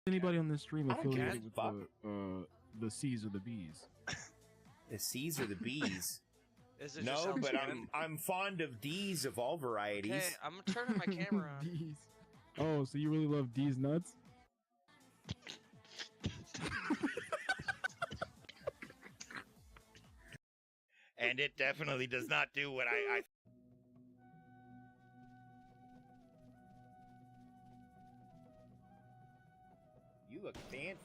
Anybody on this stream I don't give a affiliated with fuck. the C's or the B's? The C's or the B's? Is it just No, sounds but good? I'm fond of D's of all varieties. Okay, I'm turning my camera on. D's. Oh, so you really love D's nuts? And it definitely does not do what I You look fancy.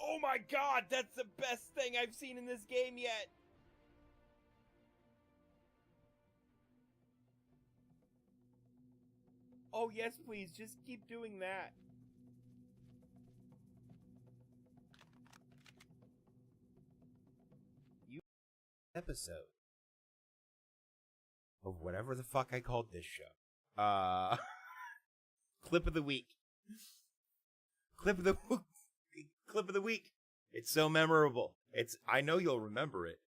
Oh my god, that's the best thing I've seen in this game yet. Oh yes, please, just keep doing that. You episode of whatever the fuck I called this show. Clip of the week. Clip of the week. It's so memorable. I know you'll remember it.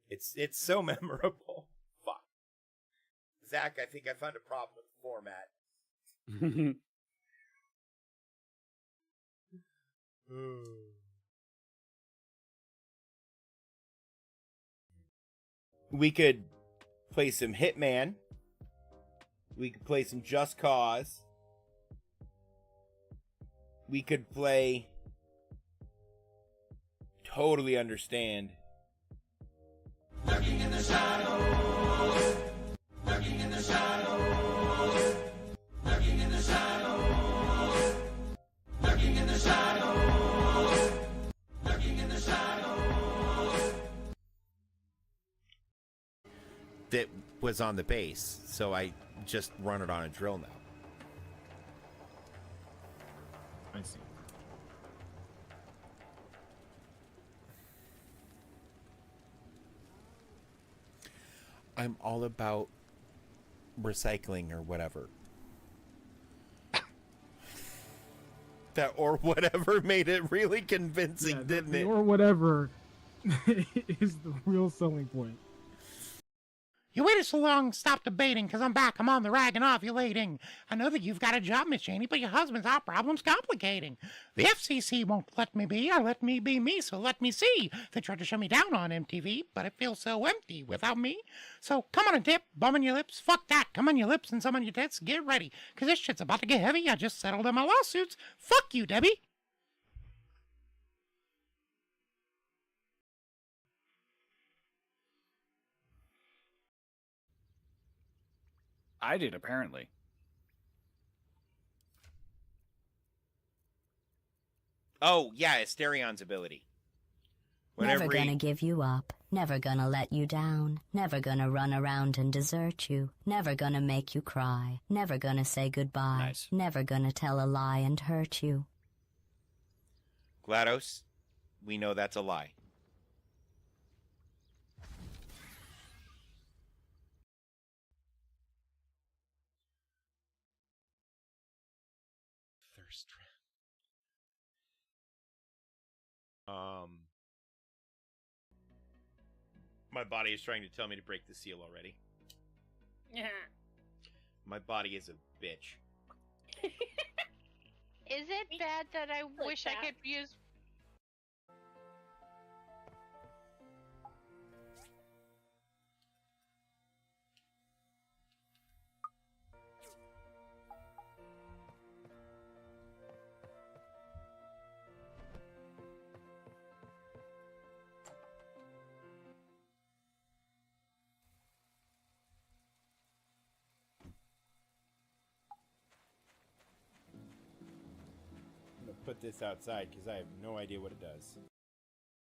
It's so memorable. Fuck. Zach, I think I found a problem with the format. We could play some Hitman. We could play some Just Cause. We could play Totally Understand. Lurking in the shadows. Lurking in the shadows. Lurking in the shadows. Lurking in the shadows. Lurking in the shadows. That was on the base, so I just run it on a drill now. I see. I'm all about recycling or whatever. That or whatever made it really convincing, Yeah, didn't it? Or whatever is the real selling point. You waited so long, stop debating, because I'm back. I'm on the rag and ovulating. I know that you've got a job, Miss Cheney, but your husband's our problem's complicating. The FCC won't let me be, or let me be me, so let me see. They tried to shut me down on MTV, but it feels so empty without me. So come on and dip, bum on your lips, fuck that, come on your lips and some on your tits, get ready, because this shit's about to get heavy. I just settled on my lawsuits. Fuck you, Debbie. I did, apparently. Oh, yeah, Astarion's ability. Never gonna give you up, never gonna let you down, never gonna run around and desert you, never gonna make you cry, never gonna say goodbye, Nice. never gonna tell a lie and hurt you. GLaDOS, we know that's a lie. Thirst trap. My body is trying to tell me to break the seal already. Yeah. My body is a bitch. Is it bad that I wish I could use? I'm gonna put this outside because I have no idea what it does.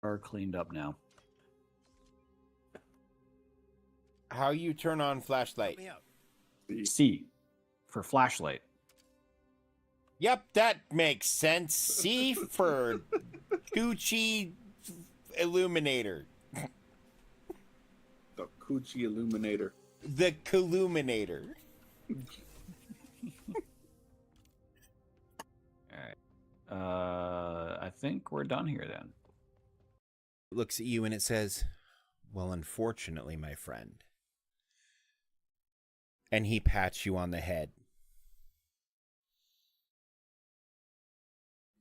Are cleaned up now. How you turn on flashlight? C for flashlight. Yep, that makes sense. C for Gucci Illuminator. The Coochie Illuminator. The Colluminator. All right. I think we're done here then. It looks at you and it says, "Well, unfortunately, my friend." And he pats you on the head.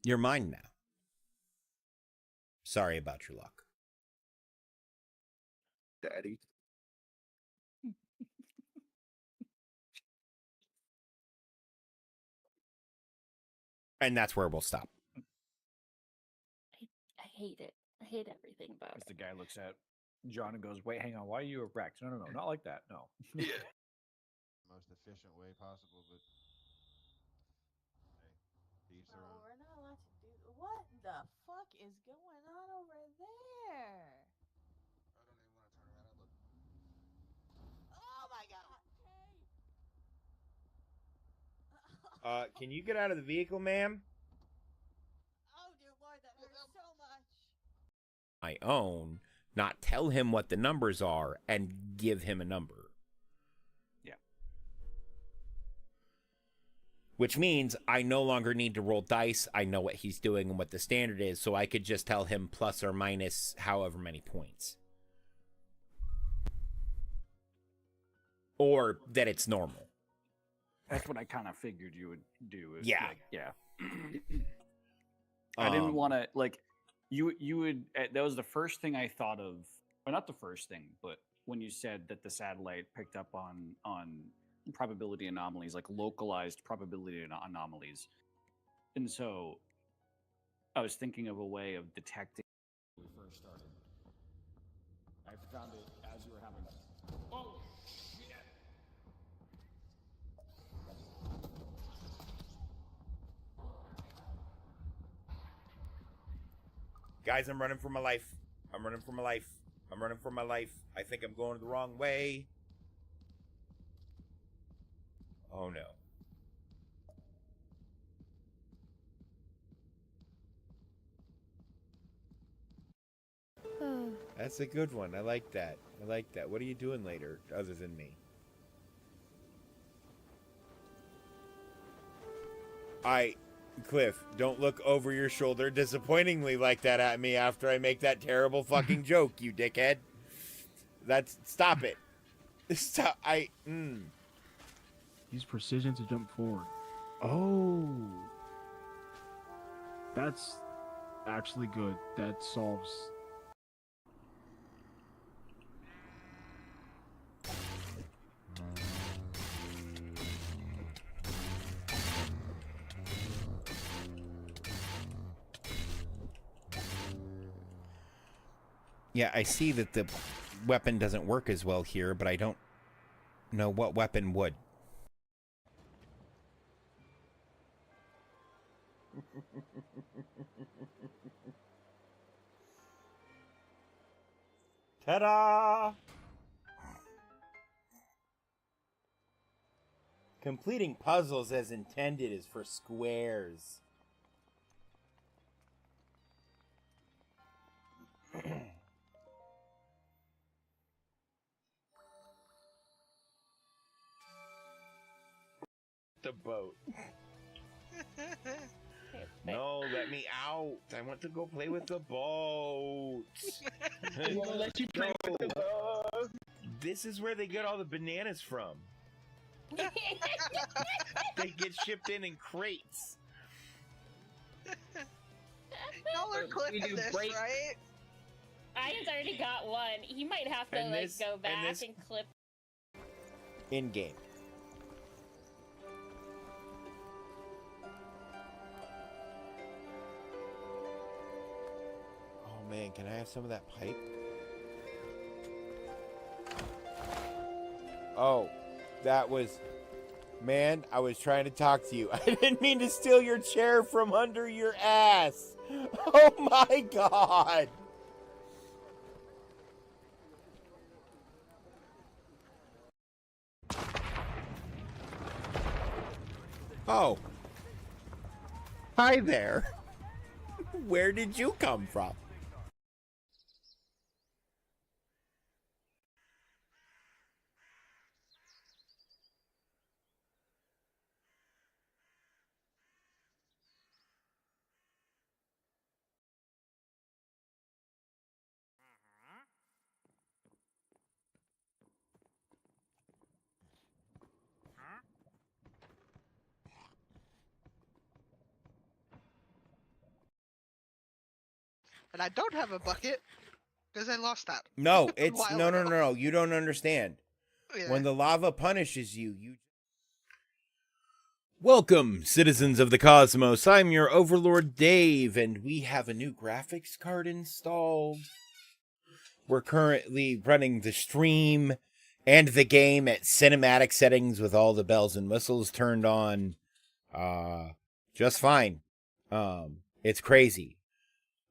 You're mine now. Sorry about your luck. Daddy. And that's where we'll stop. I hate it. I hate everything about As it. the guy looks at John and goes, "Wait, hang on. Why are you erect? No, not like that. No." Most efficient way possible, but hey, thieves No, are on. we're not allowed to do. What the fuck is going on over there? I don't even want to turn around and look. Oh my god! Can you get out of the vehicle, ma'am? Oh dear lord, that hurts so much. I own, not tell him what the numbers are and give him a number. Yeah. Which means I no longer need to roll dice. I know what he's doing and what the standard is, so I could just tell him plus or minus however many points. Or that it's normal. That's what I kind of figured you would do. Yeah. Like, yeah. I didn't want to like you would that was the first thing I thought of, or not the first thing, but when you said that the satellite picked up on probability anomalies, like localized probability anomalies. And so I was thinking of a way of detecting when we first started. I found it as you were having oh shit. Guys, I'm running for my life. I'm running for my life. I'm running for my life. I think I'm going the wrong way. Oh no. That's a good one. I like that. I like that. What are you doing later, other than me? Cliff, don't look over your shoulder disappointingly like that at me after I make that terrible fucking joke, you dickhead. Stop it. Stop. Use precision to jump forward. Oh. That's actually good. That solves. Yeah, I see that the weapon doesn't work as well here, but I don't know what weapon would. Ta-da! Completing puzzles as intended is for squares. The boat. No, let me out. I want to go play with the boat. I won't let you play with the boat. This is where they get all the bananas from. They get shipped in crates. Y'all are clipping this, right? Ian's already got one. He might have to And like this- go and back this- and clip. In game. Oh man, can I have some of that pipe? Oh, that was... Man, I was trying to talk to you. I didn't mean to steal your chair from under your ass. Oh my god. Oh. Hi there. Where did you come from? and I don't have a bucket because I lost that. No, a it's while no. ago. You don't understand. Yeah. When the lava punishes you. Welcome, citizens of the cosmos. I'm your overlord, Dave, and we have a new graphics card installed. We're currently running the stream and the game at cinematic settings with all the bells and whistles turned on. Just fine. It's crazy.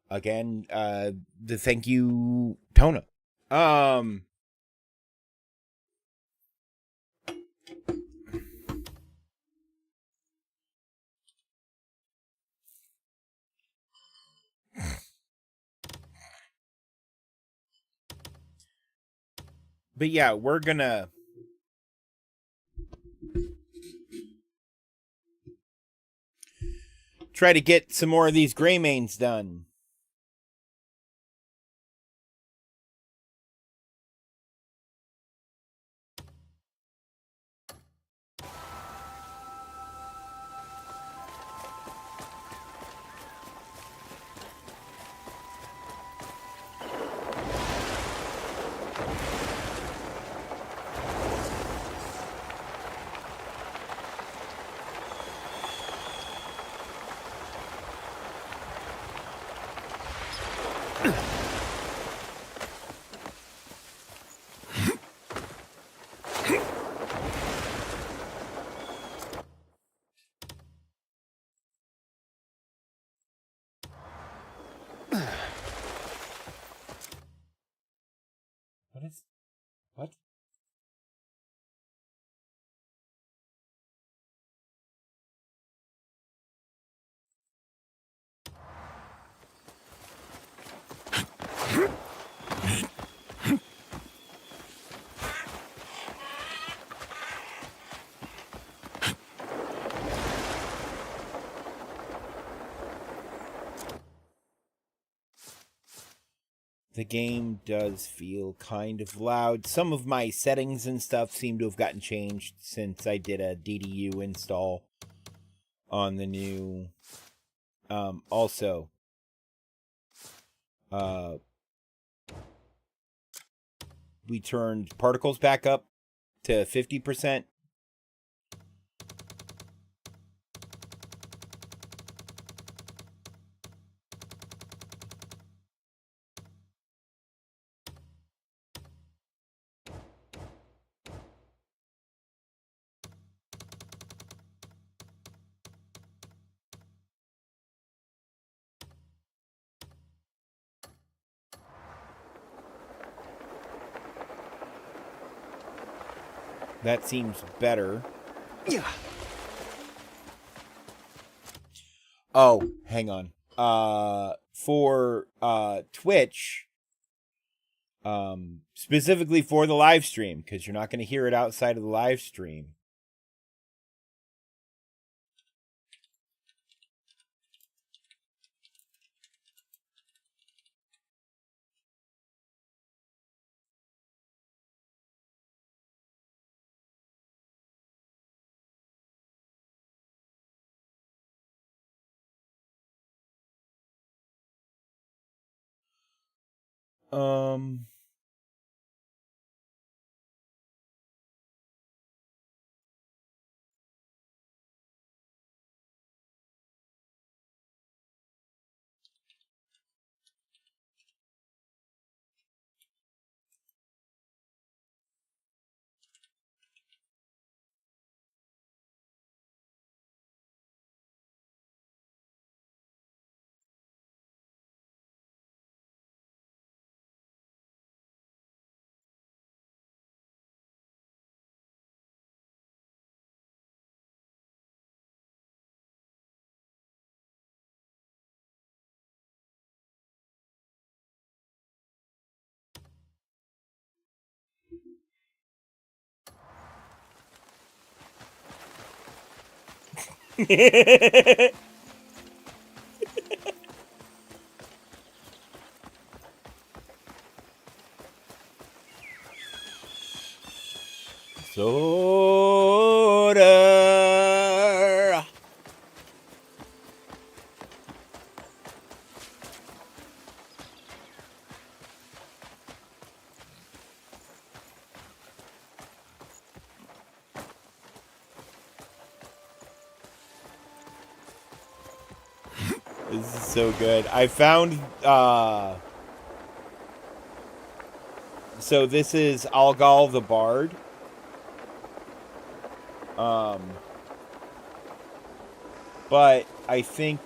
Again, thank you, Tona. But yeah, we're gonna try to get some more of these gray mains done. What? The game does feel kind of loud. Some of my settings and stuff seem to have gotten changed since I did a DDU install on the new. Also, we turned particles back up to 50%. That seems better. Yeah. Oh, hang on. For Twitch, specifically for the live stream, because you're not going to hear it outside of the live stream. Soda. This is so good. I found, so this is Algal the Bard. But I think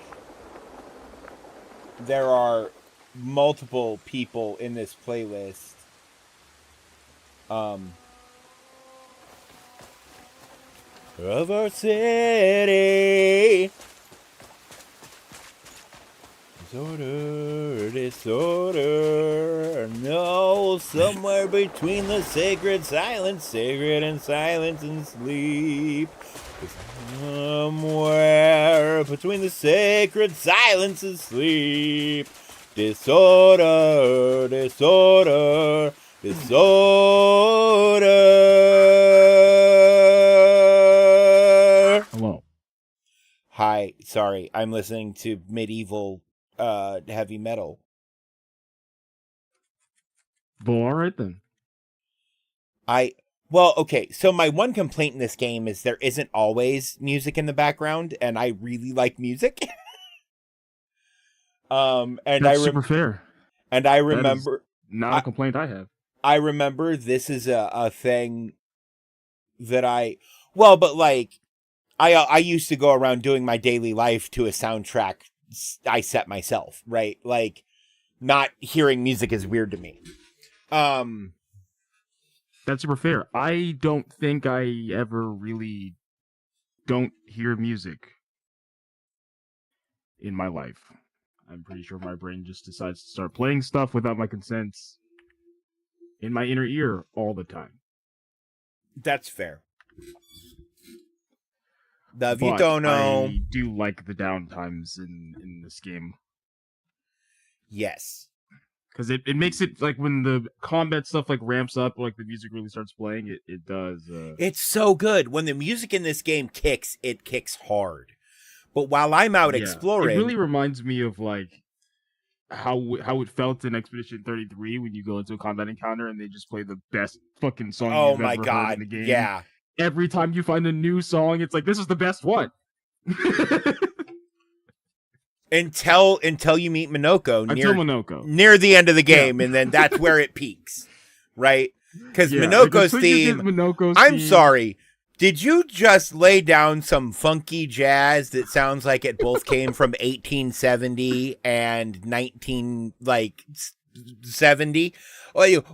there are multiple people in this playlist. Of our city. Disorder. No, somewhere between the sacred and silence and sleep. Somewhere between the sacred silence and sleep. Disorder. Hello. Hi, sorry, I'm listening to medieval heavy metal. Well, all right then. Well, okay, so my one complaint in this game is there isn't always music in the background, and I really like music. And That's super fair. And I remember not a complaint I have. I remember this is a thing that I used to go around doing my daily life to a soundtrack I set myself, right? Like, not hearing music is weird to me. That's super fair. I don't think I ever really don't hear music in my life. I'm pretty sure my brain just decides to start playing stuff without my consent in my inner ear all the time. That's fair. If But you don't know, I do like the downtimes in this game. Yes. Because it makes it, like, when the combat stuff, like, ramps up, like, the music really starts playing, it does. It's so good. When the music in this game kicks, it kicks hard. But while I'm out exploring... It really reminds me of, like, how it felt in Expedition 33 when you go into a combat encounter and they just play the best fucking song you've ever heard in the game. Yeah. Every time you find a new song, it's like, this is the best one. Until you meet Minoko near the end of the game, and then that's where it peaks, right? Because Minoko's theme. I'm sorry, did you just lay down some funky jazz that sounds like it both came from 1870 and 1970?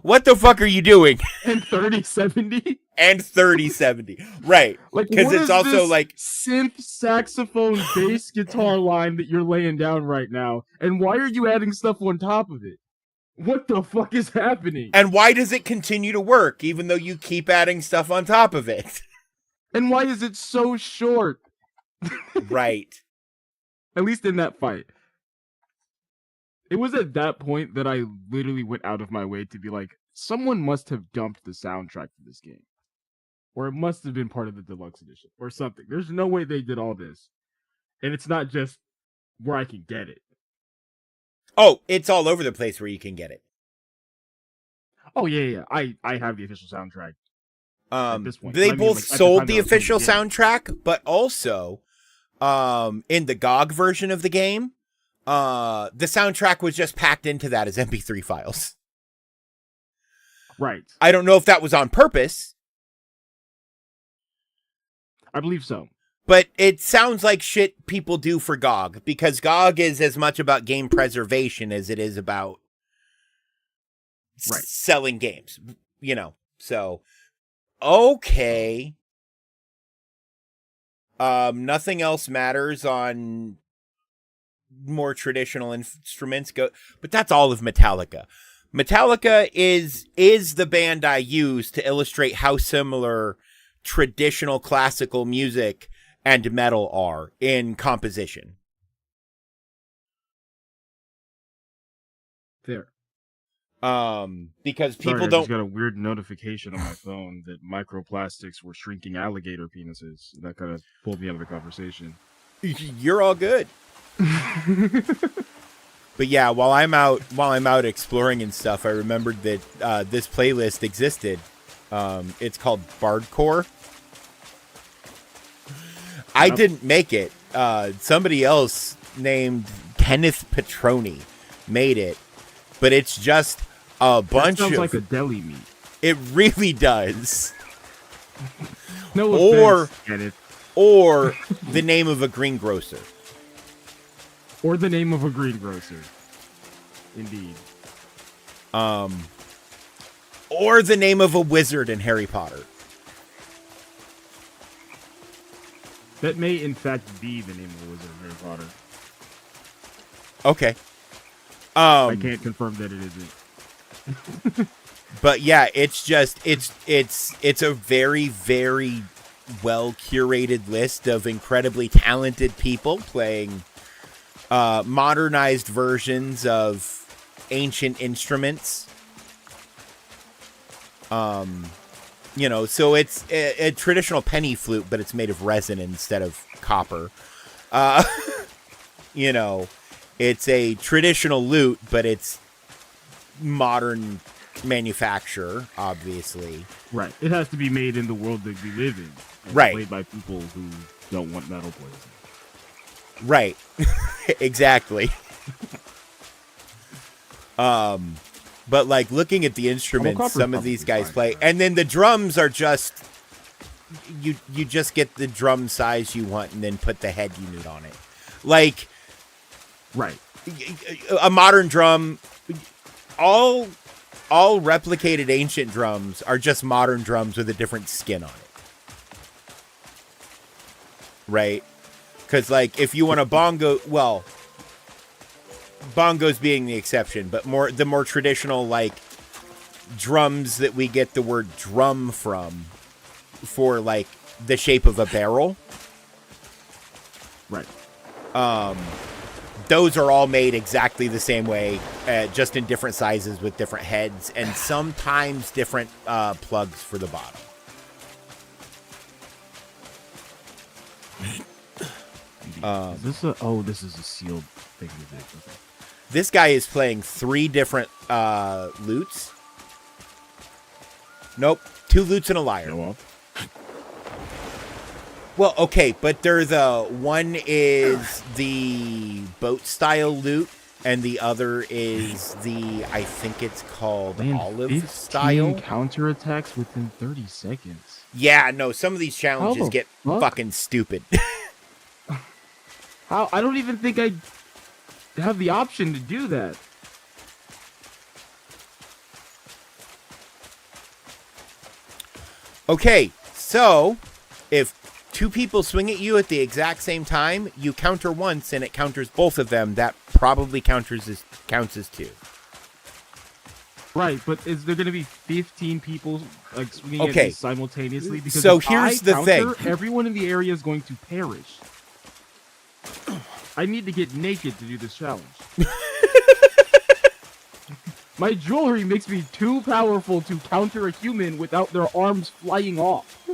What the fuck are you doing? And 3070. And 3070, right? Like, because it's also this like synth saxophone bass guitar line that you're laying down right now, and why are you adding stuff on top of it? What the fuck is happening? And why does it continue to work even though you keep adding stuff on top of it? And why is it so short? Right. At least in that fight. It was at that point that I literally went out of my way to be like, someone must have dumped the soundtrack for this game. Or it must have been part of the deluxe edition. Or something. There's no way they did all this. And it's not just where I can get it. Oh, it's all over the place where you can get it. Oh, yeah. I have the official soundtrack. At this point. They both sold the official soundtrack, but also, in the GOG version of the game, the soundtrack was just packed into that as MP3 files. Right. I don't know if that was on purpose. I believe so. But it sounds like shit people do for GOG, because GOG is as much about game preservation as it is about selling games, so okay. Nothing else matters on more traditional instruments but that's all of Metallica. Metallica is the band I use to illustrate how similar traditional classical music and metal are in composition. There. Because people I don't just got a weird notification on my phone that microplastics were shrinking alligator penises. That kind of pulled me out of the conversation. You're all good. But yeah, while I'm out exploring and stuff, I remembered that this playlist existed. It's called Bardcore. I didn't make it. Somebody else named Kenneth Petroni made it, but it's just a bunch sounds of. like a deli meat. It really does. No or offense, Kenneth. or the name of a greengrocer. Or the name of a greengrocer. Indeed. Or the name of a wizard in Harry Potter. That may, in fact, be the name of a wizard in Harry Potter. Okay. I can't confirm that it isn't. But yeah, it's just it's a very, very well curated list of incredibly talented people playing modernized versions of ancient instruments. You know, so it's a traditional penny flute, but it's made of resin instead of copper. You know, it's a traditional lute, but it's modern manufacture, obviously. Right. It has to be made in the world that we live in. And Right. Played by people who don't want metal poison. Right. Exactly. But like looking at the instruments some of these guys play, and then the drums are just you just get the drum size you want and then put the head you need on it. Like right. A modern drum, all replicated ancient drums are just modern drums with a different skin on it. Right? Cuz like if you want a bongo, well, bongos being the exception, but the more traditional like drums that we get the word drum from for like the shape of a barrel. Right. Those are all made exactly the same way, just in different sizes with different heads and sometimes different plugs for the bottom. Is this this is a sealed thing. Okay. This guy is playing 3 different lutes. Nope, 2 lutes and a lyre. Well, okay, but they're one is the boat style lute, and the other is I think it's called olive style. Counterattacks within 30 seconds. Yeah, no, some of these challenges get fucking stupid. How? I don't even think I have the option to do that. Okay, so if 2 people swing at you at the exact same time, you counter once and it counters both of them. That probably counts as 2. Right, but is there going to be 15 people like swinging at me simultaneously? Because so if here's I the counter, thing: everyone in the area is going to perish. I need to get naked to do this challenge. My jewelry makes me too powerful to counter a human without their arms flying off.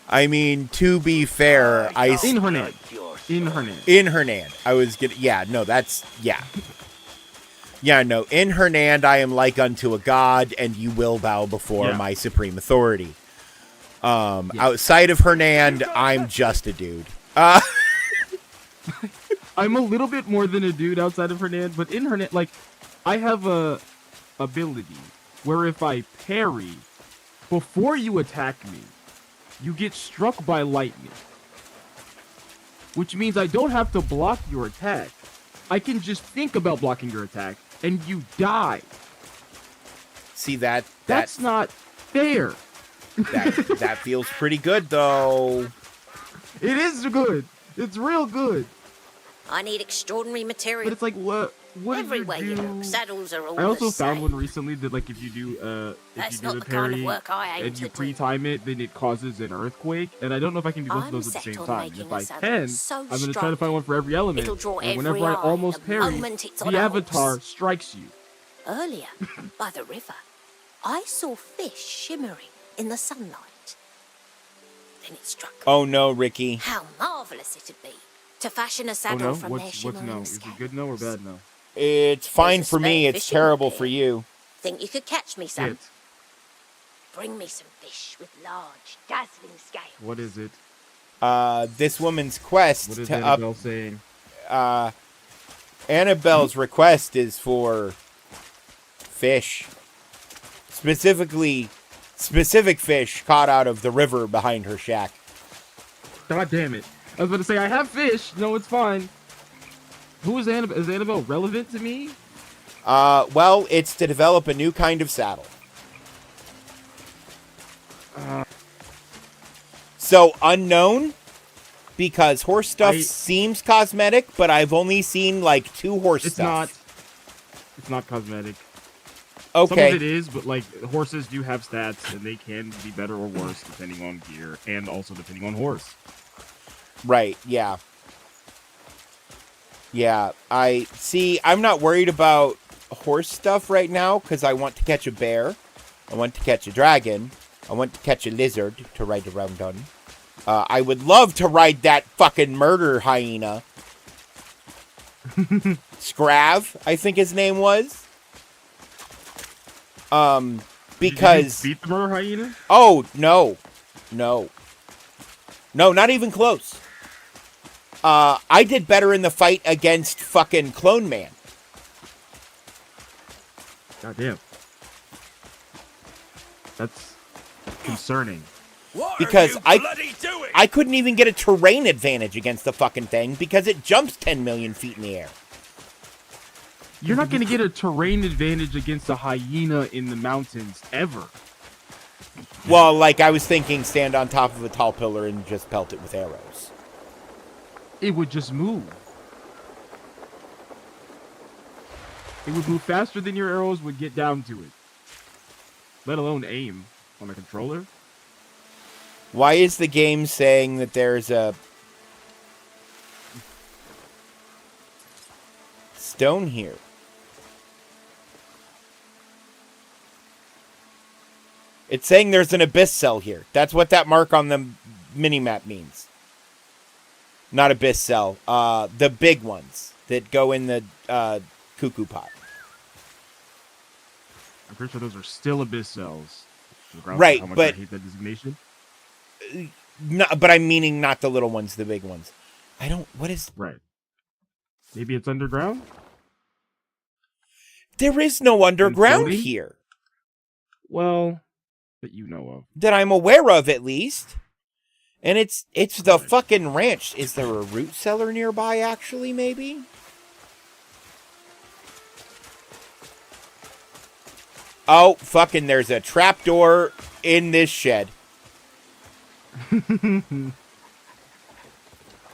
I mean, to be fair, In Hernand. I was gonna. Yeah, no, that's Yeah, no. In Hernand, I am like unto a god, and you will bow before my supreme authority. Outside of Hernand, I'm just a dude. I'm a little bit more than a dude outside of Hernand, but in Hernand, like, I have a ability where if I parry before you attack me, you get struck by lightning. Which means I don't have to block your attack. I can just think about blocking your attack, and you die. See, that's not fair. That feels pretty good, though. It is good. It's real good. I need extraordinary material. But it's like, what everywhere you do? Saddles are all I also the found same. one recently that, like, if you do That's the not the kind of parry work I aim and you to do. pre-time it, then it causes an earthquake. And I don't know if I can do both of those at the set same on time. making If a I saddle can, so I'm gonna try to strong, find one for every element. it'll draw And every whenever I eye almost the parry, moment it's on the a avatar horse. strikes you. Earlier, by the river, I saw fish shimmering in the sunlight. Then it struck me Oh no, Ricky. how marvellous it'd be to fashion a Oh saddle no, from their what's shimmering no? Is it scales. good no or bad no? It's fine There's a for me. spare It's fishing terrible rod for here. you. Think you could catch me some? It. Bring me some fish with large, dazzling scales. What is it? This woman's quest What is to up Annabelle saying? Annabelle's request is for fish. Specific fish caught out of the river behind her shack. God damn it. I was about to say, I have fish. No, it's fine. Who is Annabelle? Is Annabelle relevant to me? Well, it's to develop a new kind of saddle. So, unknown, because horse stuff seems cosmetic, but I've only seen, like, 2 horse stuff. It's not cosmetic. Okay. Some of it is, but, like, horses do have stats, and they can be better or worse depending on gear, and also depending on horse. Right, yeah. Yeah, I'm not worried about horse stuff right now, because I want to catch a bear, I want to catch a dragon, I want to catch a lizard to ride around on. I would love to ride that fucking murder hyena. Scrav, I think his name was. Because... Did you beat the murder hyena? Oh, no. No, not even close. I did better in the fight against fucking Clone Man. Goddamn. That's concerning. Because I couldn't even get a terrain advantage against the fucking thing because it jumps 10 million feet in the air. You're not going to get a terrain advantage against a hyena in the mountains, ever. Well, like, I was thinking stand on top of a tall pillar and just pelt it with arrows. It would just move. It would move faster than your arrows would get down to it. Let alone aim on a controller. Why is the game saying that there's a stone here? It's saying there's an abyss cell here. That's what that mark on the minimap means. Not abyss cell. The big ones that go in the cuckoo pot. I'm pretty sure those are still abyss cells. Right, how much but I hate that designation. No, but I'm meaning not the little ones, the big ones. What is... Right. Maybe it's underground? There is no underground here. Well, that you know of. That I'm aware of, at least. And it's the fucking ranch. Is there a root cellar nearby, actually, maybe? Oh, fucking there's a trapdoor in this shed.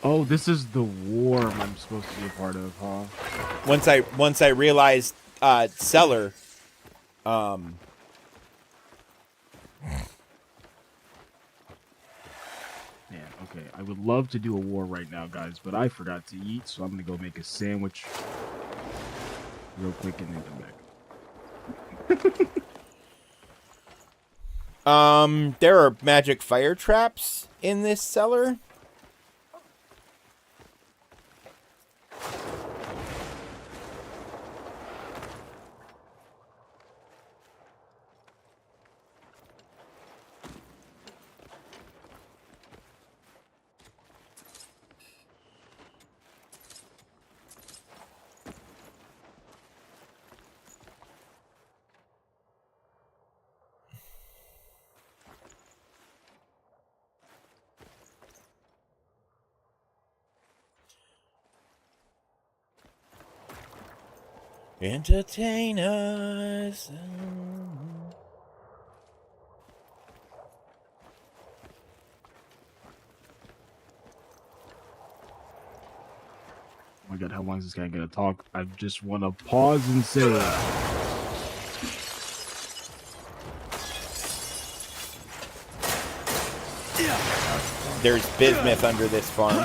Oh, this is the warm I'm supposed to be a part of, huh? Once I realized cellar, man, okay. I would love to do a war right now, guys, but I forgot to eat, so I'm gonna go make a sandwich real quick and then come back. There are magic fire traps in this cellar. Entertain us. Oh my god, how long is this guy gonna talk? I just want to pause and say There's bismuth under this farm.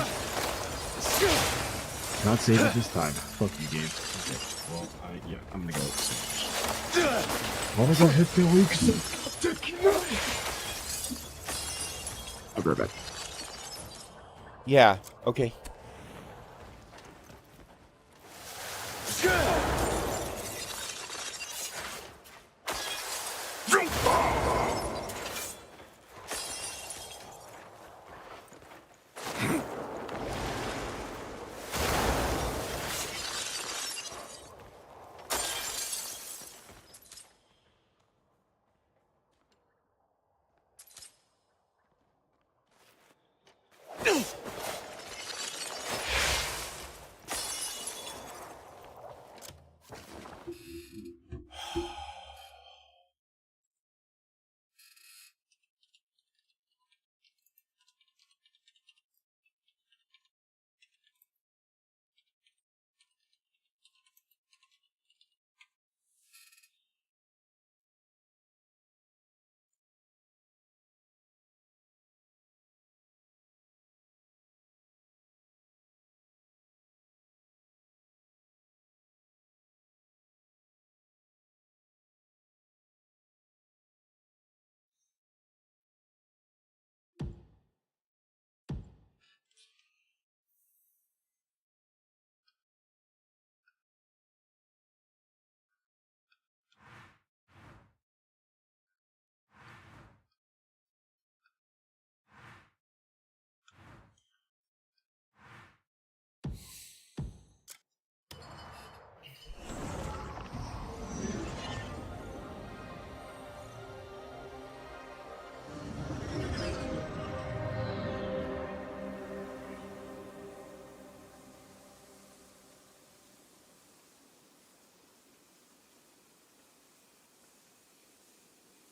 Not save it this time. Fuck you, game. Okay, well, yeah, I'm gonna go. Why was I hit the weak? I'll be right back. Yeah, okay.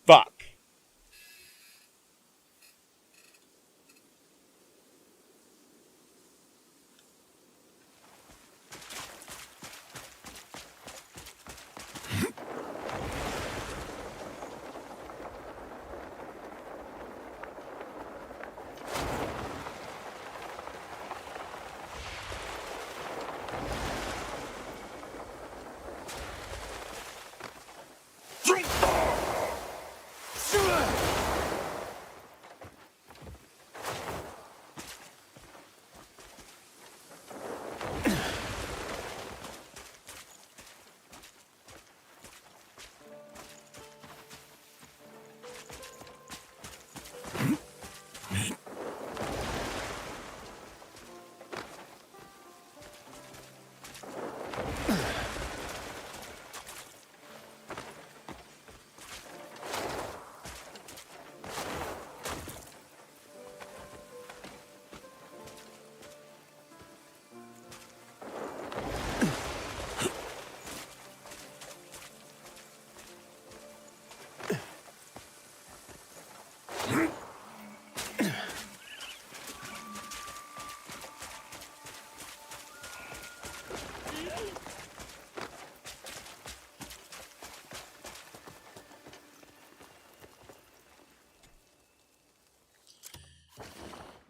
Fuck.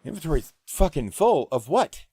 Inventory's fucking full of what?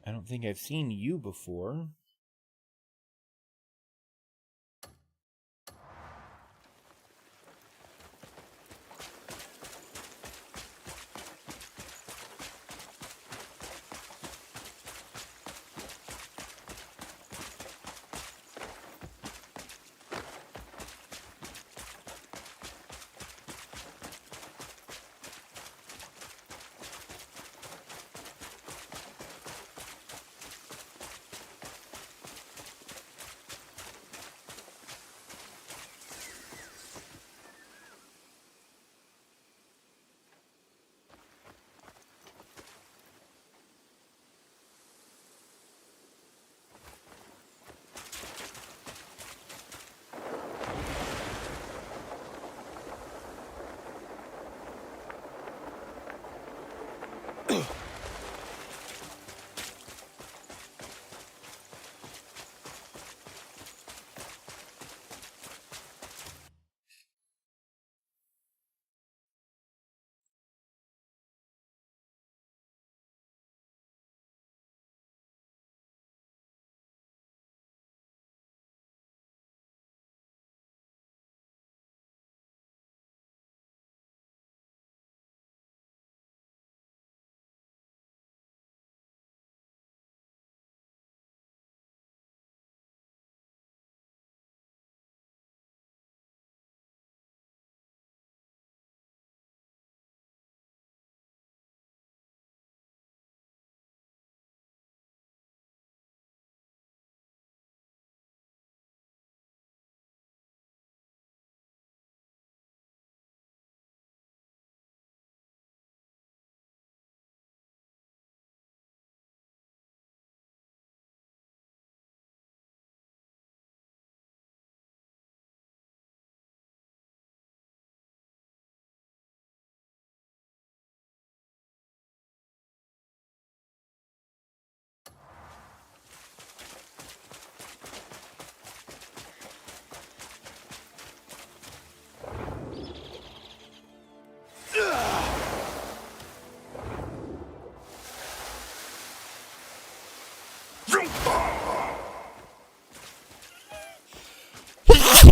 I don't think I've seen you before.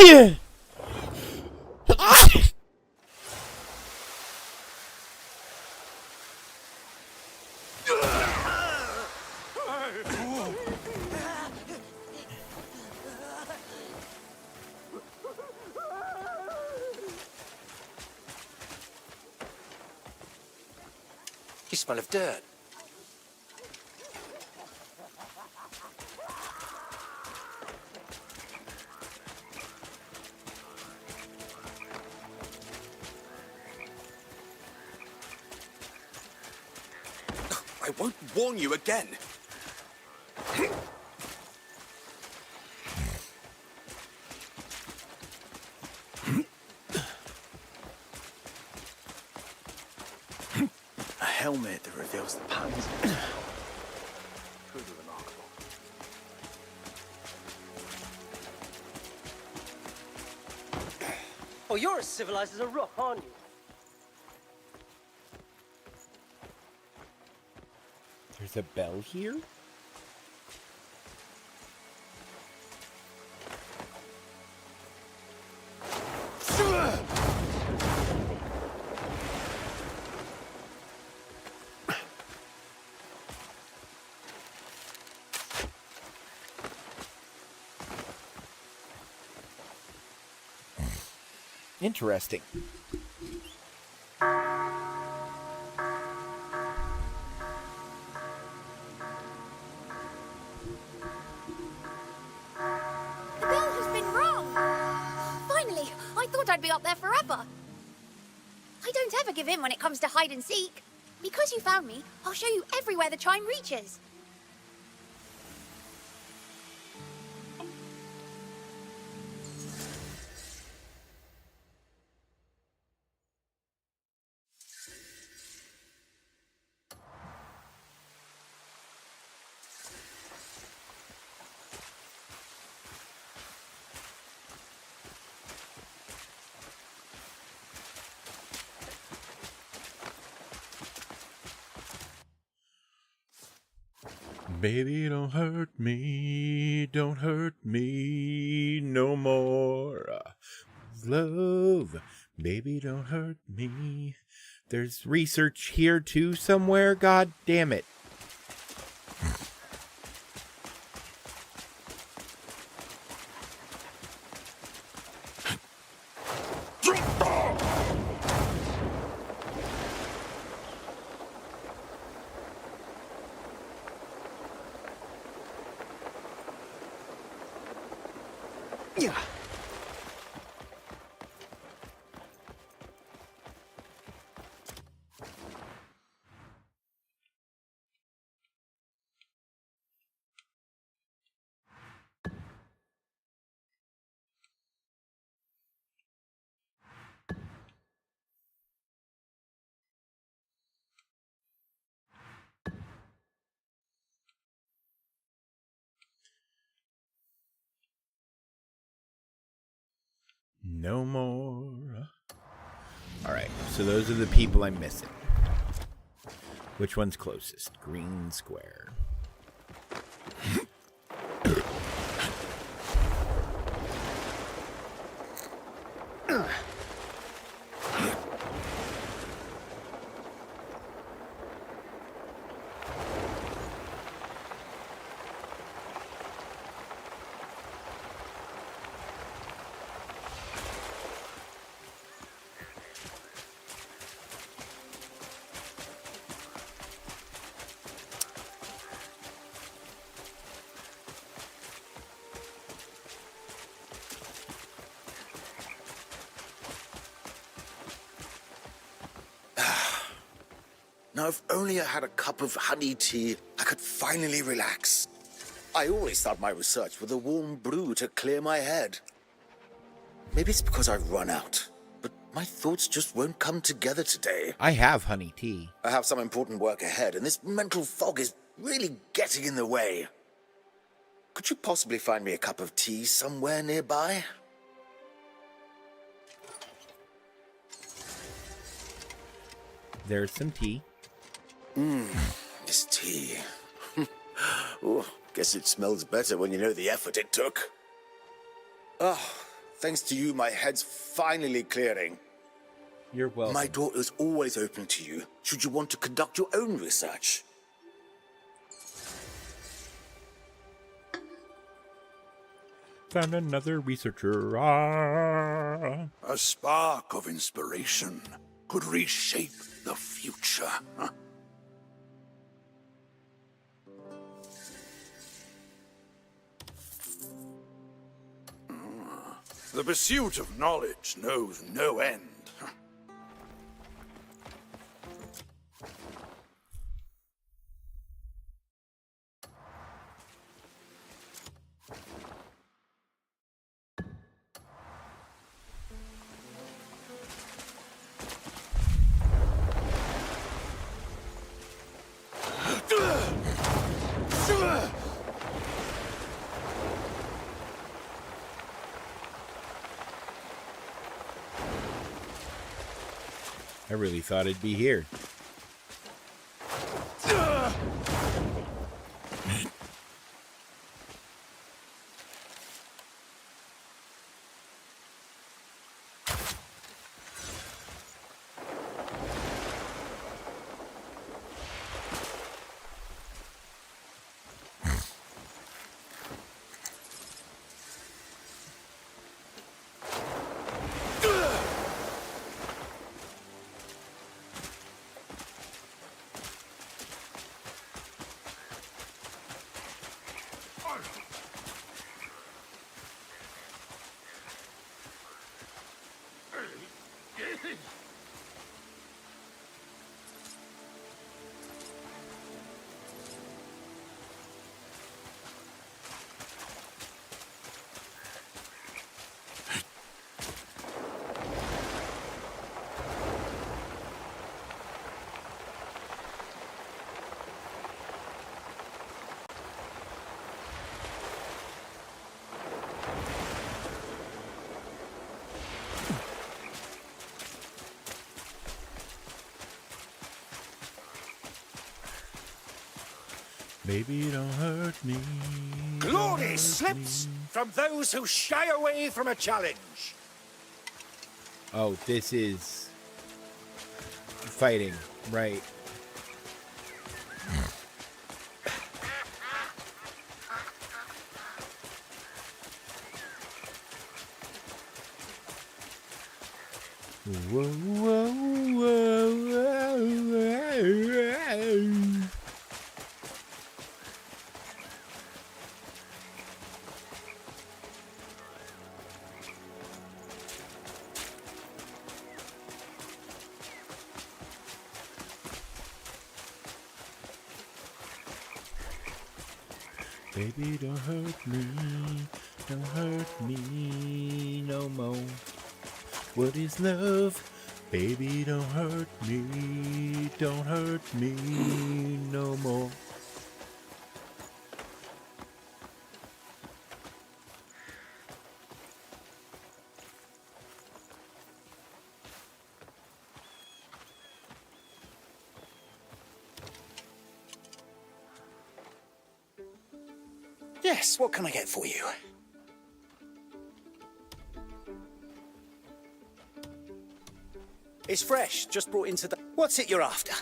Yeah. smell of dirt. I won't warn you again. A helmet that reveals the patterns. Truly remarkable. Oh, you're as civilized as a rock, aren't you? There's a bell here? Interesting. The bell has been rung! Finally! I thought I'd be up there forever. I don't ever give in when it comes to hide and seek. Because you found me, I'll show you everywhere the chime reaches. Baby, don't hurt me no more. Love, baby, don't hurt me. There's research here too somewhere, god damn it. Yeah. No more. Alright, so those are the people I'm missing. Which one's closest? Green Square. Now, if only I had a cup of honey tea, I could finally relax. I always start my research with a warm brew to clear my head. Maybe it's because I've run out, but my thoughts just won't come together today. I have honey tea. I have some important work ahead, and this mental fog is really getting in the way. Could you possibly find me a cup of tea somewhere nearby? There's some tea. This tea. Oh, guess it smells better when you know the effort it took. Oh, thanks to you, my head's finally clearing. You're welcome. My door is always open to you, should you want to conduct your own research. Found another researcher. Ah. A spark of inspiration could reshape the future. Huh? The pursuit of knowledge knows no end. I really thought it'd be here. Baby, don't hurt me. Glory slips from those who shy away from a challenge. Oh, this is fighting, right? Whoa, whoa, whoa, whoa. Baby, don't hurt me no more. What is love? Baby, don't hurt me no more. Yes, what can I get for you? It's fresh, just brought into the... What's it you're after?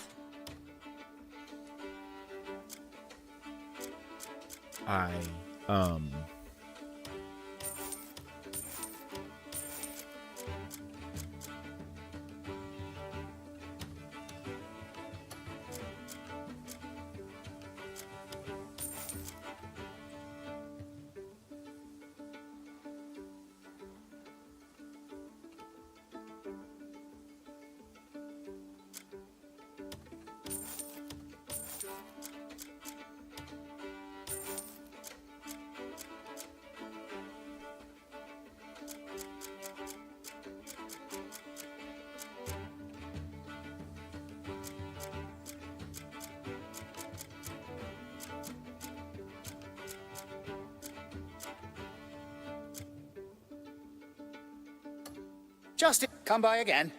Justin, come by again.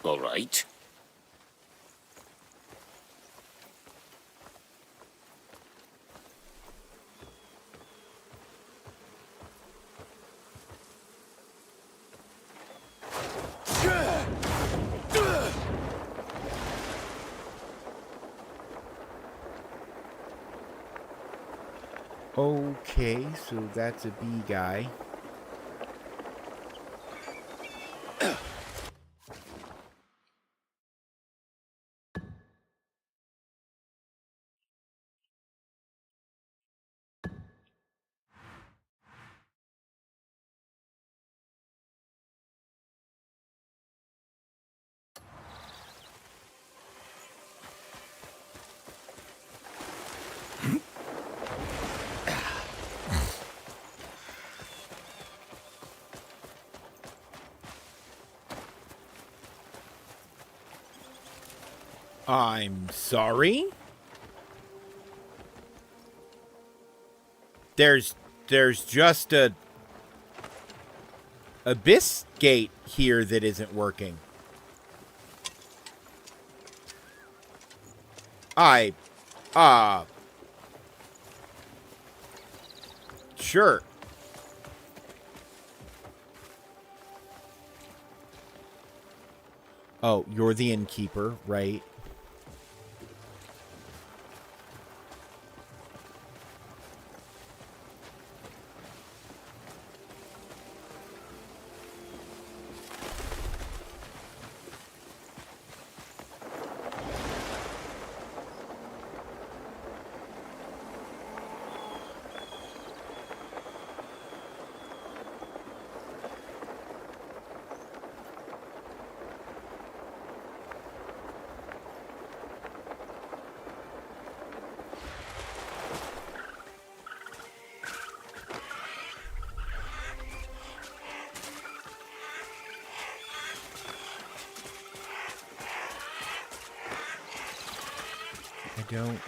All right. Okay, so that's a bee guy. I'm sorry? There's just a abyss gate here that isn't working. Sure. Oh, you're the innkeeper, right? I don't...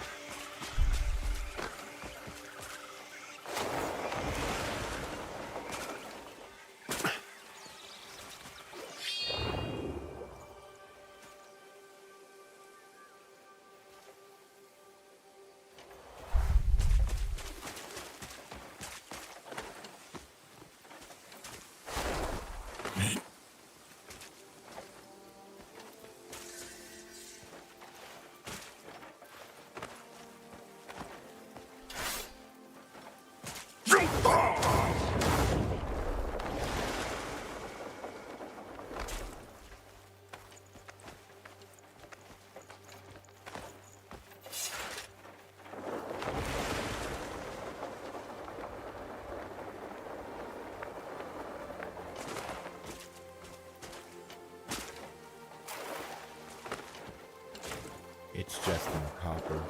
It's just in the copper.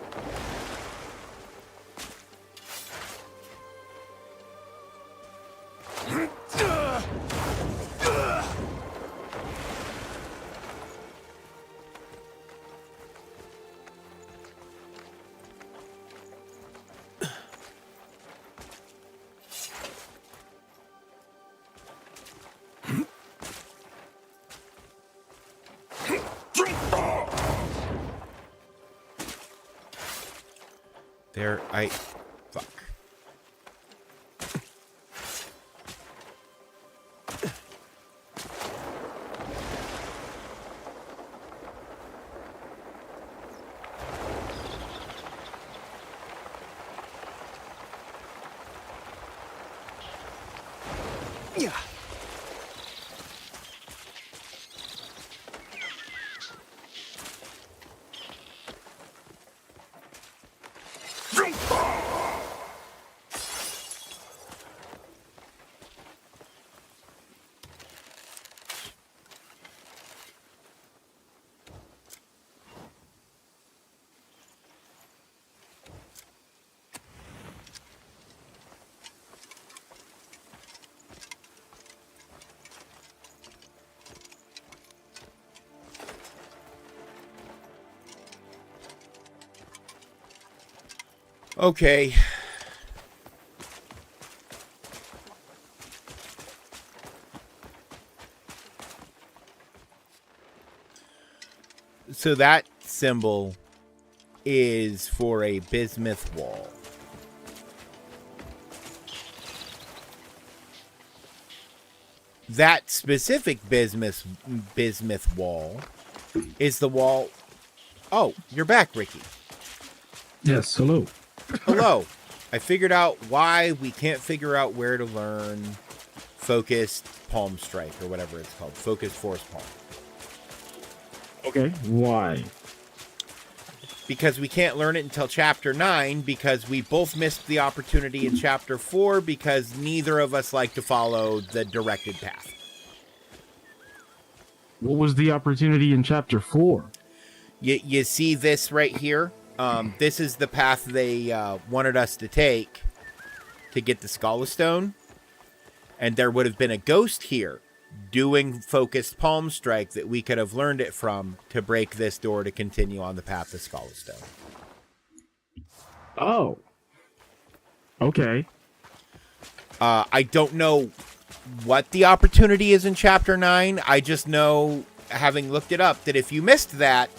There, fuck. Yeah. Okay. So that symbol is for a bismuth wall. That specific bismuth wall is the wall. Oh, you're back, Ricky. Yes, hello. Hello. I figured out why we can't figure out where to learn Focused Palm Strike or whatever it's called. Focused Force Palm. Okay, why? Because we can't learn it until Chapter 9 because we both missed the opportunity in Chapter 4 because neither of us like to follow the directed path. What was the opportunity in Chapter 4? You see this right here? This is the path they wanted us to take to get the Scholar Stone. And there would have been a ghost here doing focused palm strike that we could have learned it from to break this door to continue on the path to Skull of Stone. Oh. Okay. I don't know what the opportunity is in Chapter 9. I just know, having looked it up, that if you missed that,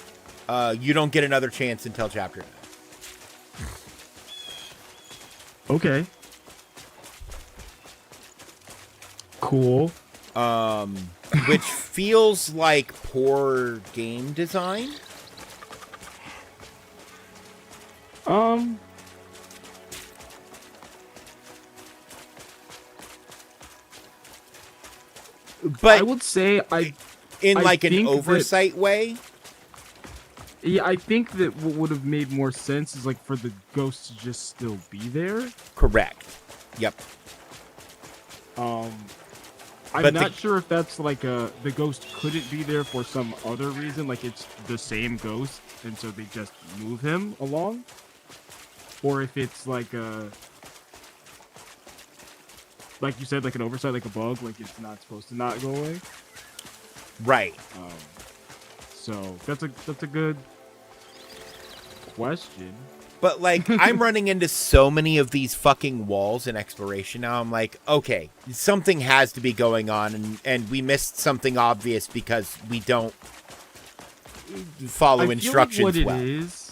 you don't get another chance until Chapter 9. Okay. Cool. Which feels like poor game design. But I would say in I like an think oversight way. Yeah, I think that what would have made more sense is like for the ghost to just still be there. Correct. Yep. I'm But not sure if that's like the ghost couldn't be there for some other reason, like it's the same ghost, and so they just move him along, or if it's like you said, like an oversight, like a bug, like it's not supposed to not go away. Right. So that's a good question. But like I'm running into so many of these fucking walls in exploration now. I'm like, okay, something has to be going on, and we missed something obvious because we don't follow instructions like well. It is,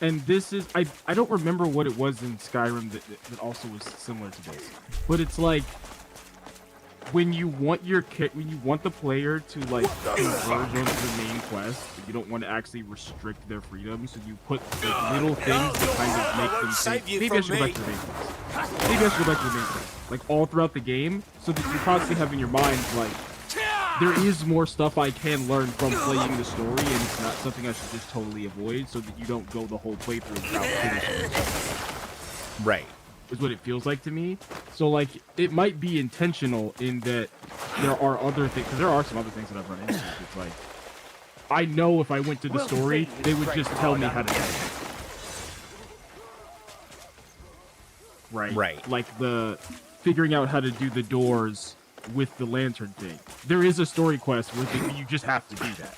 and this is I don't remember what it was in Skyrim that also was similar to this, but it's like when you want the player to like converge onto the main quest, but you don't want to actually restrict their freedom, so you put like, little things that kind of make them think, maybe I should go back to the main quest. Maybe I should go back to the main quest. Like all throughout the game, so that you constantly have in your mind like there is more stuff I can learn from playing the story, and it's not something I should just totally avoid, so that you don't go the whole playthrough without finishing it. Right. Is what it feels like to me. So like it might be intentional in that there are other things, because there are some other things that I've run into. It's like I know if I went to the story, they would just tell me how to do it. Right. Like the figuring out how to do the doors with the lantern thing. There is a story quest where you just have to do that.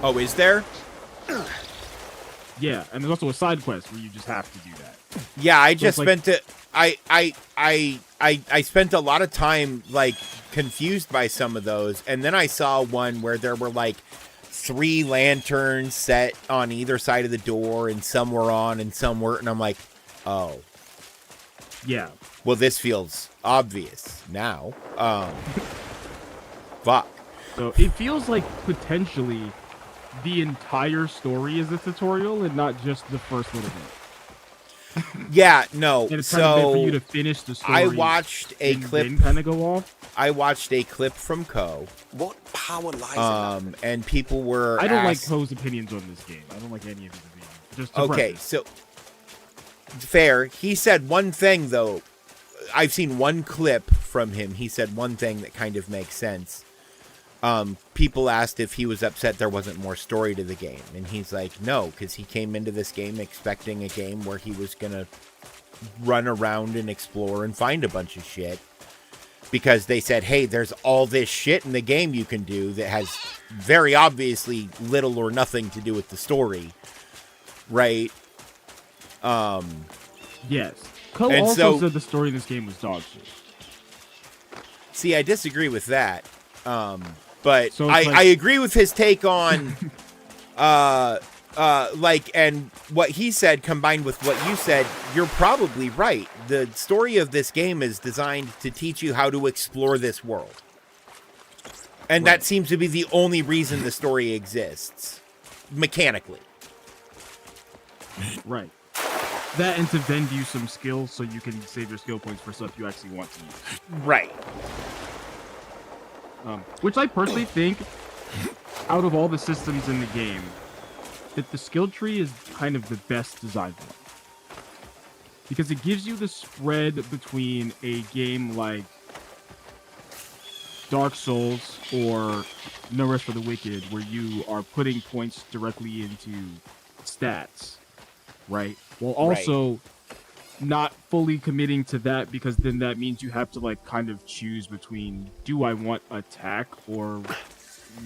Oh, is there? Yeah, and there's also a side quest where you just have to do that. Yeah, I So just it's like- spent it. I spent a lot of time like confused by some of those, and then I saw one where there were like 3 lanterns set on either side of the door, and some were on and some weren't, and I'm like, oh, yeah. Well, this feels obvious now. Fuck. So it feels like potentially the entire story is a tutorial and not just the first little bit. Yeah, no. And it's kind of meant So for you to finish the story. I watched a clip. Then kind of go off. I watched a clip from Ko. What power lies in that? And people were. I don't like asked- Ko's opinions on this game. I don't like any of his opinions. Just to Okay, preface. so fair. He said one thing though. I've seen one clip from him. He said one thing that kind of makes sense. People asked if he was upset there wasn't more story to the game, and he's like, no, because he came into this game expecting a game where he was gonna run around and explore and find a bunch of shit. Because they said, hey, there's all this shit in the game you can do that has very obviously little or nothing to do with the story, right? Yes. Ko And also so- said the story in this game was dog shit. See, I disagree with that. But So it's like- I agree with his take on, like, and what he said combined with what you said, you're probably right. The story of this game is designed to teach you how to explore this world. And that seems to be the only reason the story exists, mechanically. Right. That and to vend you some skills so you can save your skill points for stuff you actually want to use. Right. Which I personally think, out of all the systems in the game, that the skill tree is kind of the best designed one. Because it gives you the spread between a game like Dark Souls or No Rest for the Wicked, where you are putting points directly into stats, right? While also not fully committing to that because then that means you have to like kind of choose between, do I want attack or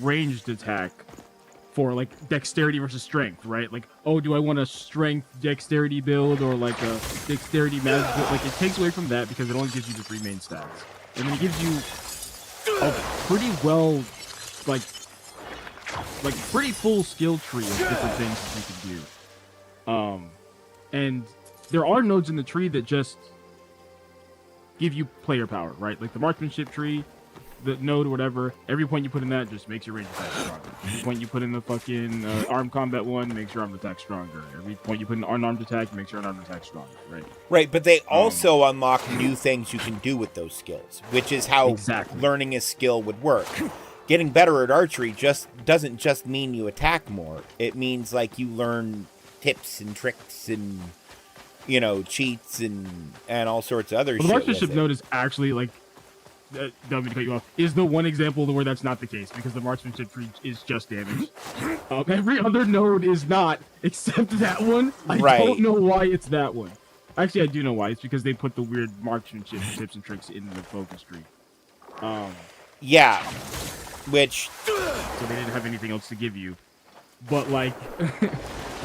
ranged attack for like dexterity versus strength, right? Like, oh, do I want a strength dexterity build or like a dexterity magic build? Like, it takes away from that because it only gives you the 3 main stats. And then it gives you a pretty well, like pretty full skill tree of different things that you can do. And there are nodes in the tree that just give you player power, right? Like the marksmanship tree, the node or whatever, every point you put in that just makes your range attack stronger. Every point you put in the fucking armed combat one makes your armed attack stronger. Every point you put in unarmed attack makes your unarmed attack stronger, right? Right, but they also unlock new things you can do with those skills, which is how learning a skill would work. Getting better at archery doesn't just mean you attack more. It means like you learn tips and tricks and cheats and all sorts of other shit. The marksmanship node is actually like, don't mean to cut you off, is the one example where that's not the case because the marksmanship tree is just damage. Every other node is not, except that one. I don't know why it's that one. Actually, I do know why. It's because they put the weird marksmanship tips and tricks in the focus tree. Yeah, which so they didn't have anything else to give you. But like,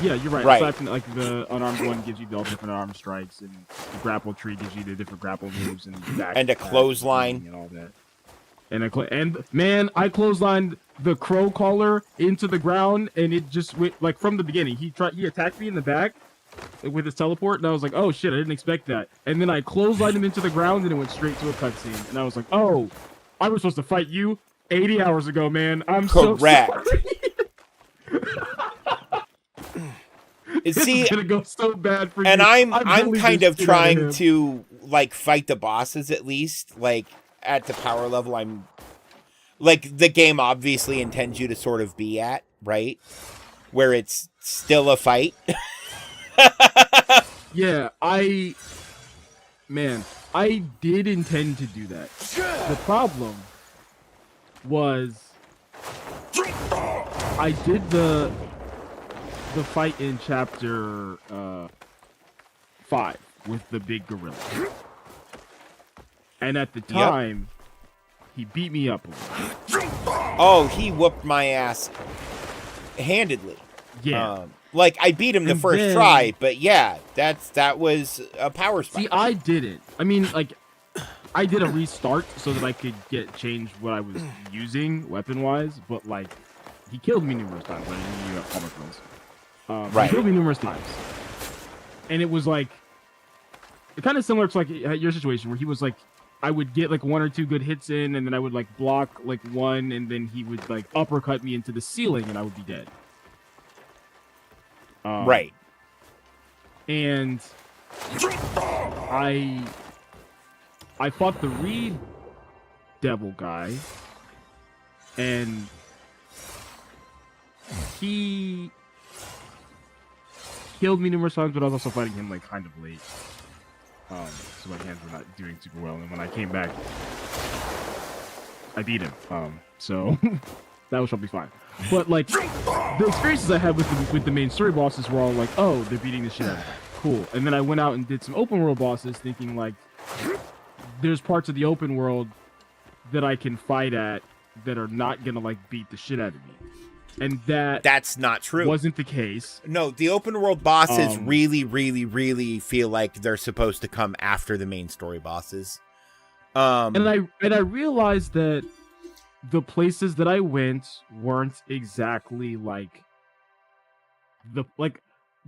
yeah, you're right. Right. Aside from like the unarmed one gives you all different arm strikes, and the grapple tree gives you the different grapple moves and a clothesline and all that. And man, I clotheslined the crow caller into the ground, and it just went like from the beginning. He attacked me in the back with his teleport, and I was like, oh shit, I didn't expect that. And then I clotheslined him into the ground, and it went straight to a cutscene. And I was like, oh, I was supposed to fight you 80 hours ago, man. I'm so sorry. See, it's gonna go so bad for and you. I'm kind of trying to like fight the bosses at least, like at the power level I'm like the game obviously intends you to sort of be at, right? Where it's still a fight. Yeah, I did intend to do that. The problem was I did the fight in chapter 5 with the big gorilla. And at the time, he beat me up a little. Oh, he whooped my ass handedly. Yeah. Like I beat him the first try, but yeah, that was a power spike. See, I didn't. I mean, like, I did a restart so that I could change what I was using weapon-wise, but like, he killed me numerous times. I didn't use armor pills. He killed me numerous times, and it was like, kind of similar to like your situation where he was like, I would get like 1 or 2 good hits in, and then I would like block like 1, and then he would like uppercut me into the ceiling, and I would be dead. Right. And I fought the Reed Devil guy, and he killed me numerous times, but I was also fighting him like kind of late. So my hands were not doing super well, and when I came back, I beat him. So that was probably fine. But like the experiences I had with the main story bosses were all like, oh, they're beating the shit out of me. Cool. And then I went out and did some open world bosses, thinking like, there's parts of the open world that I can fight at that are not gonna like beat the shit out of me. And that's not true. Wasn't the case. No, the open world bosses really, really, really feel like they're supposed to come after the main story bosses. And I realized that the places that I went weren't exactly like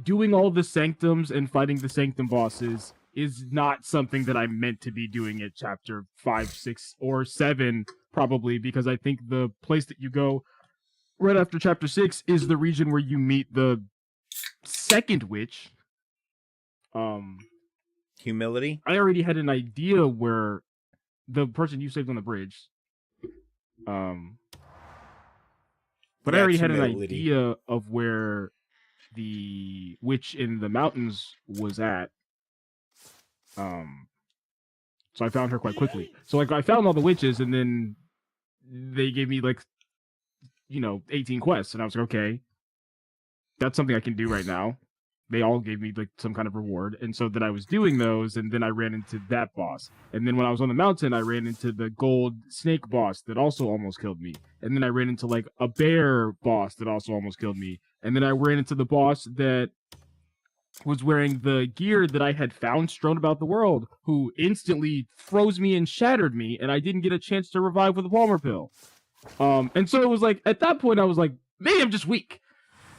doing all the sanctums and fighting the sanctum bosses is not something that I meant to be doing at chapter 5, 6, or 7, probably, because I think the place that you go right after chapter 6 is the region where you meet the second witch. Humility? I already had an idea where the person you saved on the bridge. But I already had an idea of where the witch in the mountains was at. So I found her quite quickly. So like I found all the witches, and then they gave me like, 18 quests, and I was like, okay, that's something I can do right now. they all gave me like some kind of reward, and so then I was doing those, and then I ran into that boss, and then when I was on the mountain, I ran into the gold snake boss that also almost killed me, and then I ran into like a bear boss that also almost killed me, and then I ran into the boss that was wearing the gear that I had found strewn about the world, who instantly froze me and shattered me, and I didn't get a chance to revive with a Palmer pill. And so it was like, at that point, I was like, maybe I'm just weak.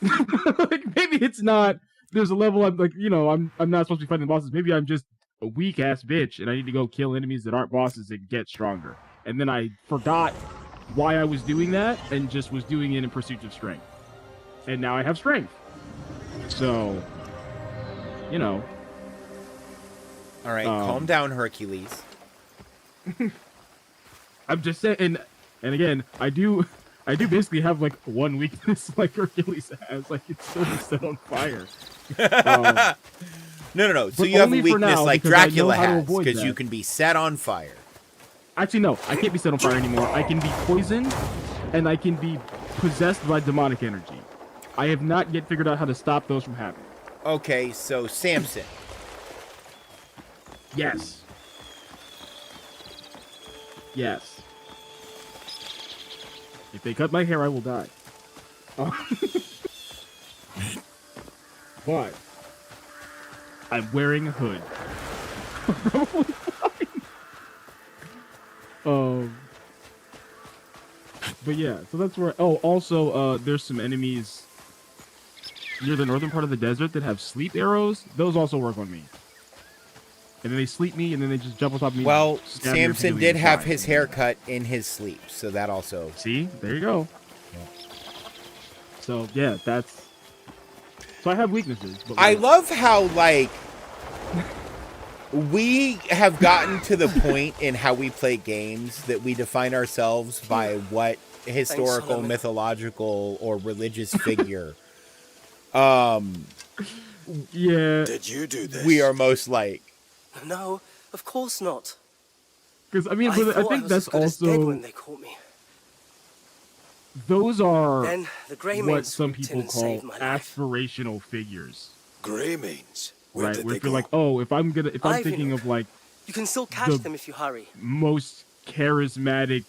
Like, maybe it's not, there's a level I'm like, you know, I'm not supposed to be fighting bosses. Maybe I'm just a weak ass bitch, and I need to go kill enemies that aren't bosses and get stronger. And then I forgot why I was doing that, and just was doing it in pursuit of strength. And now I have strength. So, you know. All right, calm down, Hercules. I'm just saying, and again, I do basically have like one weakness like Hercules has, like it's still set on fire. No. So you have a weakness like Dracula has, because you can be set on fire. Actually, no, I can't be set on fire anymore. I can be poisoned, and I can be possessed by demonic energy. I have not yet figured out how to stop those from happening. Okay, so Samson. Yes. Yes. If they cut my hair, I will die. But I'm wearing a hood. Probably fine. But yeah, so that's where. Oh, also, there's some enemies near the northern part of the desert that have sleep arrows. Those also work on me. And then they sleep me, and then they just jump on top of me. Well, Samson did have his hair cut in his sleep, so that also. See, there you go. So yeah, that's. So I have weaknesses. But I love how like we have gotten to the point in how we play games that we define ourselves by what historical, mythological, or religious figure. Yeah. Did you do this? We are most like. No, of course not. Because I mean, I think that's dead also. when they caught me. Those are Then the what some people call aspirational figures. Greymanes. Right, where if you're like, oh, if I'm thinking of like, you can still catch them if you hurry. Most charismatic,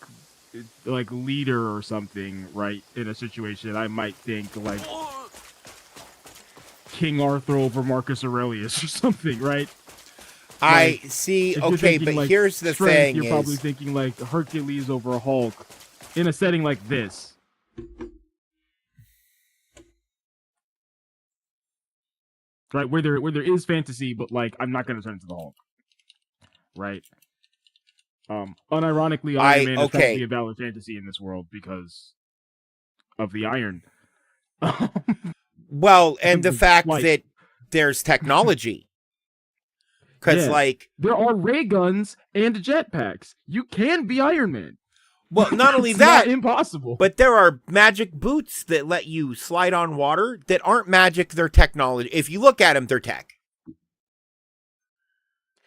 like leader or something, right? In a situation, I might think like King Arthur over Marcus Aurelius or something, right? I see. Okay, but like here's the strength, thing: you're probably thinking like Hercules over Hulk in a setting like this. Right, where there is fantasy, but like I'm not gonna turn into the Hulk. Right. Unironically, Iron Man is technically a valid fantasy in this world because of the iron. Well, and the fact that there's technology. Because, like... There are ray guns and jetpacks. You can be Iron Man. Well, not only It's that... not impossible. But there are magic boots that let you slide on water that aren't magic, they're technology. If you look at them, they're tech.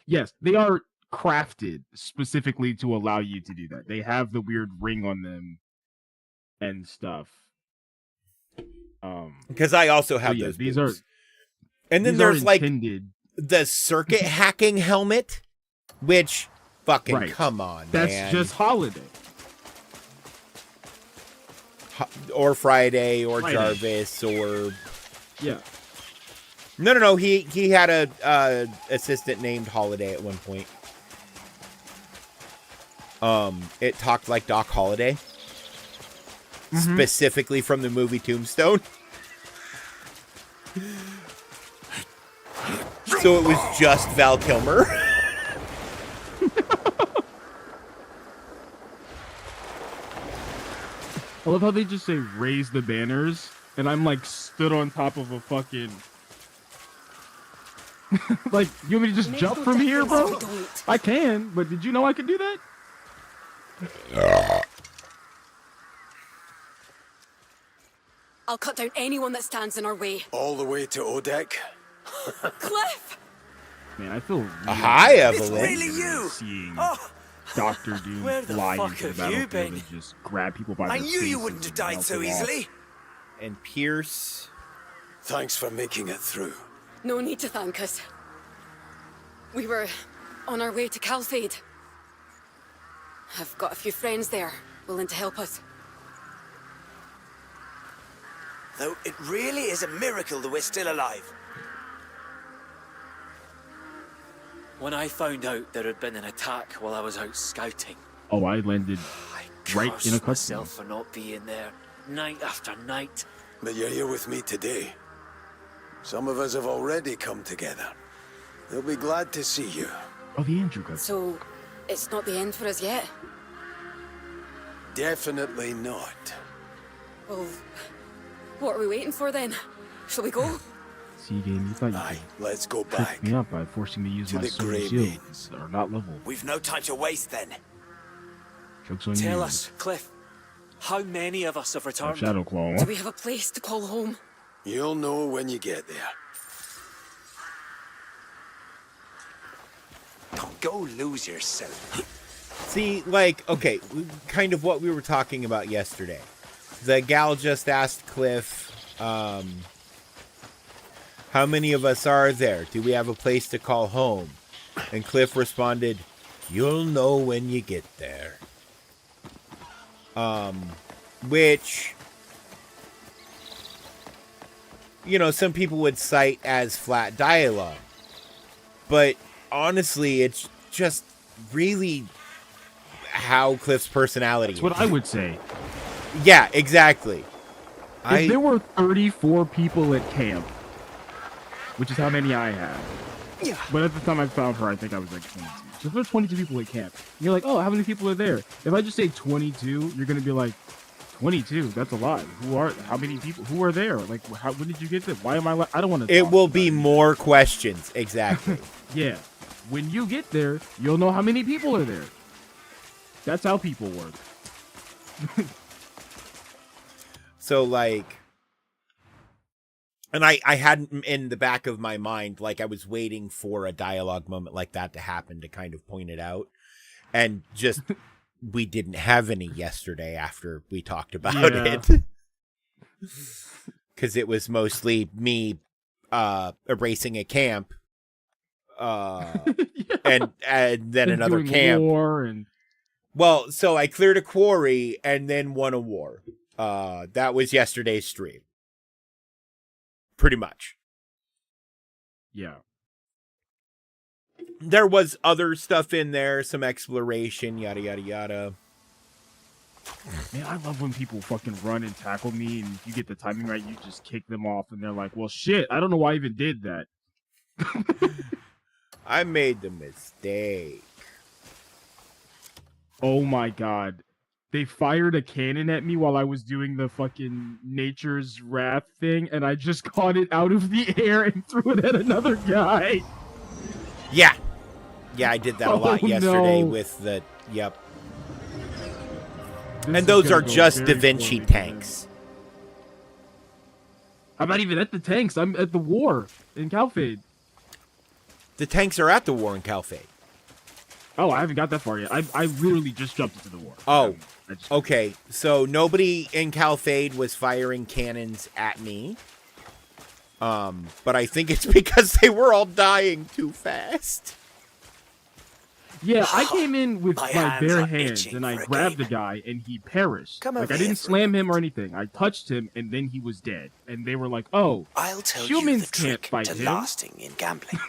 Yes, they are crafted specifically to allow you to do that. They have the weird ring on them and stuff. Because I also have those these boots. Are... And then these there's, like... intended... the circuit hacking helmet, which fucking come on, that's man. just Holiday or Friday or Jarvis or no he had a assistant named Holiday at one point. It talked like Doc Holliday, specifically from the movie Tombstone. So it was just Val Kilmer. I love how they just say raise the banners, and I'm like stood on top of a fucking... Like, you want me to just jump from here, bro? I can, but did you know I could do that? I'll cut down anyone that stands in our way. All the way to Odek? Cliff! Man, I feel hi, Evelyn. It's really you. Seeing Dr. Doom fly into the battlefield and just grab people by I their knew you faces wouldn't have and died melt so them off. easily. And Pierce. Thanks for making it through. No need to thank us. We were on our way to Calfade. I've got a few friends there willing to help us. Though it really is a miracle that we're still alive. When I found out there had been an attack while I was out scouting, Oh, I landed right in cursed a cutscene. myself for not being there night after night. But you're here with me today. Some of us have already come together. They'll be glad to see you. Oh, the Andrew cutscene. So, it's not the end for us yet? Definitely not. Well, what are we waiting for then? Shall we go? See, game, you thought you Aye, let's go could back. trick me up by forcing me to use to my the sword Grey and shield Maidens. that are not level. We've no time to waste then. Joke's on Tell you. us, Cliff, how many of us have returned? Shadow Claw. Do we have a place to call home? You'll know when you get there. Don't go lose yourself. See, like, okay, kind of what we were talking about yesterday. The gal just asked Cliff, how many of us are there? Do we have a place to call home? And Cliff responded, you'll know when you get there. Which, you know, some people would cite as flat dialogue. But honestly, it's just really how Cliff's personality That's what I would say. Yeah, exactly. If there were 34 people at camp, which is how many I had. Yeah. But at the time I found her, I think I was like 22. So if there are 22 people at camp, and you're like, oh, how many people are there? If I just say 22, you're going to be like, 22? That's a lot. How many people? Who are there? Like, when did you get there? Why am I I don't want to. It will be more questions. Exactly. Yeah. When you get there, you'll know how many people are there. That's how people work. So, like, and I had in the back of my mind, like, I was waiting for a dialogue moment like that to happen to kind of point it out. And just, we didn't have any yesterday after we talked about it. Because it was mostly me erasing a camp. And then another doing camp. War and... Well, so I cleared a quarry and then won a war. That was yesterday's stream. Pretty much. Yeah. There was other stuff in there, some exploration, yada, yada, yada. Man, I love when people fucking run and tackle me, and if you get the timing right, you just kick them off, and they're like, well, shit, I don't know why I even did that. I made the mistake. Oh my god. They fired a cannon at me while I was doing the fucking Nature's Wrath thing, and I just caught it out of the air and threw it at another guy. Yeah. Yeah, I did that a lot yesterday no. with the... Yep. This And is those gonna are go just very Da Vinci poorly, tanks. I'm not even at the tanks. I'm at the war in Calfade. The tanks are at the war in Calfade. Oh, I haven't got that far yet. I literally just jumped into the war. Oh, okay. So nobody in Calfade was firing cannons at me. But I think it's because they were all dying too fast. Yeah, I came in with My my hands bare are hands, itching and I for a grabbed the game. guy, and he perished. Come like, over I here didn't for a slam him or anything. I touched him, and then he was dead. And they were like, oh, I'll tell humans you the can't trick fight to him. lasting in gambling.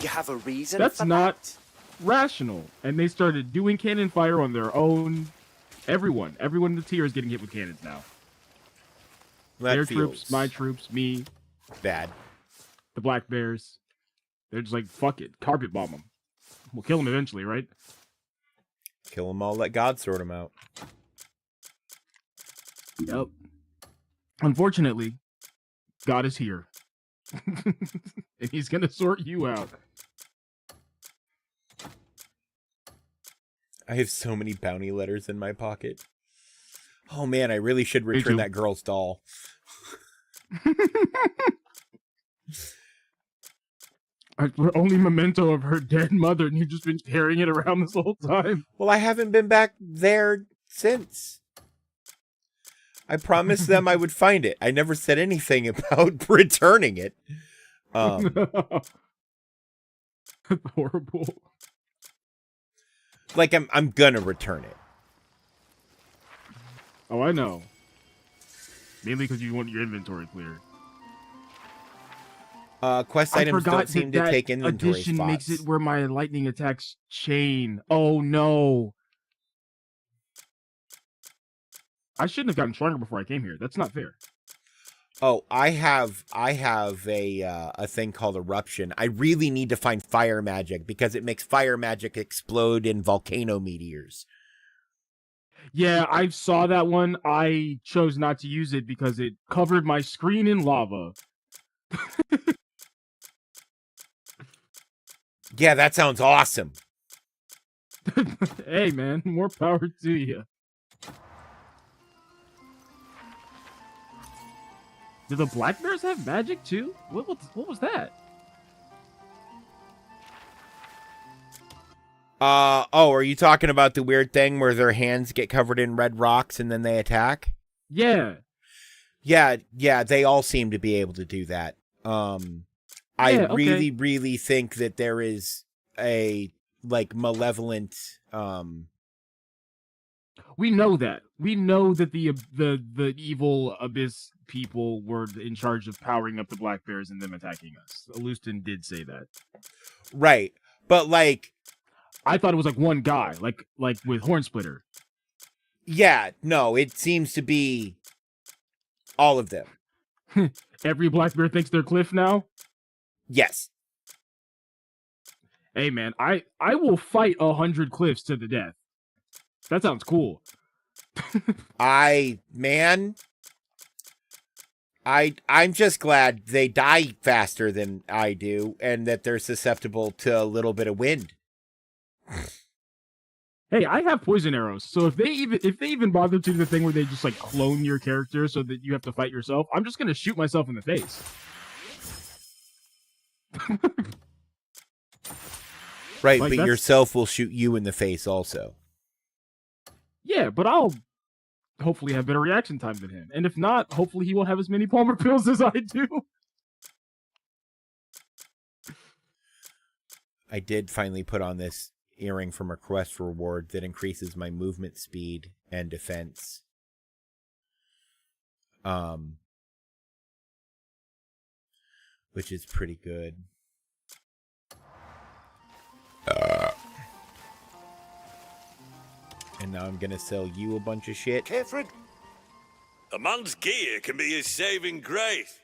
You have a reason That's for not rational. And they started doing cannon fire on their own. Everyone in the tier is getting hit with cannons now. That Their feels troops, my troops, me, bad. the Black Bears. They're just like, fuck it, carpet bomb them. We'll kill them eventually, right? Kill them all, let God sort them out. Yep. Unfortunately, God is here. And he's gonna sort you out. I have so many bounty letters in my pocket. Oh man, I really should Me return too. that girl's doll. Our only memento of her dead mother, and you've just been carrying it around this whole time. Well, I haven't been back there since. I promised them I would find it. I never said anything about returning it. That's horrible. Like I'm gonna return it. Oh, I know. Mainly because you want your inventory clear. Quest items don't seem to take inventory addition spots. makes it where my lightning attacks chain. Oh no. I shouldn't have gotten stronger before I came here. That's not fair. Oh, I have a thing called Eruption. I really need to find fire magic because it makes fire magic explode in volcano meteors. Yeah, I saw that one. I chose not to use it because it covered my screen in lava. Yeah, that sounds awesome. Hey, man, more power to you. Do the black bears have magic too? What was that? Are you talking about the weird thing where their hands get covered in red rocks and then they attack? Yeah. Yeah, they all seem to be able to do that. I really think that there is a like malevolent We know that. We know that the evil abyss people were in charge of powering up the black bears and them attacking us. Alustin did say that. Right. But like I thought it was like one guy, like with Hornsplitter. Yeah, no, it seems to be all of them. Every black bear thinks they're Cliff now? Yes. Hey man, I will fight 100 Cliffs to the death. That sounds cool. I'm just glad they die faster than I do and that they're susceptible to a little bit of wind. Hey, I have poison arrows, so if they even bother to do the thing where they just like clone your character so that you have to fight yourself, I'm just gonna shoot myself in the face. Right, Like, but that's- yourself will shoot you in the face also. Yeah, but I'll hopefully have better reaction time than him. And if not, hopefully he won't have as many Palmer pills as I do. I did finally put on this earring from a quest reward that increases my movement speed and defense. Which is pretty good. And now I'm gonna sell you a bunch of shit. Catherine? A man's gear can be his saving grace,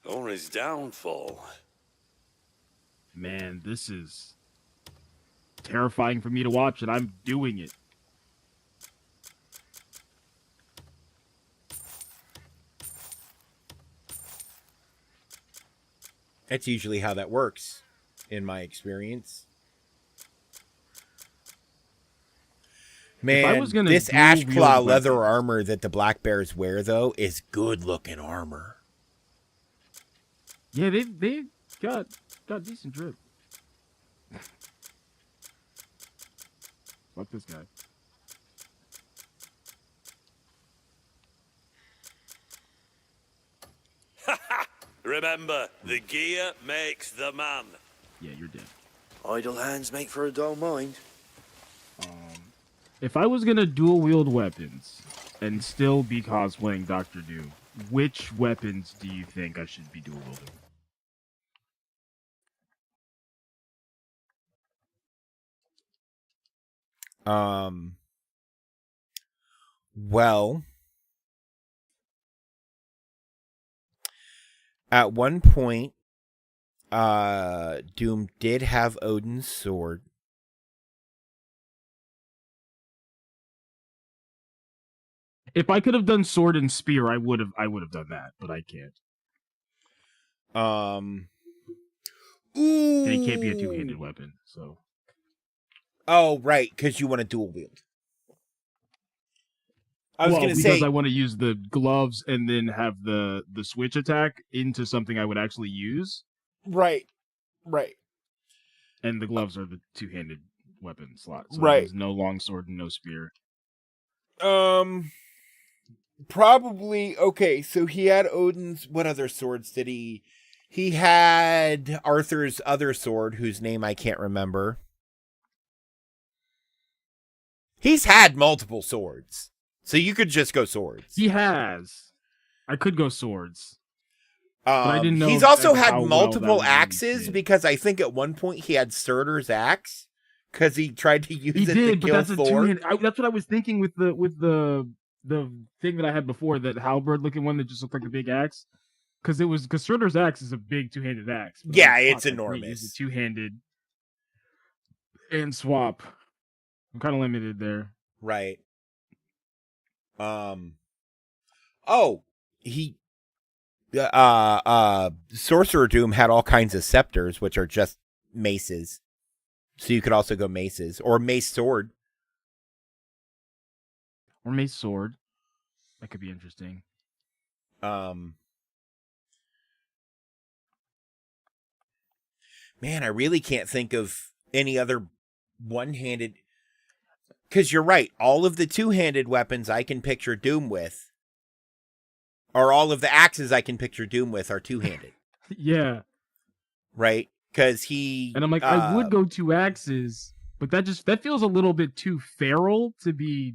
or his downfall. Man, this is terrifying for me to watch, and I'm doing it. That's usually how that works, in my experience. Man, this Ashclaw leather armor that the black bears wear, though, is good-looking armor. Yeah, they got decent drip. Fuck this guy. Remember, the gear makes the man. Yeah, you're dead. Idle hands make for a dull mind. If I was gonna dual wield weapons and still be cosplaying Dr. Doom, which weapons do you think I should be dual wielding? Well, at one point, Doom did have Odin's sword. If I could have done sword and spear, I would have done that, but I can't. Ooh. And it can't be a two-handed weapon, so. Oh, right, because you want to dual wield. I was Well, going to because say, I want to use the gloves and then have the switch attack into something I would actually use. right. And the gloves are the two-handed weapon slot. So Right. There's no long sword and no spear. Probably, okay, so he had Odin's, what other swords did he He had Arthur's other sword, whose name I can't remember. He's had multiple swords. So you could just go swords. He has. I could go swords. But I didn't know he's also how had well multiple that would axes fit. because I think at one point he had Surtur's axe because he tried to use it to kill that's Thor. that's what I was thinking with the thing that I had before, that halberd looking one that just looked like a big axe. Because Surtur's axe is a big two-handed axe. But Yeah, I'm like, it's fuck, I can't enormous. use a two-handed and swap. I'm kind of limited there. Right. Sorcerer Doom had all kinds of scepters, which are just maces. So you could also go maces or mace sword. Or mace sword. That could be interesting. Man, I really can't think of any other one-handed. Because you're right, all of the two-handed weapons I can picture Doom with, or all of the axes I can picture Doom with, are two-handed. Yeah. Right? Because he... And I'm like, I would go two axes, but that feels a little bit too feral to be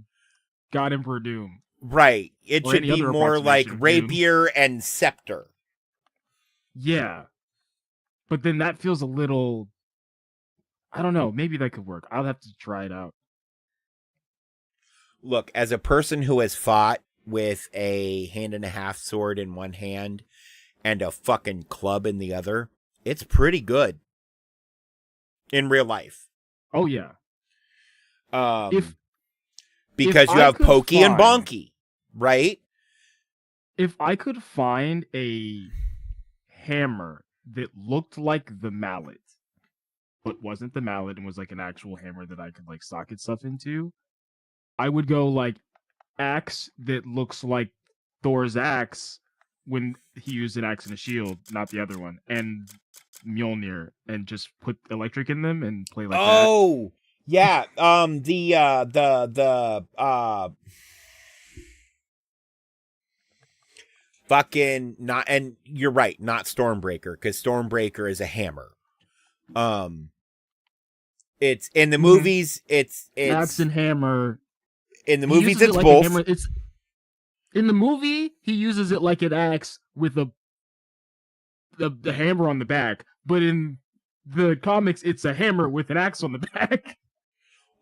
God Emperor Doom. Right. It Or should any be other more like approximation of Doom. rapier and scepter. Yeah. But then that feels a little... I don't know. Maybe that could work. I'll have to try it out. Look, as a person who has fought with a hand-and-a-half sword in one hand and a fucking club in the other, it's pretty good. In real life. Oh, yeah. Because you I have could Pokey and find- Bonky, right? If I could find a hammer that looked like the mallet, but wasn't the mallet and was like an actual hammer that I could like socket stuff into, I would go like axe that looks like Thor's axe when he used an axe and a shield, not the other one, and Mjolnir, and just put electric in them and play like that. Oh, yeah. Fucking not, and you're right, not Stormbreaker, because Stormbreaker is a hammer. It's in the movies. It's axe and hammer. In the He movies, uses it it's like a both. hammer. It's in the movie he uses it like an axe with the hammer on the back, but in the comics it's a hammer with an axe on the back.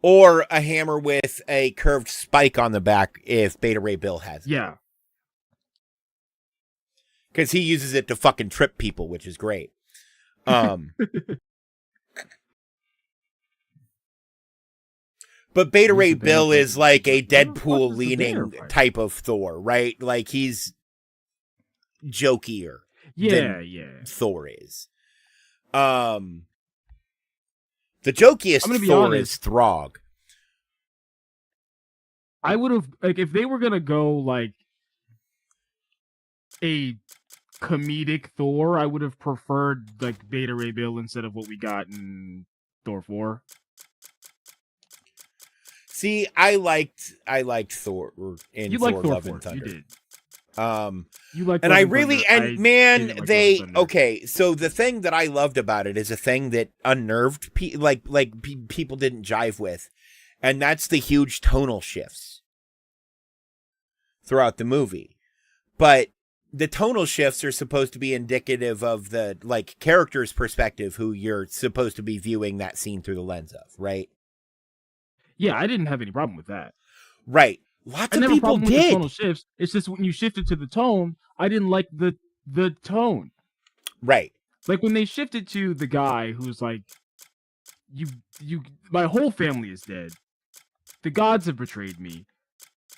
Or a hammer with a curved spike on the back if Beta Ray Bill has it. Yeah. Because he uses it to fucking trip people, which is great. But Beta Ray Bill is like a Deadpool leaning type of Thor, right? Like he's jokier than Thor is. The jokiest Thor honest. is Throg. I would have, like, if they were gonna go like a comedic Thor, I would have preferred like Beta Ray Bill instead of what we got in Thor 4. See, I liked Thor in You Thor liked Thor Love 4, and Thunder. you did. You liked and Love I and really Thunder. I and man, didn't like they Love and Thunder. okay. So the thing that I loved about it is a thing that unnerved people didn't jive with, and that's the huge tonal shifts throughout the movie. But the tonal shifts are supposed to be indicative of the like character's perspective, who you're supposed to be viewing that scene through the lens of, right? Yeah, I didn't have any problem with that. Right. Lots I of never people problem with the did. tonal shifts. It's just when you shifted to the tone, I didn't like the tone. Right. Like when they shifted to the guy who's like, you, my whole family is dead. The gods have betrayed me.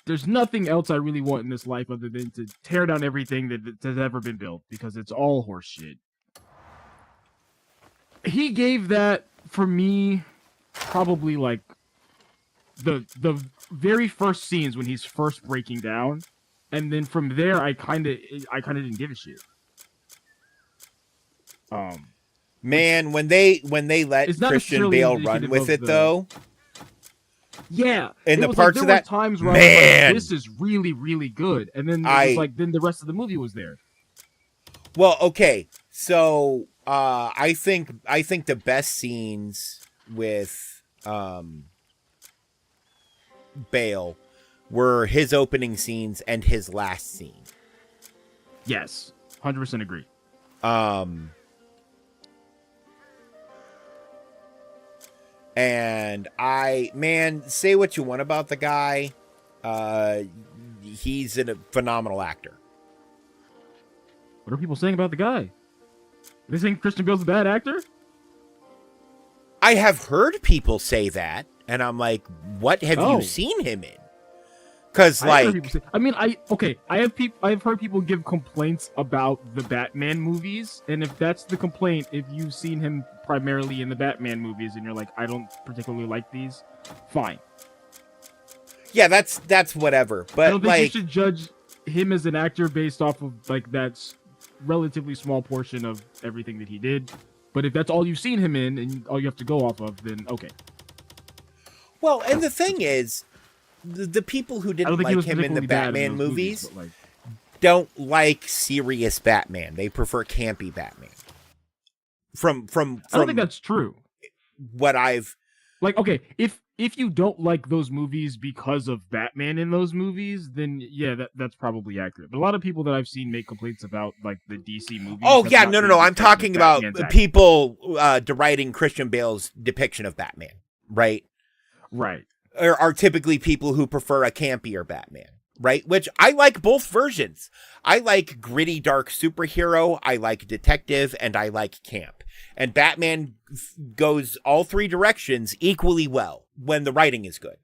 There's nothing else I really want in this life other than to tear down everything that has ever been built because it's all horseshit. He gave that for me probably like the very first scenes when he's first breaking down, and then from there I kind of didn't give a shit. Man, when they let It's not Christian necessarily Bale indicative run with of it the- though, Yeah, in it the was parts like, of there were that, times where I was man, like, this is really, really good, and then it was like then the rest of the movie was there. Well, okay. So I think the best scenes with Bale were his opening scenes and his last scene. Yes, 100% agree. And say what you want about the guy. He's a phenomenal actor. What are people saying about the guy? They saying Christian Bale's a bad actor? I have heard people say that, and I'm like, what have you seen him in? Because I've heard people give complaints about the Batman movies, and if that's the complaint, if you've seen him primarily in the Batman movies, and you're like, I don't particularly like these, fine. Yeah, that's whatever. But I don't think you should judge him as an actor based off of like that relatively small portion of everything that he did. But if that's all you've seen him in, and all you have to go off of, then okay. Well, and the thing is, the people who didn't like him in the Batman movies don't like serious Batman. They prefer campy Batman. From I don't think that's true. What I've like, okay, if you don't like those movies because of Batman in those movies, then yeah, that's probably accurate. But a lot of people that I've seen make complaints about like the DC movies. Oh yeah, no. I'm talking about people deriding Christian Bale's depiction of Batman, right? Right. Are typically people who prefer a campier Batman, right? Which I like both versions. I like gritty, dark superhero, I like detective, and I like camp. And Batman goes all three directions equally well when the writing is good.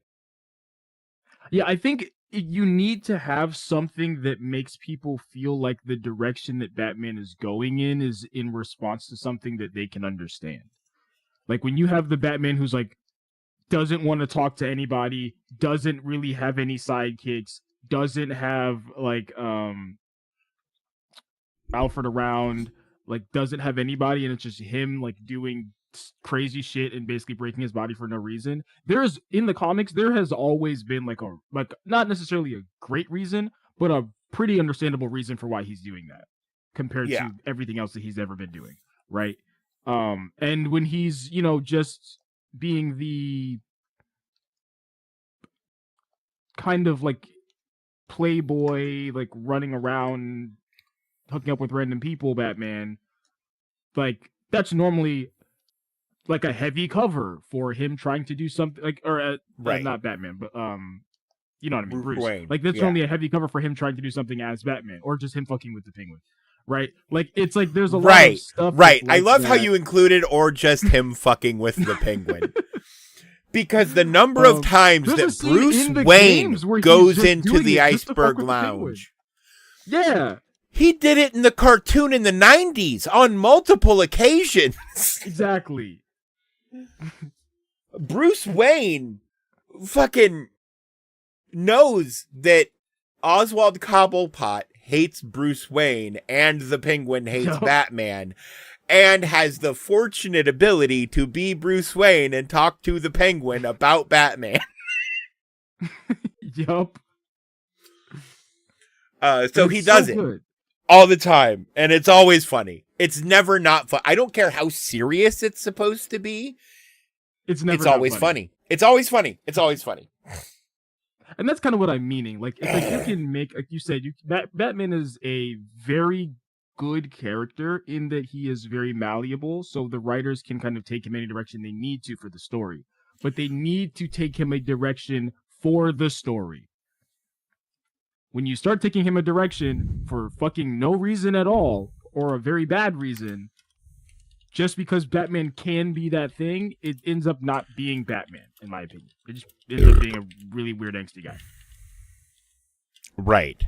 Yeah, I think you need to have something that makes people feel like the direction that Batman is going in is in response to something that they can understand. Like when you have the Batman who's like, doesn't want to talk to anybody, doesn't really have any sidekicks, doesn't have like Alfred around, like doesn't have anybody, and it's just him like doing crazy shit and basically breaking his body for no reason. There's in the comics there has always been like not necessarily a great reason, but a pretty understandable reason for why he's doing that compared to everything else that he's ever been doing, right? And when he's, just being the kind of like playboy, like running around hooking up with random people Batman, like that's normally like a heavy cover for him trying to do something like, or not Batman, but you know what I mean, Bruce Wayne. Like that's normally a heavy cover for him trying to do something as Batman, or just him fucking with the Penguin. Right? Like, it's like there's a lot of stuff. Right. Like I love how you included or just him fucking with the Penguin. Because the number of times that Bruce Wayne goes into the Iceberg Lounge. Yeah. He did it in the cartoon in the 90s on multiple occasions. Exactly. Bruce Wayne fucking knows that Oswald Cobblepot hates Bruce Wayne and the Penguin hates Batman, and has the fortunate ability to be Bruce Wayne and talk to the Penguin about Batman. Yup. So he does it all the time, and it's always funny. It's never not fun. I don't care how serious it's supposed to be. It's never. It's always funny. It's always funny. It's always funny. And that's kind of what I'm meaning. Like, it's like you can make, like you said, Batman is a very good character in that he is very malleable, so the writers can kind of take him any direction they need to for the story. But they need to take him a direction for the story. When you start taking him a direction for fucking no reason at all, or a very bad reason, just because Batman can be that thing, it ends up not being Batman, in my opinion. It just ends up being a really weird, angsty guy. Right.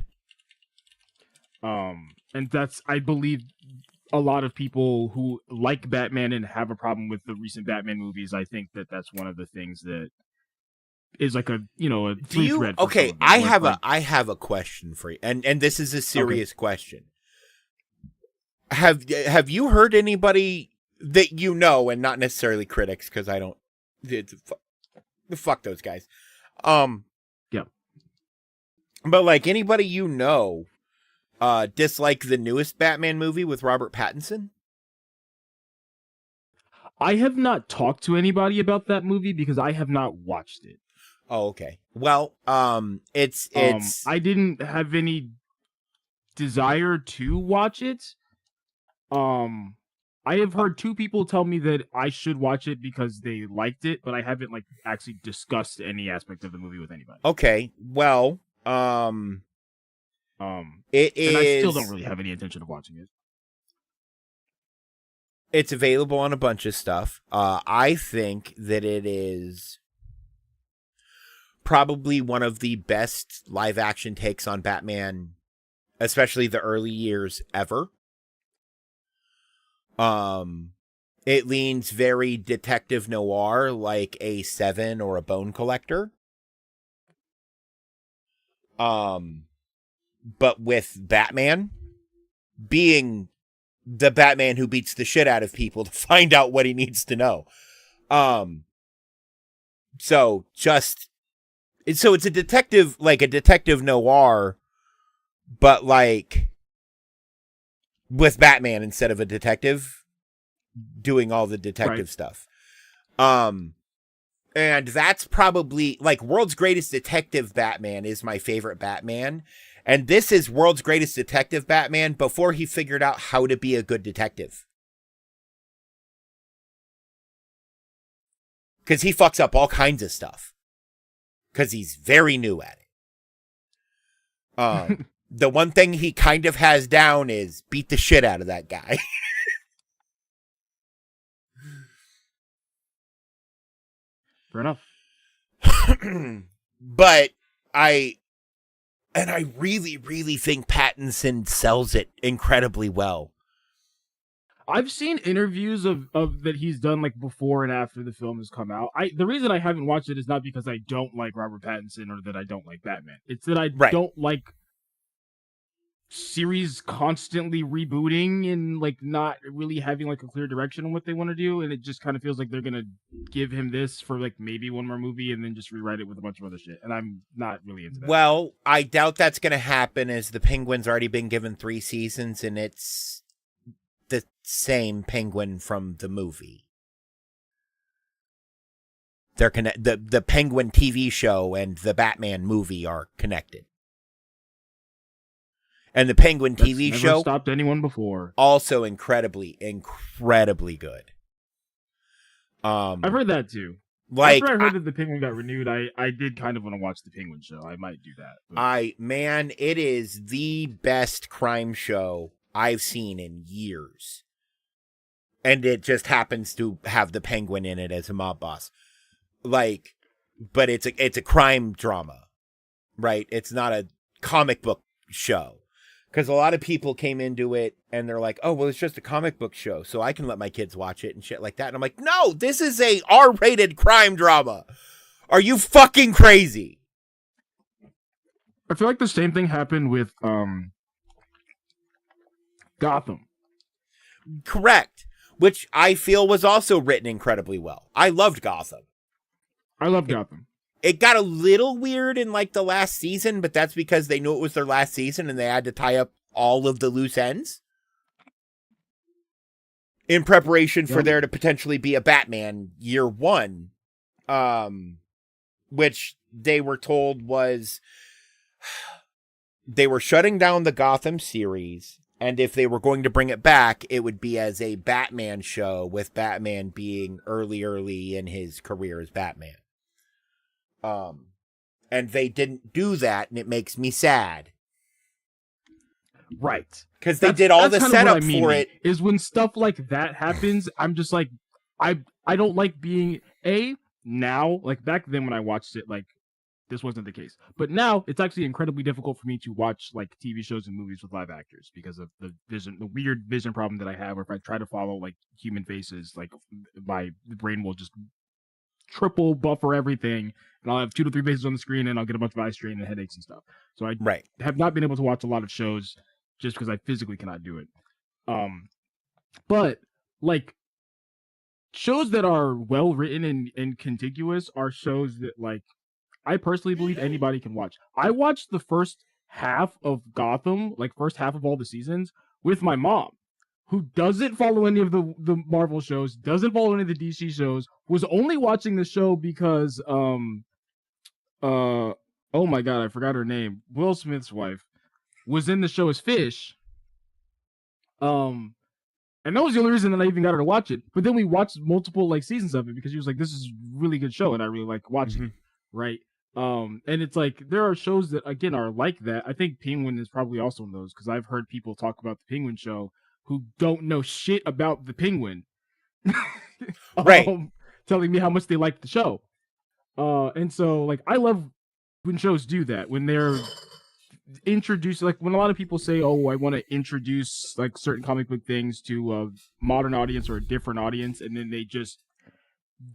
And that's, I believe, a lot of people who like Batman and have a problem with the recent Batman movies. I think that that's one of the things that is like a thread. Okay, I have a question for you, and this is a serious question. Have you heard anybody that you know, and not necessarily critics, because I don't, fuck those guys. Yeah. But like anybody you know, dislike the newest Batman movie with Robert Pattinson? I have not talked to anybody about that movie because I have not watched it. Oh, okay. Well, it's I didn't have any desire to watch it. I have heard 2 people tell me that I should watch it because they liked it, but I haven't like actually discussed any aspect of the movie with anybody. Okay. Well, it is. And I still don't really have any intention of watching it. It's available on a bunch of stuff. I think that it is probably one of the best live action takes on Batman, especially the early years ever. It leans very detective noir, like a Seven or a Bone Collector. But with Batman being the Batman who beats the shit out of people to find out what he needs to know. So it's a detective, like a detective noir, but like with Batman instead of a detective doing all the detective stuff. And that's probably like World's Greatest Detective Batman is my favorite Batman. And this is World's Greatest Detective Batman before he figured out how to be a good detective. Because he fucks up all kinds of stuff. Because he's very new at it. The one thing he kind of has down is beat the shit out of that guy. Fair enough. But I really, really think Pattinson sells it incredibly well. I've seen interviews of that he's done like before and after the film has come out. The reason I haven't watched it is not because I don't like Robert Pattinson or that I don't like Batman. It's that I don't like series constantly rebooting and like not really having like a clear direction on what they want to do, and it just kind of feels like they're gonna give him this for like maybe one more movie and then just rewrite it with a bunch of other shit, and I'm not really into that. Well, I doubt that's gonna happen, as the Penguin's already been given 3 seasons and it's the same Penguin from the movie. They're the Penguin TV show and the Batman movie are connected. And the Penguin TV show stopped anyone before. Also incredibly good. I've heard that too. Like, after I heard that the Penguin got renewed, I did kind of want to watch the Penguin show. I might do that. But... it is the best crime show I've seen in years. And it just happens to have the Penguin in it as a mob boss. Like, but it's a crime drama, right? It's not a comic book show. Because a lot of people came into it and they're like, oh, well, it's just a comic book show, so I can let my kids watch it and shit like that. And I'm like, no, this is a R-rated crime drama. Are you fucking crazy? I feel like the same thing happened with Gotham. Correct. Which I feel was also written incredibly well. I loved Gotham. I love Gotham. It got a little weird in like the last season, but that's because they knew it was their last season and they had to tie up all of the loose ends in preparation for there to potentially be a Batman year 1, which they were told was they were shutting down the Gotham series. And if they were going to bring it back, it would be as a Batman show with Batman being early in his career as Batman. And they didn't do that, and it makes me sad. Right. Because they did all the setup for it. Is when stuff like that happens, I'm just like, I don't like being, now, like back then when I watched it, like, this wasn't the case. But now, it's actually incredibly difficult for me to watch, like, TV shows and movies with live actors because of the weird vision problem that I have, where if I try to follow, like, human faces, like, my brain will just triple buffer everything, and I'll have 2 to 3 faces on the screen, and I'll get a bunch of eye strain and headaches and stuff. So I have not been able to watch a lot of shows just because I physically cannot do it. But like shows that are well written and contiguous are shows that like I personally believe anybody can watch. I watched the first half of Gotham, like first half of all the seasons, with my mom, who doesn't follow any of the Marvel shows, doesn't follow any of the DC shows, was only watching the show because oh my god, I forgot her name. Will Smith's wife was in the show as Fish. And that was the only reason that I even got her to watch it. But then we watched multiple like seasons of it because she was like, "This is a really good show," and I really like watching it. Right? And it's like there are shows that again are like that. I think Penguin is probably also one of those because I've heard people talk about the Penguin show who don't know shit about the Penguin, right? Telling me how much they like the show. And so like I love when shows do that when they're introduce, like when a lot of people say, "Oh, I want to introduce like certain comic book things to a modern audience or a different audience," and then they just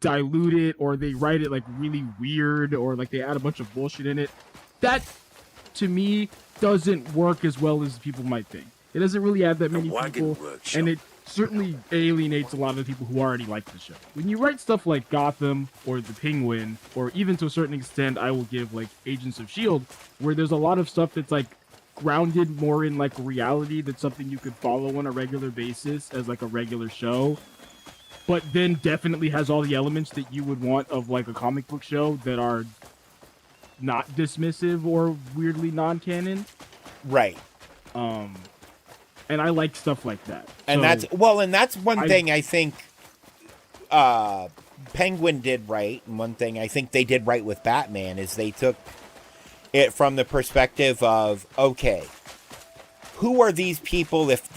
dilute it or they write it like really weird or like they add a bunch of bullshit in it. That to me doesn't work as well as people might think. It doesn't really add that many people, and it certainly alienates a lot of the people who already like the show. When you write stuff like Gotham or The Penguin, or even to a certain extent, I will give like Agents of S.H.I.E.L.D., where there's a lot of stuff that's like grounded more in like reality, that's something you could follow on a regular basis as like a regular show, but then definitely has all the elements that you would want of like a comic book show that are not dismissive or weirdly non-canon. Right. And I like stuff like that. And so that's one thing I think Penguin did right, and one thing I think they did right with Batman is they took it from the perspective of, okay, who are these people if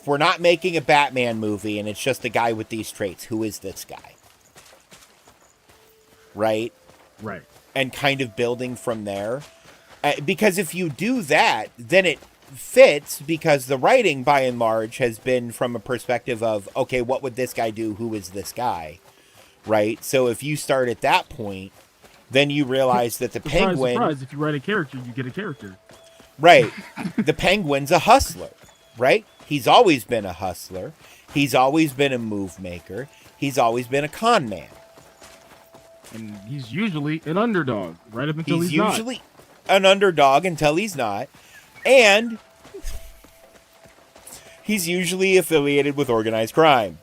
we're not making a Batman movie and it's just a guy with these traits, who is this guy? Right? Right. And kind of building from there. Because if you do that, then it fits, because the writing by and large has been from a perspective of, okay, what would this guy do? Who is this guy? Right? So if you start at that point, then you realize that the Penguin... Surprise, if you write a character, you get a character. Right. The Penguin's a hustler, right? He's always been a hustler. He's always been a move maker. He's always been a con man. And he's usually an underdog, right up until he's not. He's usually an underdog until he's not. And he's usually affiliated with organized crime.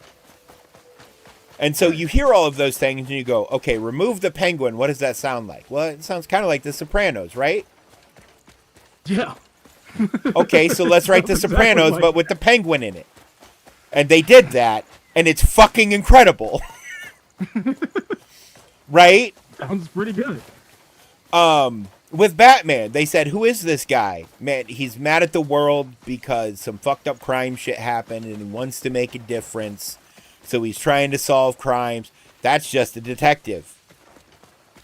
And so you hear all of those things and you go, okay, remove the Penguin. What does that sound like? Well, it sounds kind of like The Sopranos, right? Yeah. Okay, so let's write The Sopranos, but with the Penguin in it. And they did that, and it's fucking incredible. Right? Sounds pretty good. With Batman, they said, who is this guy? Man, he's mad at the world because some fucked up crime shit happened and he wants to make a difference. So he's trying to solve crimes. That's just a detective.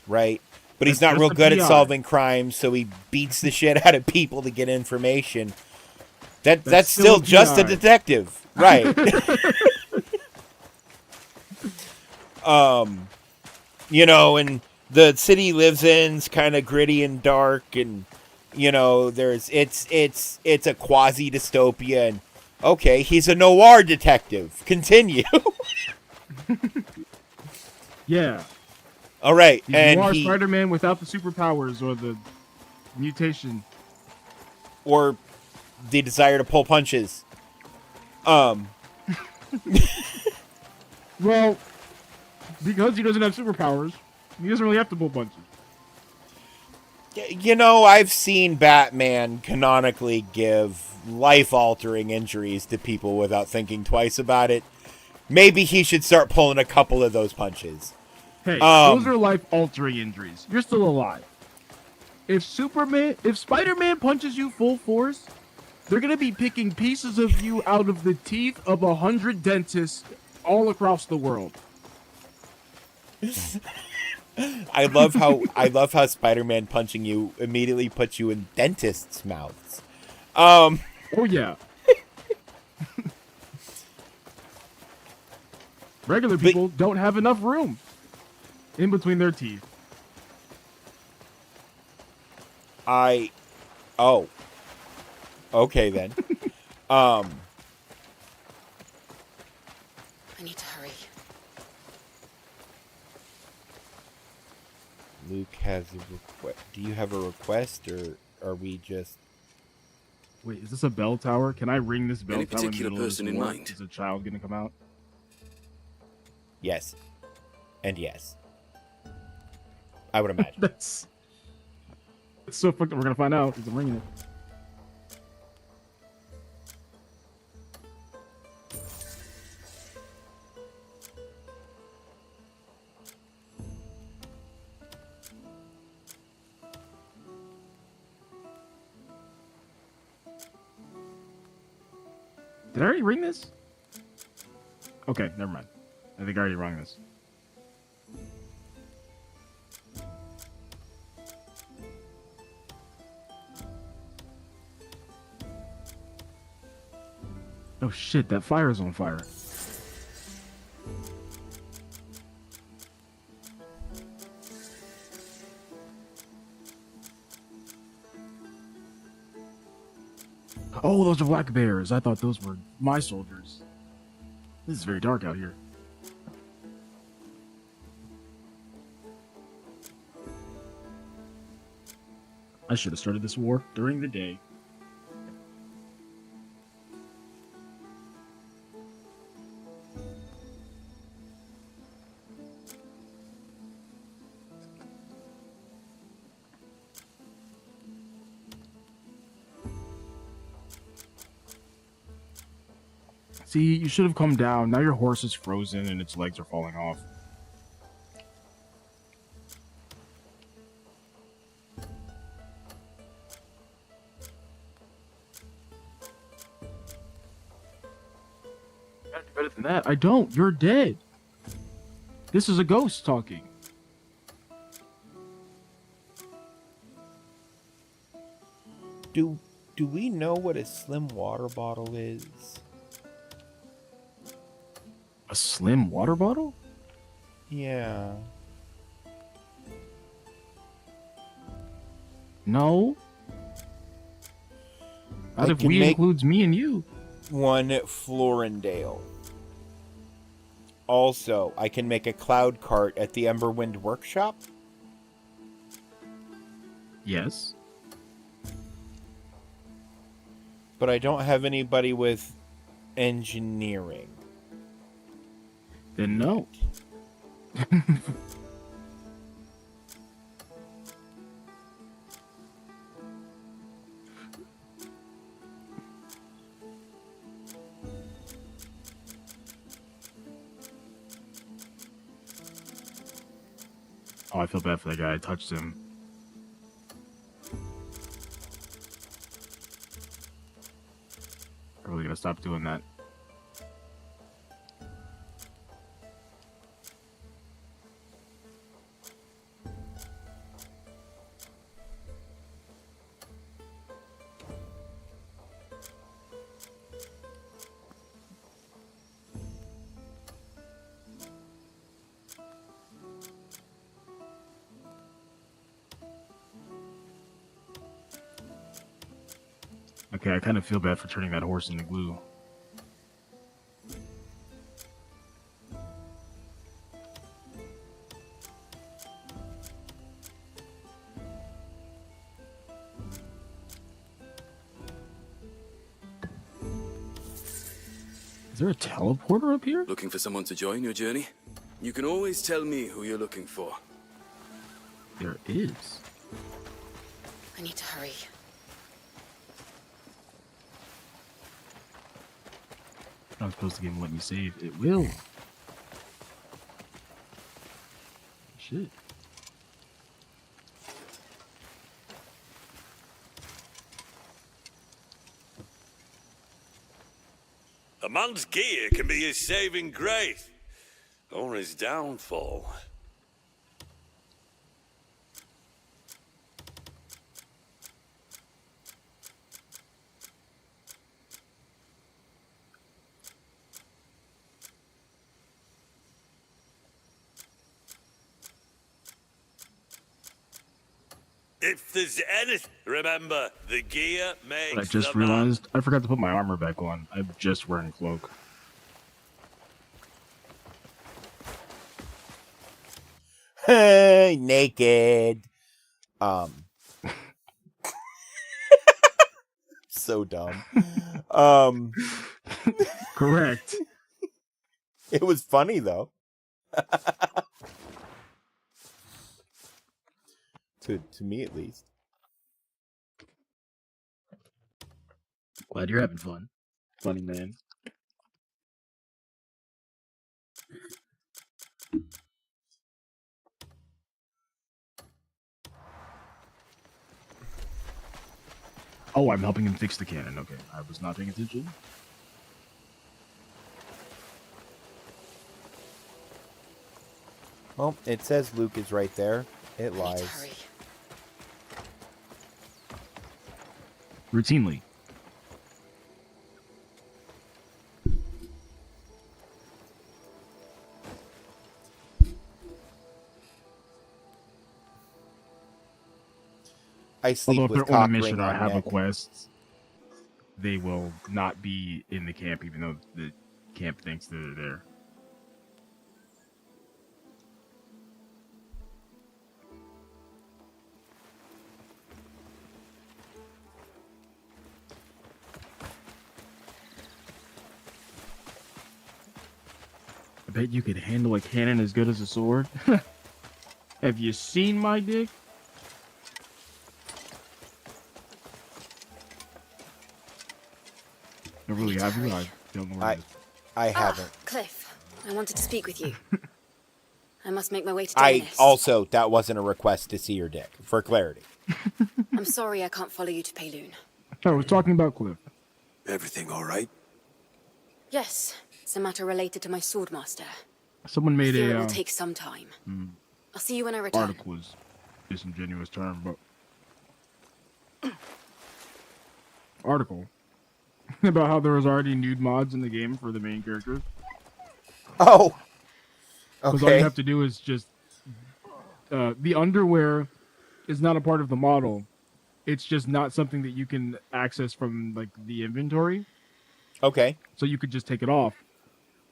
Right? But he's not real good at solving crimes, so he beats the shit out of people to get information. That's still just a detective. Right. You know, and the city he lives in's kind of gritty and dark, and you know, it's a quasi dystopia, and okay, he's a noir detective. Continue. Yeah. All right, he's and noir Spider-Man without the superpowers or the mutation or the desire to pull punches. Well, because he doesn't have superpowers, he doesn't really have to pull punches. You know, I've seen Batman canonically give life-altering injuries to people without thinking twice about it. Maybe he should start pulling a couple of those punches. Hey, those are life-altering injuries. You're still alive. If Spider-Man punches you full force, they're gonna be picking pieces of you out of the teeth of 100 dentists all across the world. I love how Spider-Man punching you immediately puts you in dentists' mouths. Oh yeah. Regular people don't have enough room in between their teeth. Okay then. I need to hurry. Luke has a request. Do you have a request or are we just? Wait, is this a bell tower? Can I ring this bell Any tower in the particular middle of this person in war? mind? Is a child gonna come out? Yes, and yes. I would imagine. That's so fucked up. We're gonna find out because I'm ringing it. Did I already ring this? Okay, never mind. I think I already rung this. Oh shit, that fire is on fire. Oh, those are black bears. I thought those were my soldiers. This is very dark out here. I should have started this war during the day. See, you should have come down. Now your horse is frozen and its legs are falling off. You gotta do better than that. I don't. You're dead. This is a ghost talking. Do we know what a slim water bottle is? A slim water bottle? Yeah. No. Not I if can we make includes me and you. one Florindale. Also, I can make a cloud cart at the Emberwind workshop. Yes. But I don't have anybody with engineering. Then no. Oh, I feel bad for that guy. I touched him. I'm really gonna stop doing that. Okay, I kind of feel bad for turning that horse into glue. Is there a teleporter up here? Looking for someone to join your journey? You can always tell me who you're looking for. There is. I need to hurry. I'm supposed to give him let me save. It will. Shit. A man's gear can be his saving grace, or his downfall. If there's anything, remember, the gear makes But I just the man. realized I forgot to put my armor back on. I'm just wearing a cloak. Naked. so dumb. Correct. It was funny though. to me at least. Glad you're having fun. Funny man. Oh, I'm helping him fix the cannon. Okay, I was not paying attention. Well, it says Luke is right there. It lies. Routinely. I sleep Although if with they're on a cock mission ring or on have a neck. quest, they will not be in the camp, even though the camp thinks that they're there. I bet you could handle a cannon as good as a sword. Have you seen my dick? I really have you. I don't know where it is. I haven't. Cliff, I wanted to speak with you. I must make my way to I Daenerys. also, that wasn't a request to see your dick, for clarity. I'm sorry I can't follow you to Payloon. I was talking about Cliff. Everything all right? Yes, it's a matter related to my swordmaster. Someone made I fear it a will take some time. I'll see you when I return. article is disingenuous term, but article about how there was already nude mods in the game for the main characters. Oh, Because all you okay. have to do is just the underwear is not a part of the model. It's just not something that you can access from like the inventory. Okay. So you could just take it off.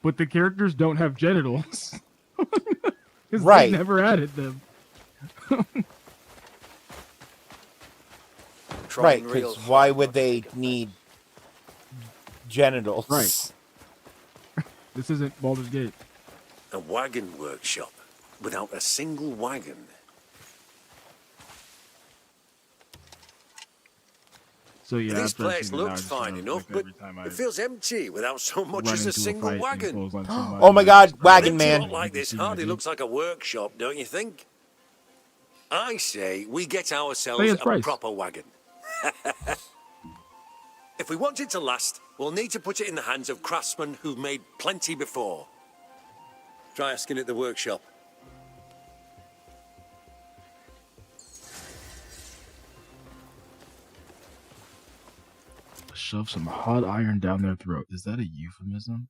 But the characters don't have genitals. Because Right. they never added them. Right, because why would they need genitals? Right. This isn't Baldur's Gate. A wagon workshop without a single wagon. So yeah, This after I've place seen it now, I looks just fine remember, enough, like, but every time I it feels empty without so much run as a into single fight and wagon. clothesline somebody, Oh my God, wagon An man. empty lot like this hardly looks like a workshop, don't you think? I say we get ourselves Pay a its price. proper wagon. If we want it to last, we'll need to put it in the hands of craftsmen who've made plenty before. Try asking at the workshop. Shove some hot iron down their throat. Is that a euphemism?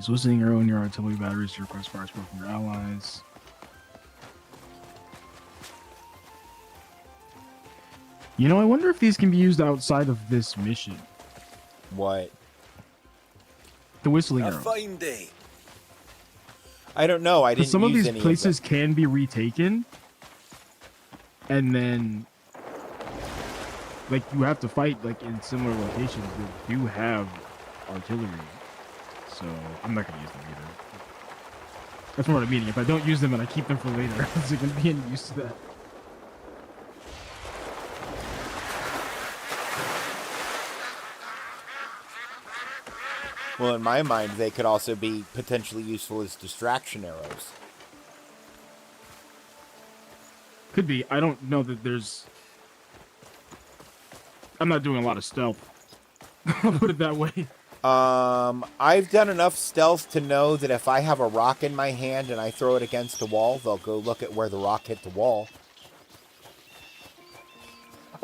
Soliciting your own artillery batteries to request fire support from your allies. You know, I wonder if these can be used outside of this mission. What? The whistling A arrow. fine day. I don't know. I 'Cause didn't some of use these any places can be retaken, and then like you have to fight like in similar locations that do have artillery. So I'm not gonna use them either. That's what I'm meaning. If I don't use them and I keep them for later, is there gonna be any use to that? Well, in my mind, they could also be potentially useful as distraction arrows. Could be. I don't know that there's. I'm not doing a lot of stealth. I'll put it that way. I've done enough stealth to know that if I have a rock in my hand and I throw it against a wall, they'll go look at where the rock hit the wall.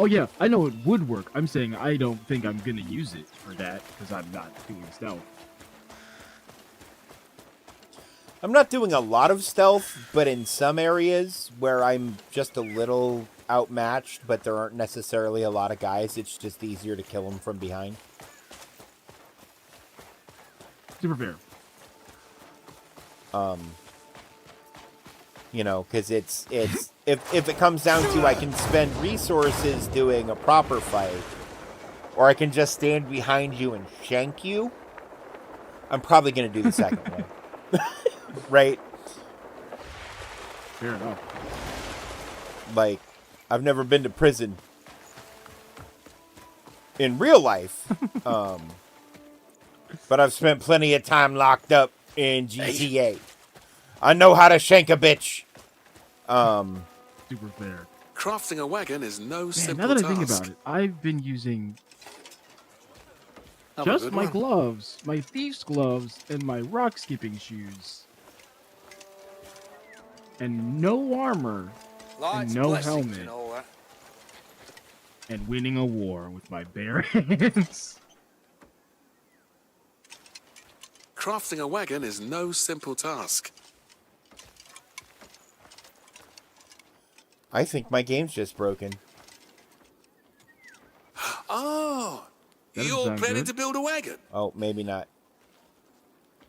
Oh yeah, I know it would work. I'm saying I don't think I'm gonna use it for that because I'm not doing stealth. I'm not doing a lot of stealth, but in some areas where I'm just a little outmatched, but there aren't necessarily a lot of guys, it's just easier to kill them from behind. Super fair. You know, because it's if it comes down to I can spend resources doing a proper fight, or I can just stand behind you and shank you, I'm probably going to do the second one. Right? Fair enough. Like, I've never been to prison in real life, but I've spent plenty of time locked up in GTA. I know how to shank a bitch. Super fair. Crafting a wagon is no Man, simple now that task. I think about it, I've been using Have a just good my one. gloves, my thief's gloves, and my rock skipping shoes. And no armor, and no helmet, and winning a war with my bare hands. Crafting a wagon is no simple task. I think my game's just broken. Oh, That doesn't you're sound planning good. to build a wagon. Oh, maybe not.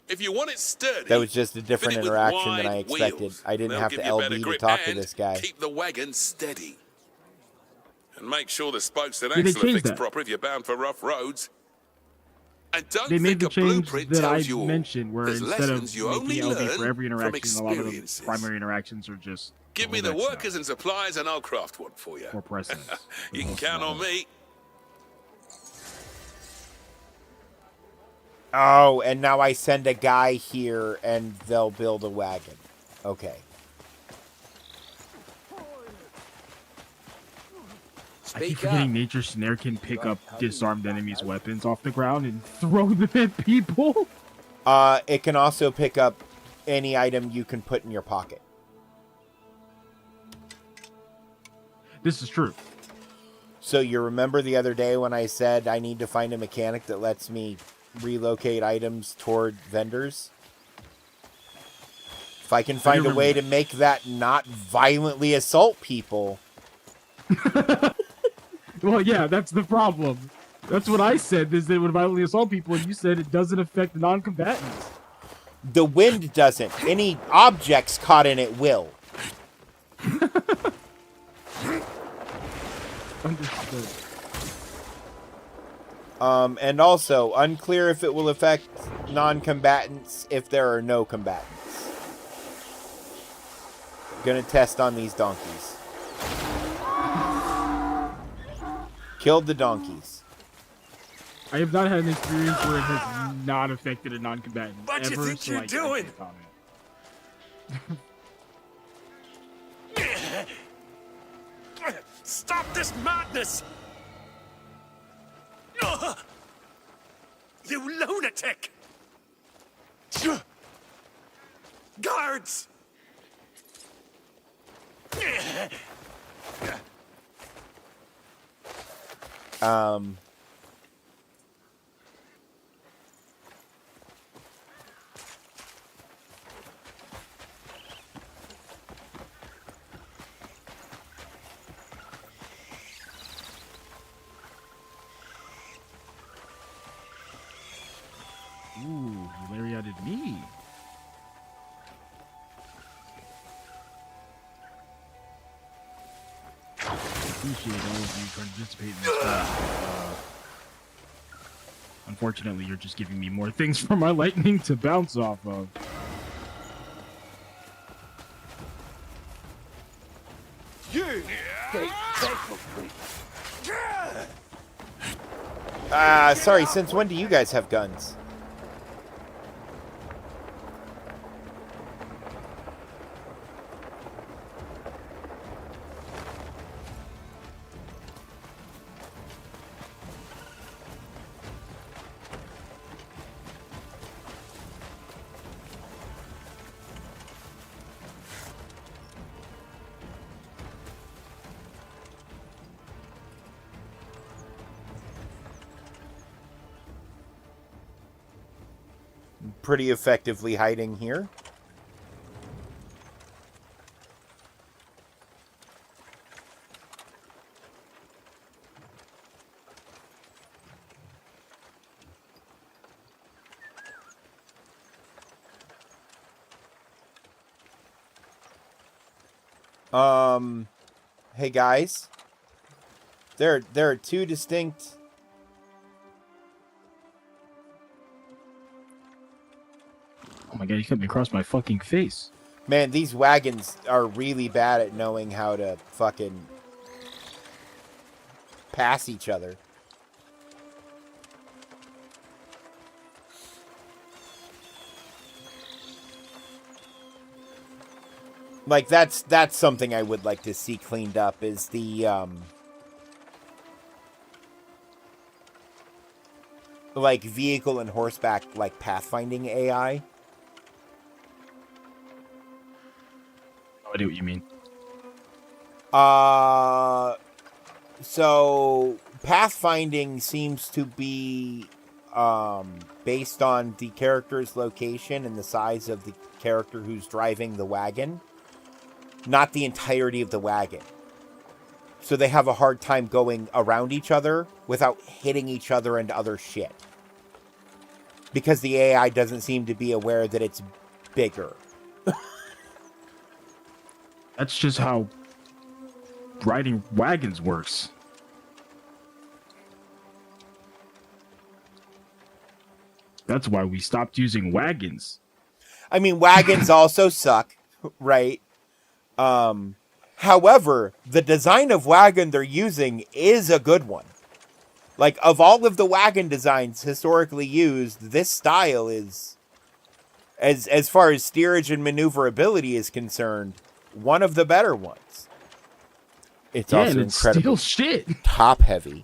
If you want it sturdy, That was just a different fit it with interaction than I wide expected. wheels. I didn't They'll have give to you better LB to grip talk to and this guy. Keep the wagon steady. And make sure the spokes and Yeah, they axle are changed fixed that. proper if you're bound for rough roads. And don't They made think the a change blueprint that I tells you all. mentioned, where There's instead of lessons you only making LB learn for every from interaction, a lot of the experiences. primary interactions are just Give me the workers and supplies and I'll craft one for you. or presents. You can count on me. Oh, and now I send a guy here and they'll build a wagon. Okay. I keep forgetting Nature Snare can pick up disarmed enemies' weapons off the ground and throw them at people. It can also pick up any item you can put in your pocket. This is true. So you remember the other day when I said I need to find a mechanic that lets me relocate items toward vendors? If I can find a way to make that not violently assault people. Well, yeah, that's the problem. That's what I said, is that it would violently assault people, and you said it doesn't affect non-combatants. The wind doesn't. Any objects caught in it will. Understood. And also, unclear if it will affect non-combatants if there are no combatants. Gonna test on these donkeys. Killed the donkeys. I have not had an experience where it has not affected a non-combatant. What do you ever, think so you're I can't doing? comment. Stop this madness! Ugh! You lunatic! Guards! Ooh, you lariated me. I appreciate all of you participating in this class. Unfortunately, you're just giving me more things for my lightning to bounce off of. Sorry, since when do you guys have guns? Pretty effectively hiding here. Hey guys. There are two distinct... Oh my god, you cut me across my fucking face. Man, these wagons are really bad at knowing how to fucking pass each other. Like, that's something I would like to see cleaned up, is the, like, vehicle and horseback, like, pathfinding AI. I do what you mean. So pathfinding seems to be based on the character's location and the size of the character who's driving the wagon, not the entirety of the wagon. So they have a hard time going around each other without hitting each other and other shit. Because the AI doesn't seem to be aware that it's bigger. That's just how riding wagons works. That's why we stopped using wagons. I mean, wagons also suck, right? However, the design of wagon they're using is a good one. Like, of all of the wagon designs historically used, this style is, as far as steerage and maneuverability is concerned, one of the better ones. It's also incredibly shit. top heavy.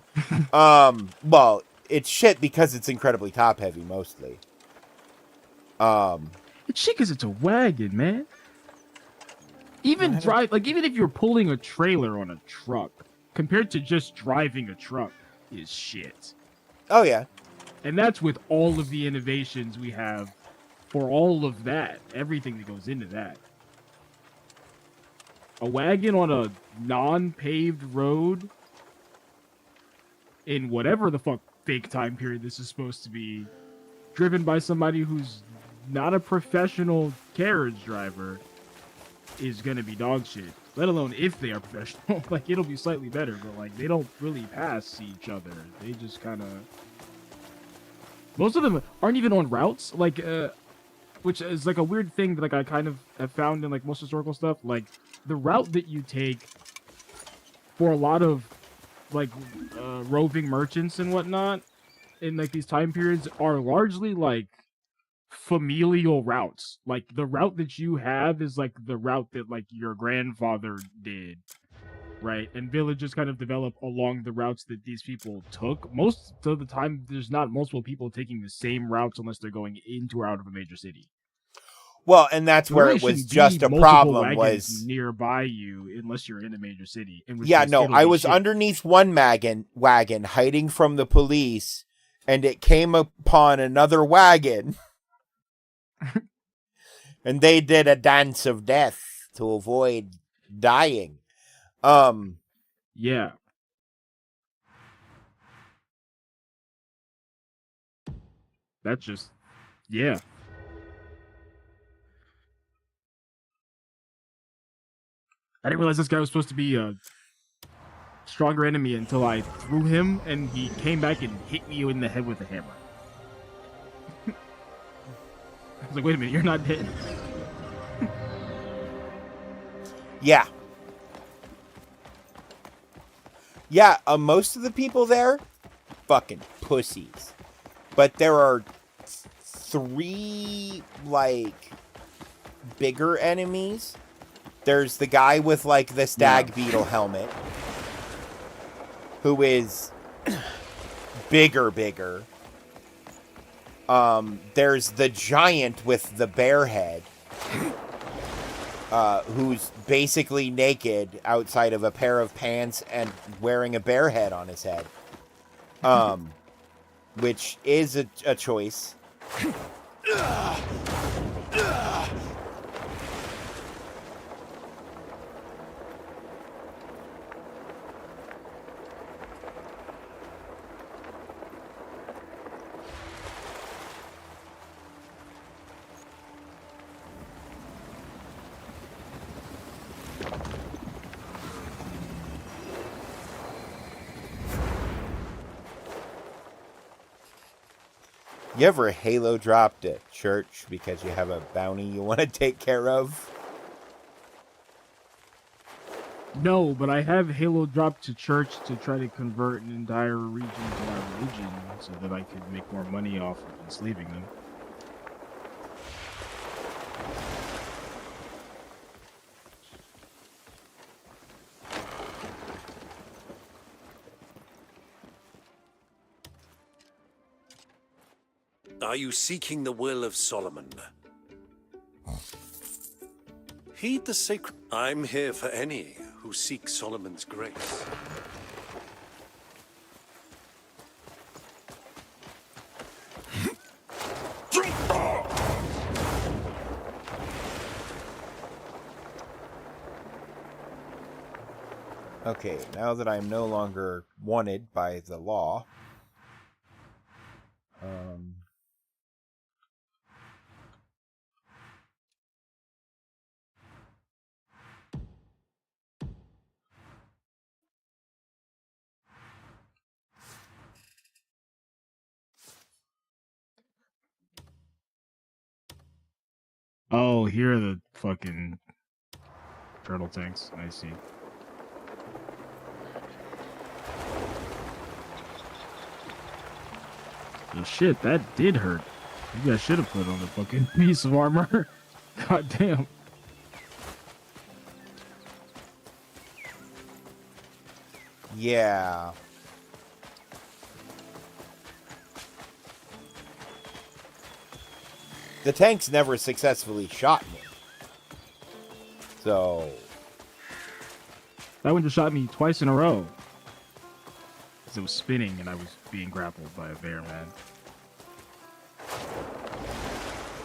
Well, it's shit because it's incredibly top heavy mostly. It's shit because it's a wagon, man. Even if you're pulling a trailer on a truck, compared to just driving a truck, is shit. Oh yeah. And that's with all of the innovations we have for all of that, everything that goes into that. A wagon on a non-paved road in whatever the fuck fake time period this is supposed to be, driven by somebody who's not a professional carriage driver, is gonna be dog shit. Let alone if they are professional. Like, it'll be slightly better, but like, they don't really pass each other. They just kind of... Most of them aren't even on routes, like, which is like a weird thing that like I kind of have found in like most historical stuff. Like, the route that you take for a lot of like roving merchants and whatnot in like these time periods are largely like familial routes. Like, the route that you have is like the route that like your grandfather did, right? And villages kind of develop along the routes that these people took. Most of the time, there's not multiple people taking the same routes unless they're going into or out of a major city. Well, and that's where it was just a problem, was nearby you unless you're in a major city. Yeah, no, I was underneath one wagon hiding from the police, and it came upon another wagon, and they did a dance of death to avoid dying. Yeah. That's just, yeah. I didn't realize this guy was supposed to be a stronger enemy until I threw him, and he came back and hit me in the head with a hammer. I was like, wait a minute, you're not dead. Yeah. Yeah, most of the people there, fucking pussies. But there are 3, like, bigger enemies. There's the guy with, like, the stag beetle helmet, who is bigger. There's the giant with the bear head, who's basically naked outside of a pair of pants and wearing a bear head on his head. Which is a choice. You ever Halo dropped at church because you have a bounty you want to take care of? No, but I have Halo dropped to church to try to convert an entire region to my religion so that I could make more money off of enslaving them. Are you seeking the will of Solomon? Heed the sacred... I'm here for any who seek Solomon's grace. Okay, now that I'm no longer wanted by the law... Oh, here are the fucking turtle tanks. I see. Well, shit, that did hurt. Maybe I should have put on a fucking piece of armor. God damn. Yeah. The tanks never successfully shot me. So... That one just shot me twice in a row. Because it was spinning and I was being grappled by a bear, man.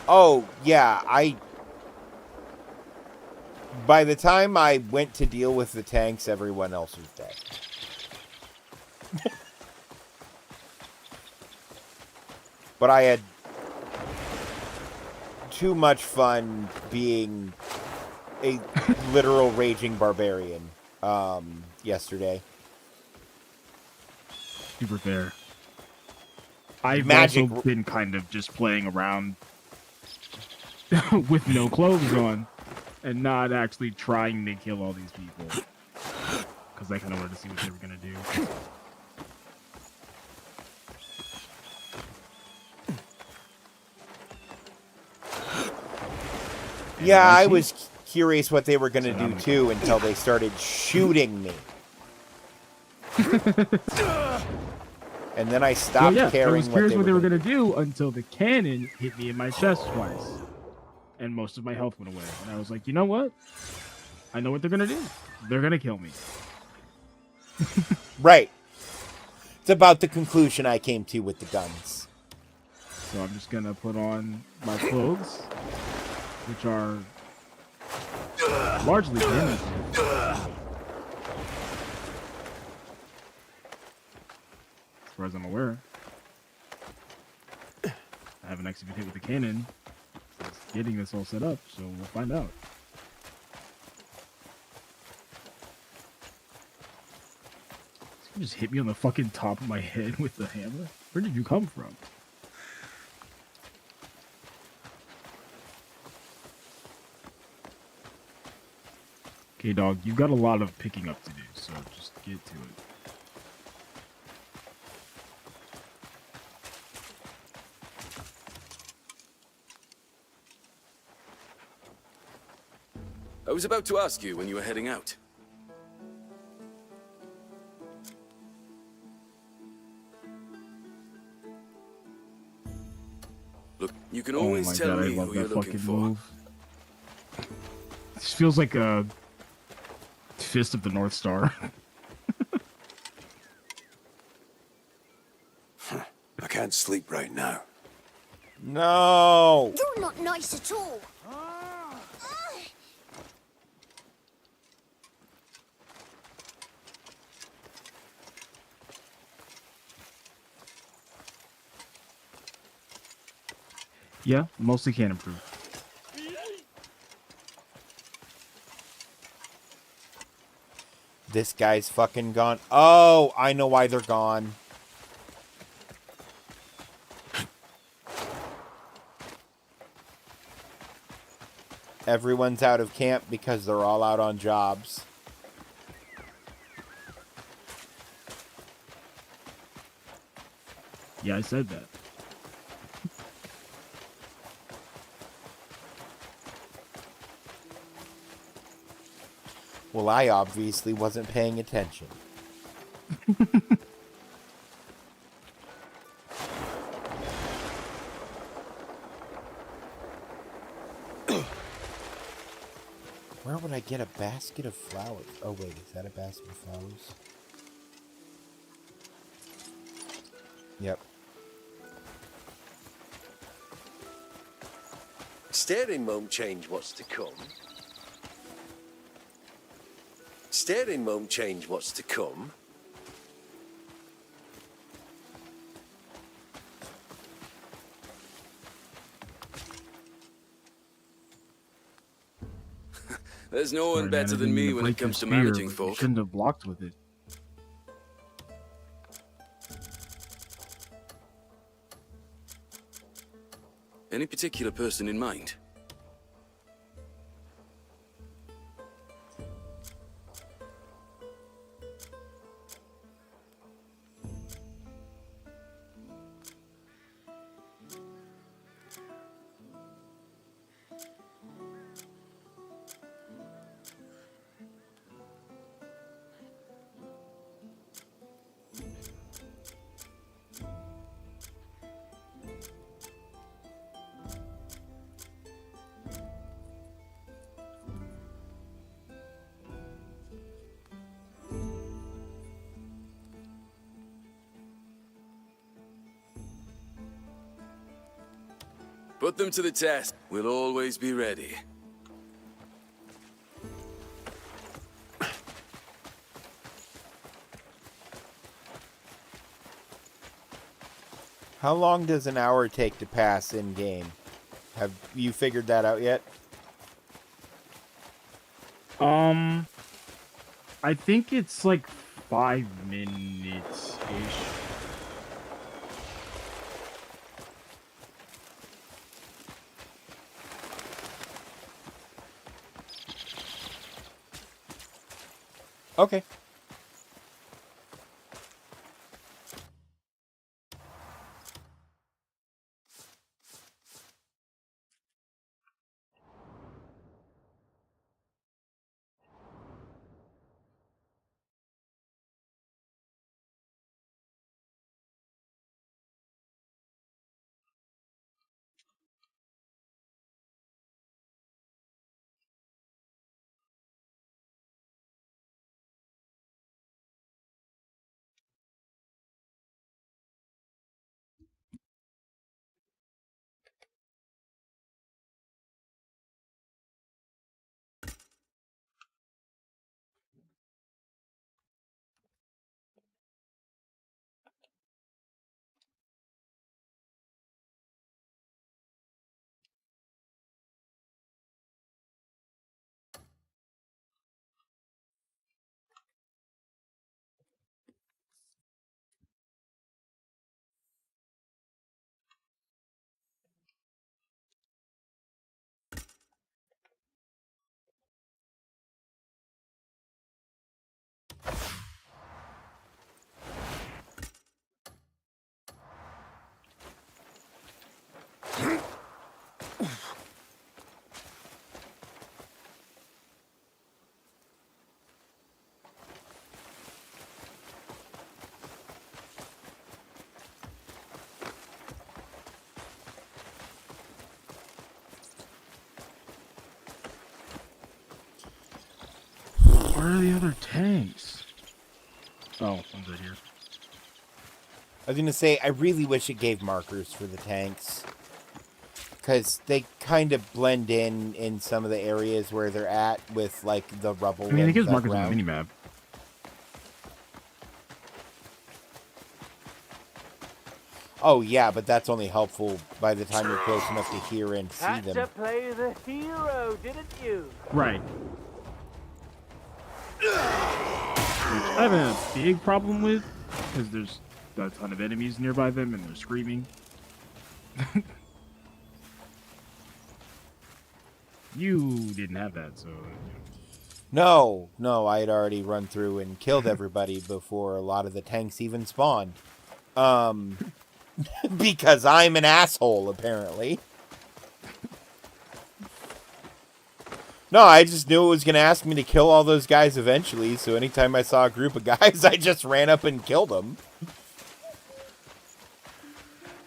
Oh, yeah, by the time I went to deal with the tanks, everyone else was dead. But I had too much fun being a literal raging barbarian yesterday. Super fair. I've Magic. also been kind of just playing around with no clothes on and not actually trying to kill all these people. Because I kind of wanted to see what they were going to do. Yeah, I was curious what they were going to do too until they started shooting me. And then I stopped caring I was curious what they were going going to do until the cannon hit me in my chest twice. And most of my health went away. And I was like, you know what? I know what they're going to do. They're going to kill me. Right. It's about the conclusion I came to with the guns. So I'm just going to put on my clothes, which are largely damage. As far as I'm aware. I haven't actually been hit with the cannon since getting this all set up, so we'll find out. You just hit me on the fucking top of my head with the hammer? Where did you come from? Okay, dog, you've got a lot of picking up to do, so just get to it. I was about to ask you when you were heading out. Look, you can always tell me who you're looking for. Move. This feels like a Fist of the North Star. I can't sleep right now. No! You're not nice at all. Yeah, mostly can improve. This guy's fucking gone. Oh, I know why they're gone. Everyone's out of camp because they're all out on jobs. Yeah, I said that. Well, I obviously wasn't paying attention. Where would I get a basket of flowers? Oh wait, is that a basket of flowers? Yep. Staring won't change what's to come. Staring won't change what's to come. There's no one Sorry, better man, I than didn't me mean to when it break your comes to spear, managing but you folk. shouldn't have blocked with it. Any particular person in mind? Put them to the test. We'll always be ready. How long does an hour take to pass in game? Have you figured that out yet? I think it's like 5 minutes-ish. Okay. Where are the other tanks? Oh, one's right here. I was gonna say, I really wish it gave markers for the tanks. Because they kind of blend in some of the areas where they're at with, like, the rubble. I mean, it gives and markers on background. the minimap. Oh, yeah, but that's only helpful by the time you're close enough to hear and see Had them. to play the hero, didn't you? Right. Which I have a big problem with, because there's a ton of enemies nearby them and they're screaming. You didn't have that, so. No, I had already run through and killed everybody before a lot of the tanks even spawned. Because I'm an asshole, apparently. No, I just knew it was going to ask me to kill all those guys eventually, so anytime I saw a group of guys, I just ran up and killed them.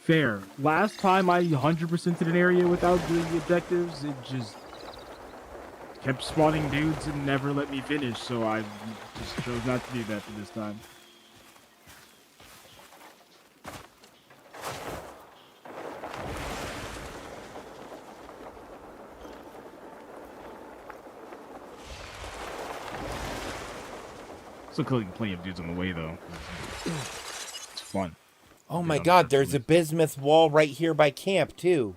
Fair. Last time I 100%'d an area without doing the objectives, it just kept spawning dudes and never let me finish, so I just chose not to do that for this time. Still killing plenty of dudes on the way, though. It's fun. Oh my god, there's a bismuth wall right here by camp, too.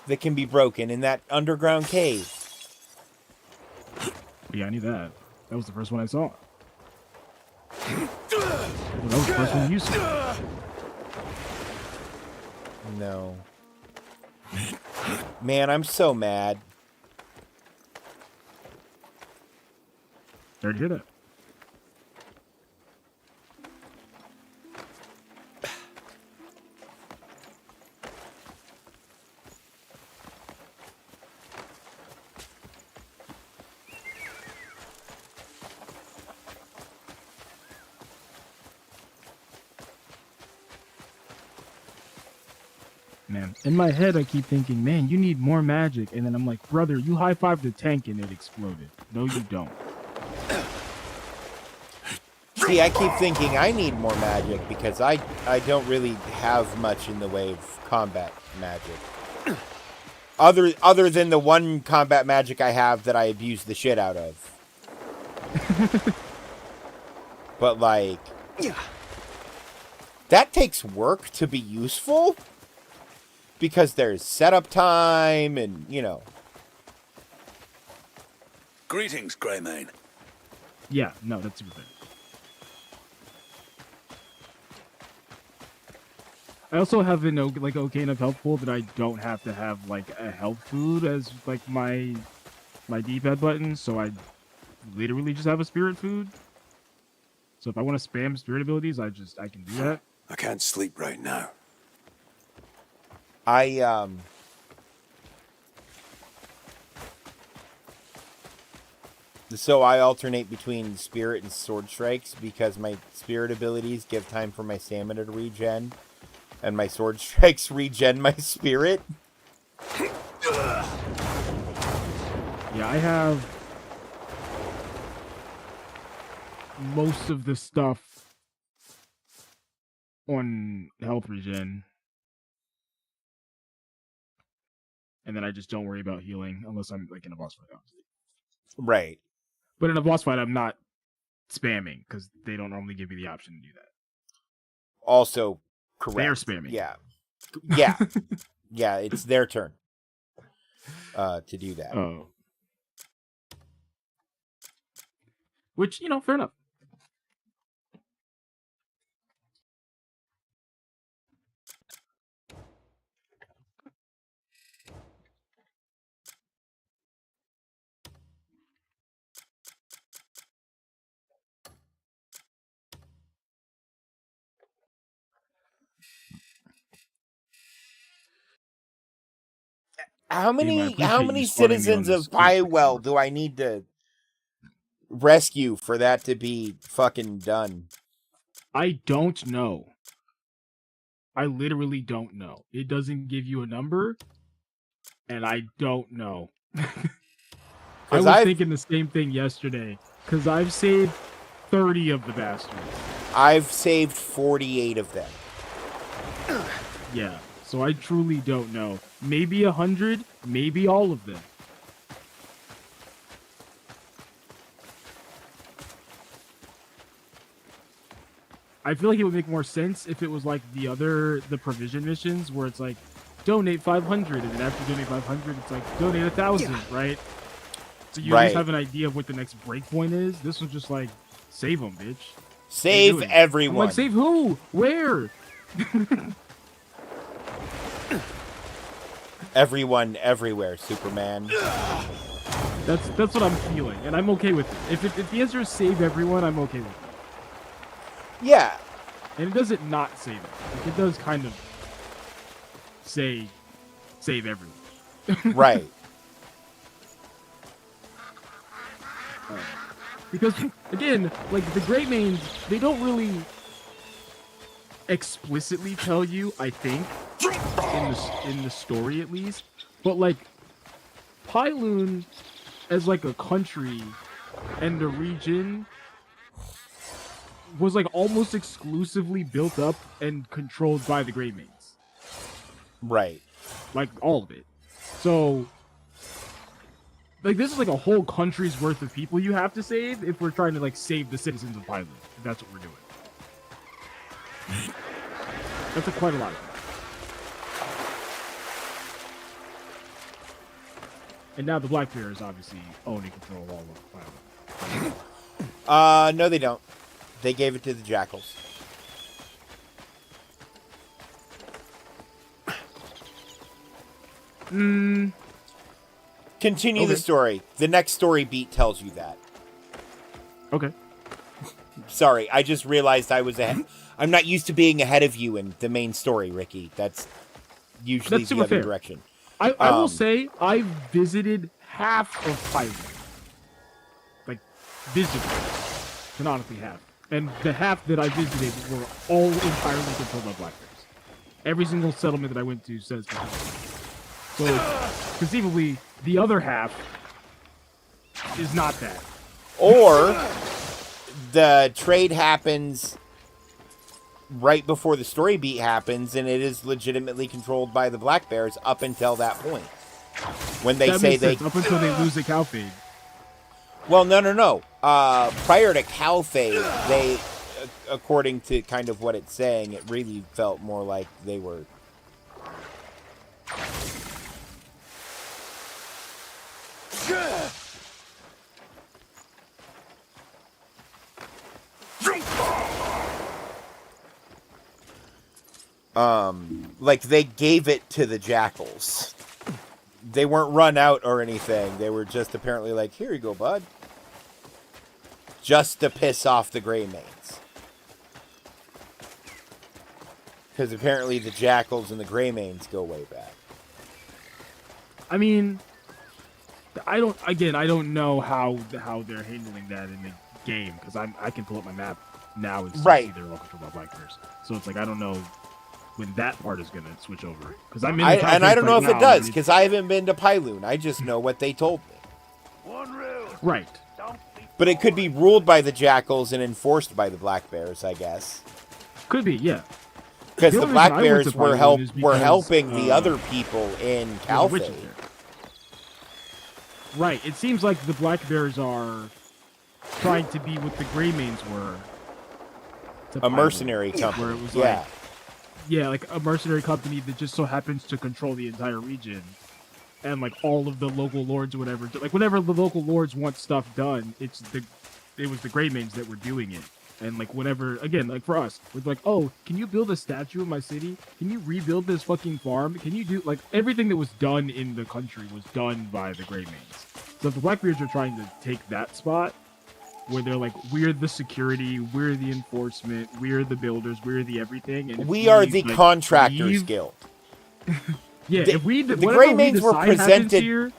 That can be broken in that underground cave. Yeah, I knew that. That was the first one I saw. Well, that was the first one you saw. No. Man, I'm so mad. Already did it. Man, in my head I keep thinking, man, you need more magic, and then I'm like, brother, you high-fived the tank and it exploded. No, you don't. See, I keep thinking I need more magic because I don't really have much in the way of combat magic. Other than the one combat magic I have that I abuse the shit out of. But like, that takes work to be useful because there's setup time and, you know. Greetings, Greymane. Yeah, no, that's super fair. I also have an okay enough health pool that I don't have to have like a health food as like my D-pad button, so I literally just have a spirit food. So if I want to spam spirit abilities, I can do that. I can't sleep right now. So I alternate between spirit and sword strikes because my spirit abilities give time for my stamina to regen. And my sword strikes regen my spirit. Yeah, I have most of the stuff on health regen. And then I just don't worry about healing unless I'm like in a boss fight, obviously. Right. But in a boss fight, I'm not spamming because they don't normally give me the option to do that. Also, correct. They're spamming. Yeah. Yeah. Yeah, it's their turn to do that. Oh. Which, you know, fair enough. How many citizens of Pywell do I need to rescue for that to be fucking done? I don't know. I literally don't know. It doesn't give you a number, and I don't know. I was thinking the same thing yesterday, because I've saved 30 of the bastards. I've saved 48 of them. Yeah, so I truly don't know. Maybe 100, maybe all of them. I feel like it would make more sense if it was like the provision missions where it's like donate 500 and then after you donate 500 it's like donate 1,000, right? So you just have an idea of what the next breakpoint is. This was just like save them, bitch. Save everyone. I'm like, save who? Where? Everyone, everywhere, Superman. That's what I'm feeling, and I'm okay with it. If the answer is save everyone, I'm okay with it. Yeah. And it doesn't not save it. Like, it does kind of say save everyone. Right. Because again, like the Greymanes, they don't really explicitly tell you, I think, in the story at least, but like Pyloon as like a country and a region was like almost exclusively built up and controlled by the Greymanes. Right. Like all of it. So like this is like a whole country's worth of people you have to save if we're trying to like save the citizens of Pyloon. If that's what we're doing. That's quite a lot of them. And now the Blackbears obviously own and control all of Pyloon. No, they don't. They gave it to the Jackals. Continue the story. The next story beat tells you that. Okay. Sorry, I just realized I was ahead. I'm not used to being ahead of you in the main story, Ricky. That's usually the other direction. I will say I visited half of Pyloon. Like, visited. Canonically half. And the half that I visited were all entirely controlled by Blackbears. Every single settlement that I went to says that. So, conceivably, the other half is not that. Or the trade happens right before the story beat happens, and it is legitimately controlled by the Blackbears up until that point. When they say they... Up until they lose the Calphade. Well, no. Prior to Calphade, they, according to kind of what it's saying, it really felt more like they were... like they gave it to the Jackals. They weren't run out or anything. They were just apparently like, here you go, bud. Just to piss off the Greymanes. Because apparently the Jackals and the Greymanes go way back. I mean, I don't know how they're handling that in the game, because I can pull up my map now and see they're all controlled by Blackbears. So it's like, I don't know when that part is going to switch over. Because I'm in the and I don't know if it does, because I haven't been to Pyloon. I just know what they told me. Right. But it could be ruled by the Jackals and enforced by the Blackbears, I guess. Could be, yeah. Because the Blackbears were helping the other people in Calphade. Right. It seems like the Blackbears are trying to be what the Greymanes were. A mercenary company. Where it was yeah. Yeah, like a mercenary company that just so happens to control the entire region. And like all of the local lords or whatever. Like whenever the local lords want stuff done, it was the Greymanes that were doing it. And like whenever, again, like for us, we're like, oh, can you build a statue in my city? Can you rebuild this fucking farm? Can you do, like, everything that was done in the country was done by the Greymanes. So if the Blackbeards are trying to take that spot, where they're like, we're the security, we're the enforcement, we're the builders, we're the everything. And we are the contractors guild. Yeah, the Greymanes were presented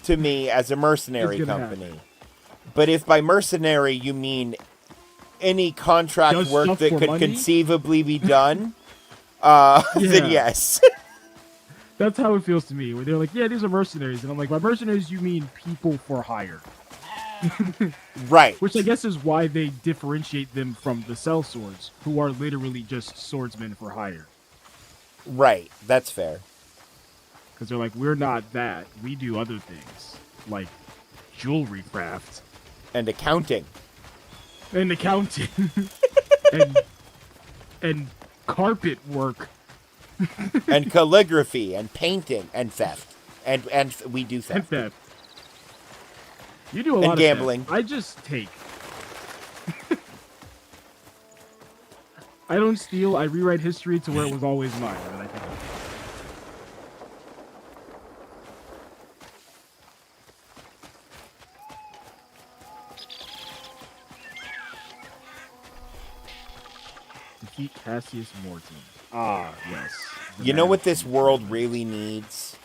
to me as a mercenary company. But if by mercenary you mean any contract work that could conceivably be done, then yes. That's how it feels to me, where they're like, yeah, these are mercenaries. And I'm like, by mercenaries, you mean people for hire. Right. Which I guess is why they differentiate them from the sellswords, who are literally just swordsmen for hire. Right. That's fair. Because they're like, we're not that. We do other things, like jewelry craft. And accounting. And accounting. and carpet work. And calligraphy and painting and theft. And we do theft. And theft. You do a lot and of gambling. Theft. I just take. I don't steal. I rewrite history to where it was always mine. And I think defeat Cassius Morton. Ah, yes. The You know man what of this steel. world really needs?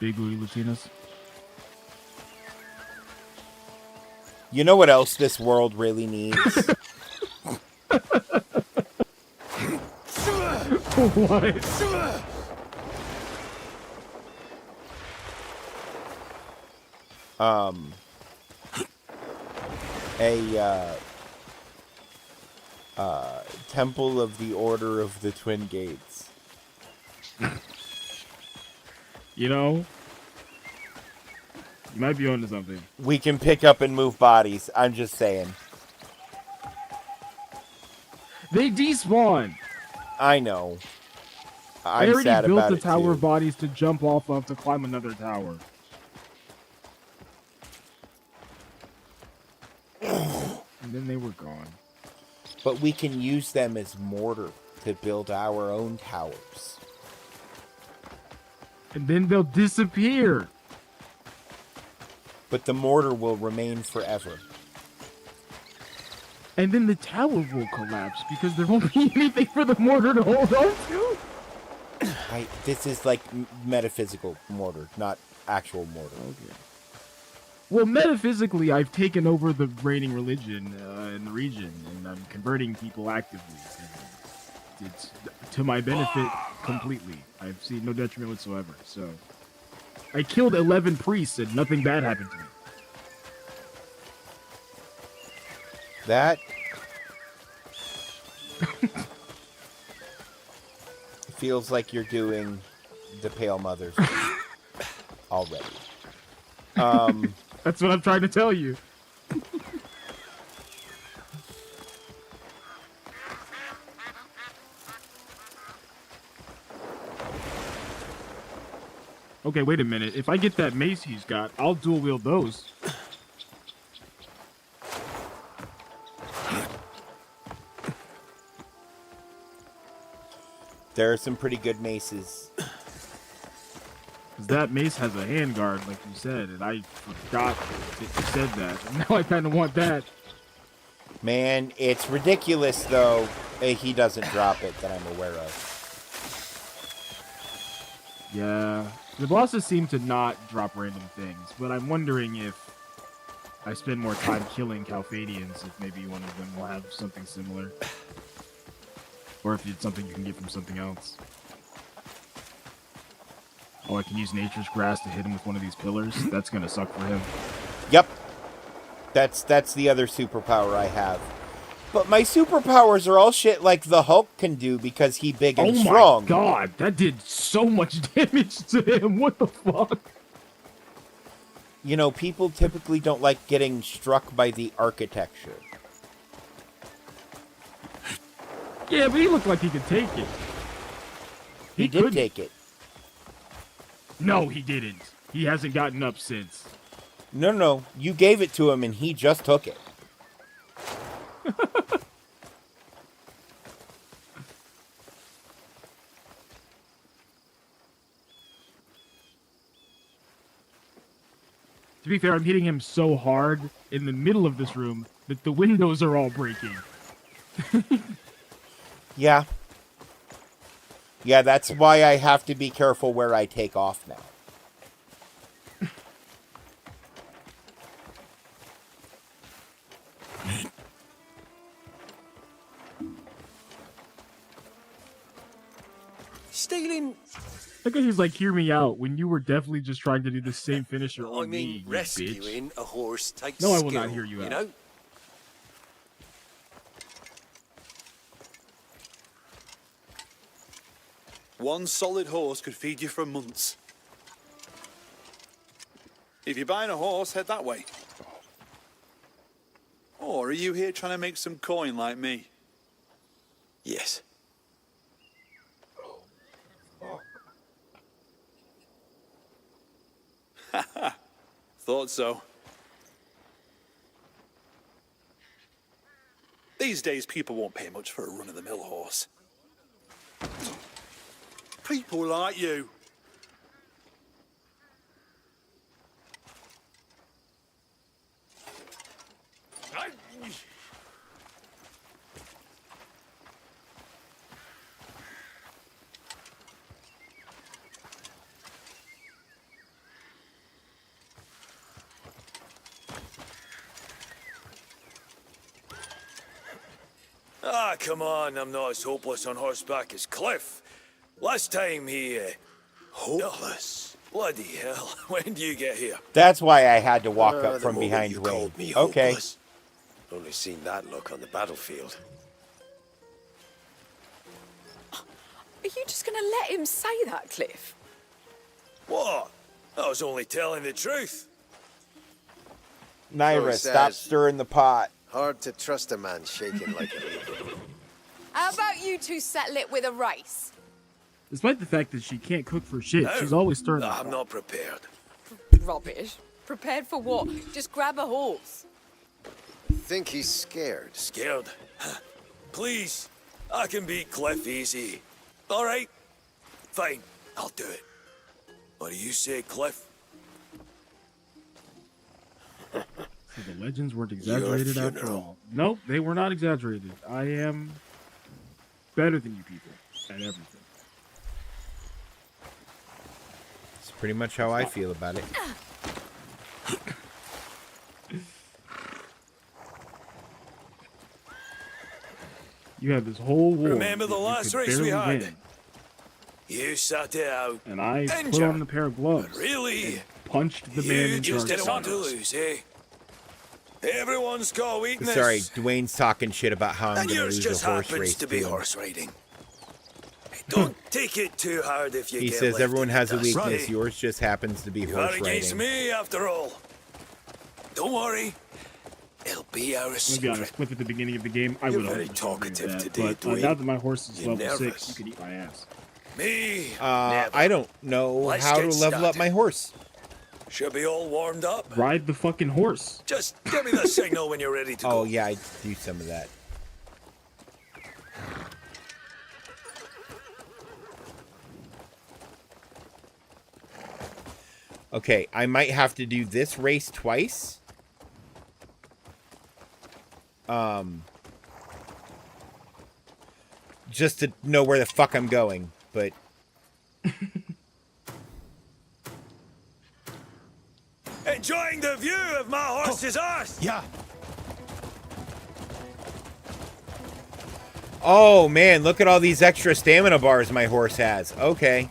Big booty Latinas. You know what else this world really needs? What? Temple of the Order of the Twin Gates. You know, you might be onto something. We can pick up and move bodies. I'm just saying. They despawn. I know. I I'm already sad built about the it tower too. of bodies to jump off of to climb another tower. And then they were gone. But we can use them as mortar to build our own towers. And then they'll disappear. But the mortar will remain forever. And then the tower will collapse because there won't be anything for the mortar to hold on to. This is like metaphysical mortar, not actual mortar. Okay. Well, metaphysically, I've taken over the reigning religion in the region, and I'm converting people actively. And it's to my benefit completely. I've seen no detriment whatsoever. So, I killed 11 priests, and nothing bad happened to me. That feels like you're doing the Pale Mothers already. That's what I'm trying to tell you. Okay, wait a minute. If I get that mace he's got, I'll dual wield those. There are some pretty good maces. Because that mace has a handguard, like you said, and I forgot that you said that. And now I kind of want that. Man, it's ridiculous, though. He doesn't drop it that I'm aware of. Yeah. The bosses seem to not drop random things, but I'm wondering if I spend more time killing Calphadians, if maybe one of them will have something similar. Or if it's something you can get from something else. Oh, I can use Nature's Grass to hit him with one of these pillars? That's gonna suck for him. Yep. That's the other superpower I have. But my superpowers are all shit like the Hulk can do because he big and strong. Oh my god, that did so much damage to him. What the fuck? You know, people typically don't like getting struck by the architecture. Yeah, but he looked like he could take it. He did take it. No, he didn't. He hasn't gotten up since. No. You gave it to him and he just took it. To be fair, I'm hitting him so hard in the middle of this room that the windows are all breaking. Yeah. Yeah, that's why I have to be careful where I take off now. Stealing, That guy was like, hear me out, when you were definitely just trying to do the same finisher I on me, mean, you bitch. rescuing a horse takes No, I will skill, not hear you out. know? One solid horse could feed you for months. If you're buying a horse, head that way. Or are you here trying to make some coin like me? Yes. Thought so. These days, people won't pay much for a run-of-the-mill horse. People like you. Ah, come on, I'm not as hopeless on horseback as Cliff. Last time he, Hopeless? bloody hell, when do you get here? That's why I had to walk The up from moment behind you Dwayne. called me Okay. hopeless. Only seen that look on the battlefield. Are you just gonna let him say that, Cliff? What? I was only telling the truth. Naira, So stop says- stirring the pot. Hard to trust a man shaking like a leaf. How about you two settle it with a race? Despite the fact that she can't cook for shit, she's always stirring. the I'm pot. not prepared. Rubbish. Prepared for what? Just grab a horse. Think he's scared. Scared? Please, I can beat Cliff easy. All right, fine, I'll do it. What do you say, Cliff? So the legends weren't exaggerated after all. Nope, they were not exaggerated. I am better than you people at everything. It's pretty much how I feel about it. You had this whole war. Remember the that you last could race we barely had? win, You sat it out. and I put Injured. on a pair of gloves. Really? and punched the man You in just charge. didn't want to lose, eh? Everyone's got a weakness. Sorry, Dwayne's talking shit about how I'm And going to yours lose just a horse happens race. to be to him. horse riding. Hey, don't take it too hard if you He get says left everyone in has the a dust, weakness. eh? Yours just happens to be You are horse against riding. me after all. Don't worry. It'll be our I'm gonna be secret. honest. Cliff at the beginning of the game, I You're would very 100% agree with talkative that, today, but Dwayne. now that my horse is You're level 6, nervous. you could eat my ass. Me? I don't know Let's how to get level up started. my horse. Should be all warmed up. Ride the fucking horse. Just give me the signal when you're ready to Oh, go. yeah, I do some of that. Okay, I might have to do this race twice. Just to know where the fuck I'm going, but Enjoying the view of my horse's arse. Yeah. oh man, look at all these extra stamina bars my horse has. Okay.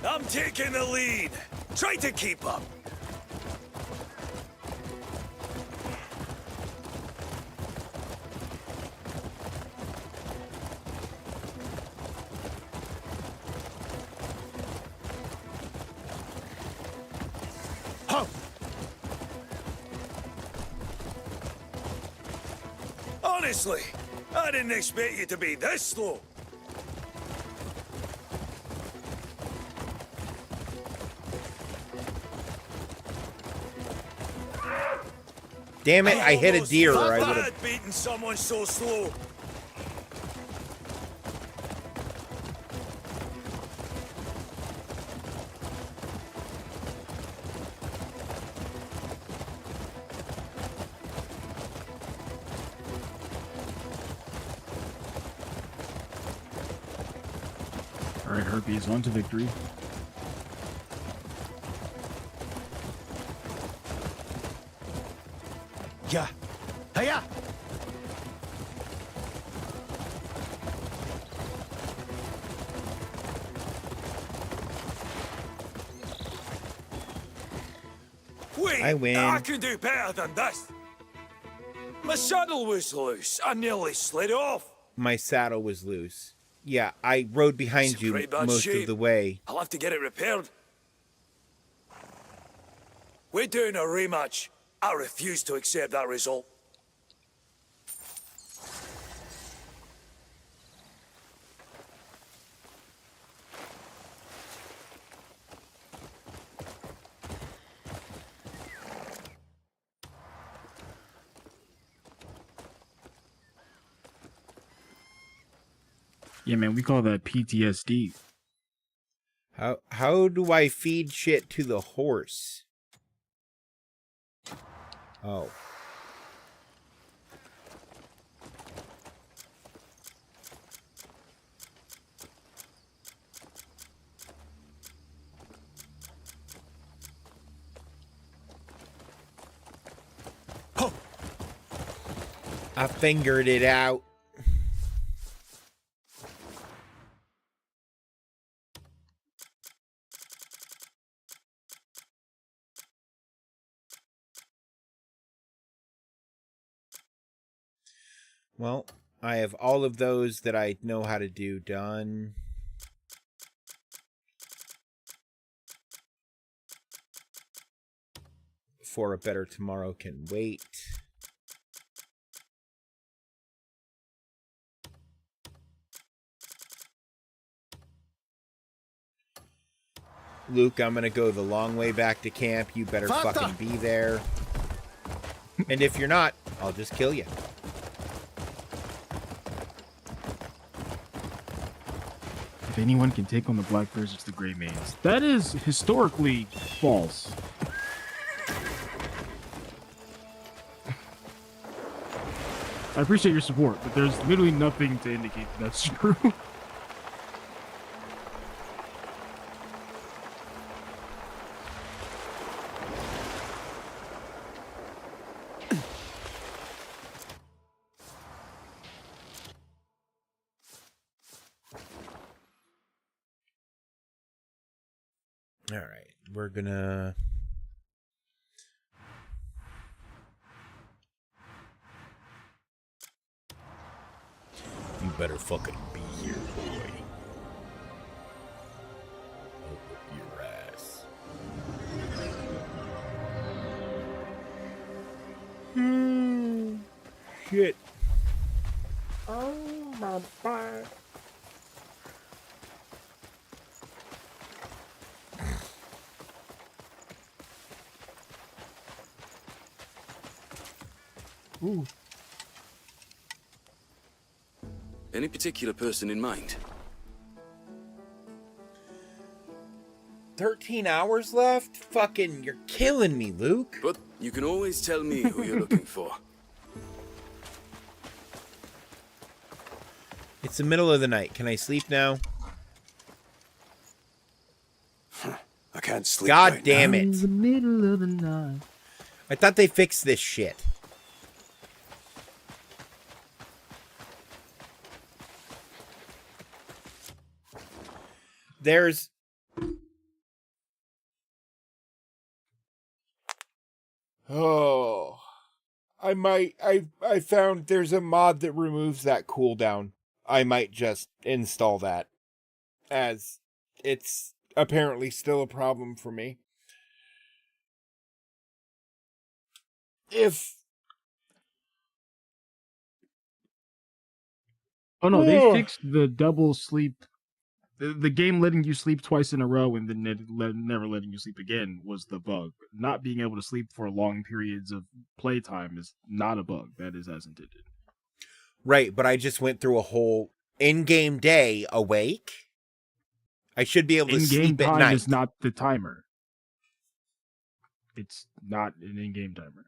I'm taking the lead. Try to keep up. Honestly, I didn't expect you to be this slow. Damn it, I hit a almost deer or felt I would bad have. beating someone so slow. Alright, Herpes, on to victory. Yeah. Hiya! Wait, I win. I can do better than this. My saddle was loose. I nearly slid off. My saddle was loose. Yeah, I rode behind It's in you pretty bad most shape. of the way. I'll have to get it repaired. We're doing a rematch. I refuse to accept that result. Yeah, man, we call that PTSD. How do I feed shit to the horse? Oh. I fingered it out. Well, I have all of those that I know how to do done. For a Better Tomorrow can wait. Luke, I'm gonna go the long way back to camp. You better fucking be there. And if you're not, I'll just kill you. If anyone can take on the Black Bears, it's the Grey Manes. That is historically false. I appreciate your support, but there's literally nothing to indicate that that's true. All right, we're gonna... You better fucking be here, boy. I'll whip your ass. Shit. Oh, my back. Ooh. Any particular person in mind? 13 hours left? Fucking, you're killing me, Luke. But you can always tell me who you're looking for. It's the middle of the night. Can I sleep now? I can't sleep. God right damn now. it. In the middle of the night. I thought they fixed this shit. There's... Oh... I found there's a mod that removes that cooldown. I might just install that, as it's apparently still a problem for me. Oh no, they fixed the double sleep. The game letting you sleep twice in a row and then never letting you sleep again was the bug. Not being able to sleep for long periods of playtime is not a bug. That is as intended. Right, but I just went through a whole in-game day awake. I should be able to In-game sleep at time night. is not the timer. It's not an in-game timer.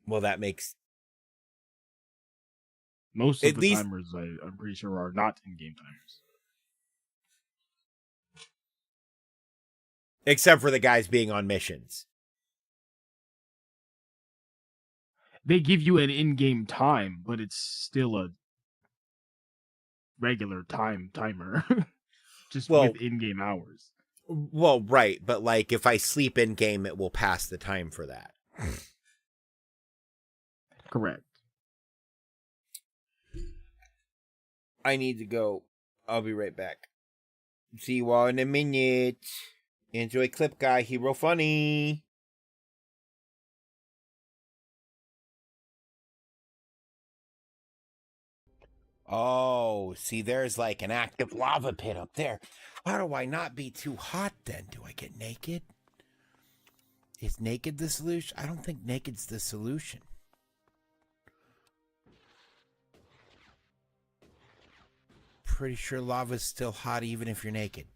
Well, that makes... Most of At the least- timers, I'm pretty sure, are not in-game timers. Except for the guys being on missions. They give you an in-game time, but it's still a regular timer. Just Well- with in-game hours. Well, right, but like if I sleep in-game, it will pass the time for that. Correct. I need to go. I'll be right back. See you all in a minute. Enjoy Clip Guy. Hero funny. Oh, see, there's like an active lava pit up there. How do I not be too hot then? Do I get naked? Is naked the solution? I don't think naked's the solution. Pretty sure lava's still hot even if you're naked.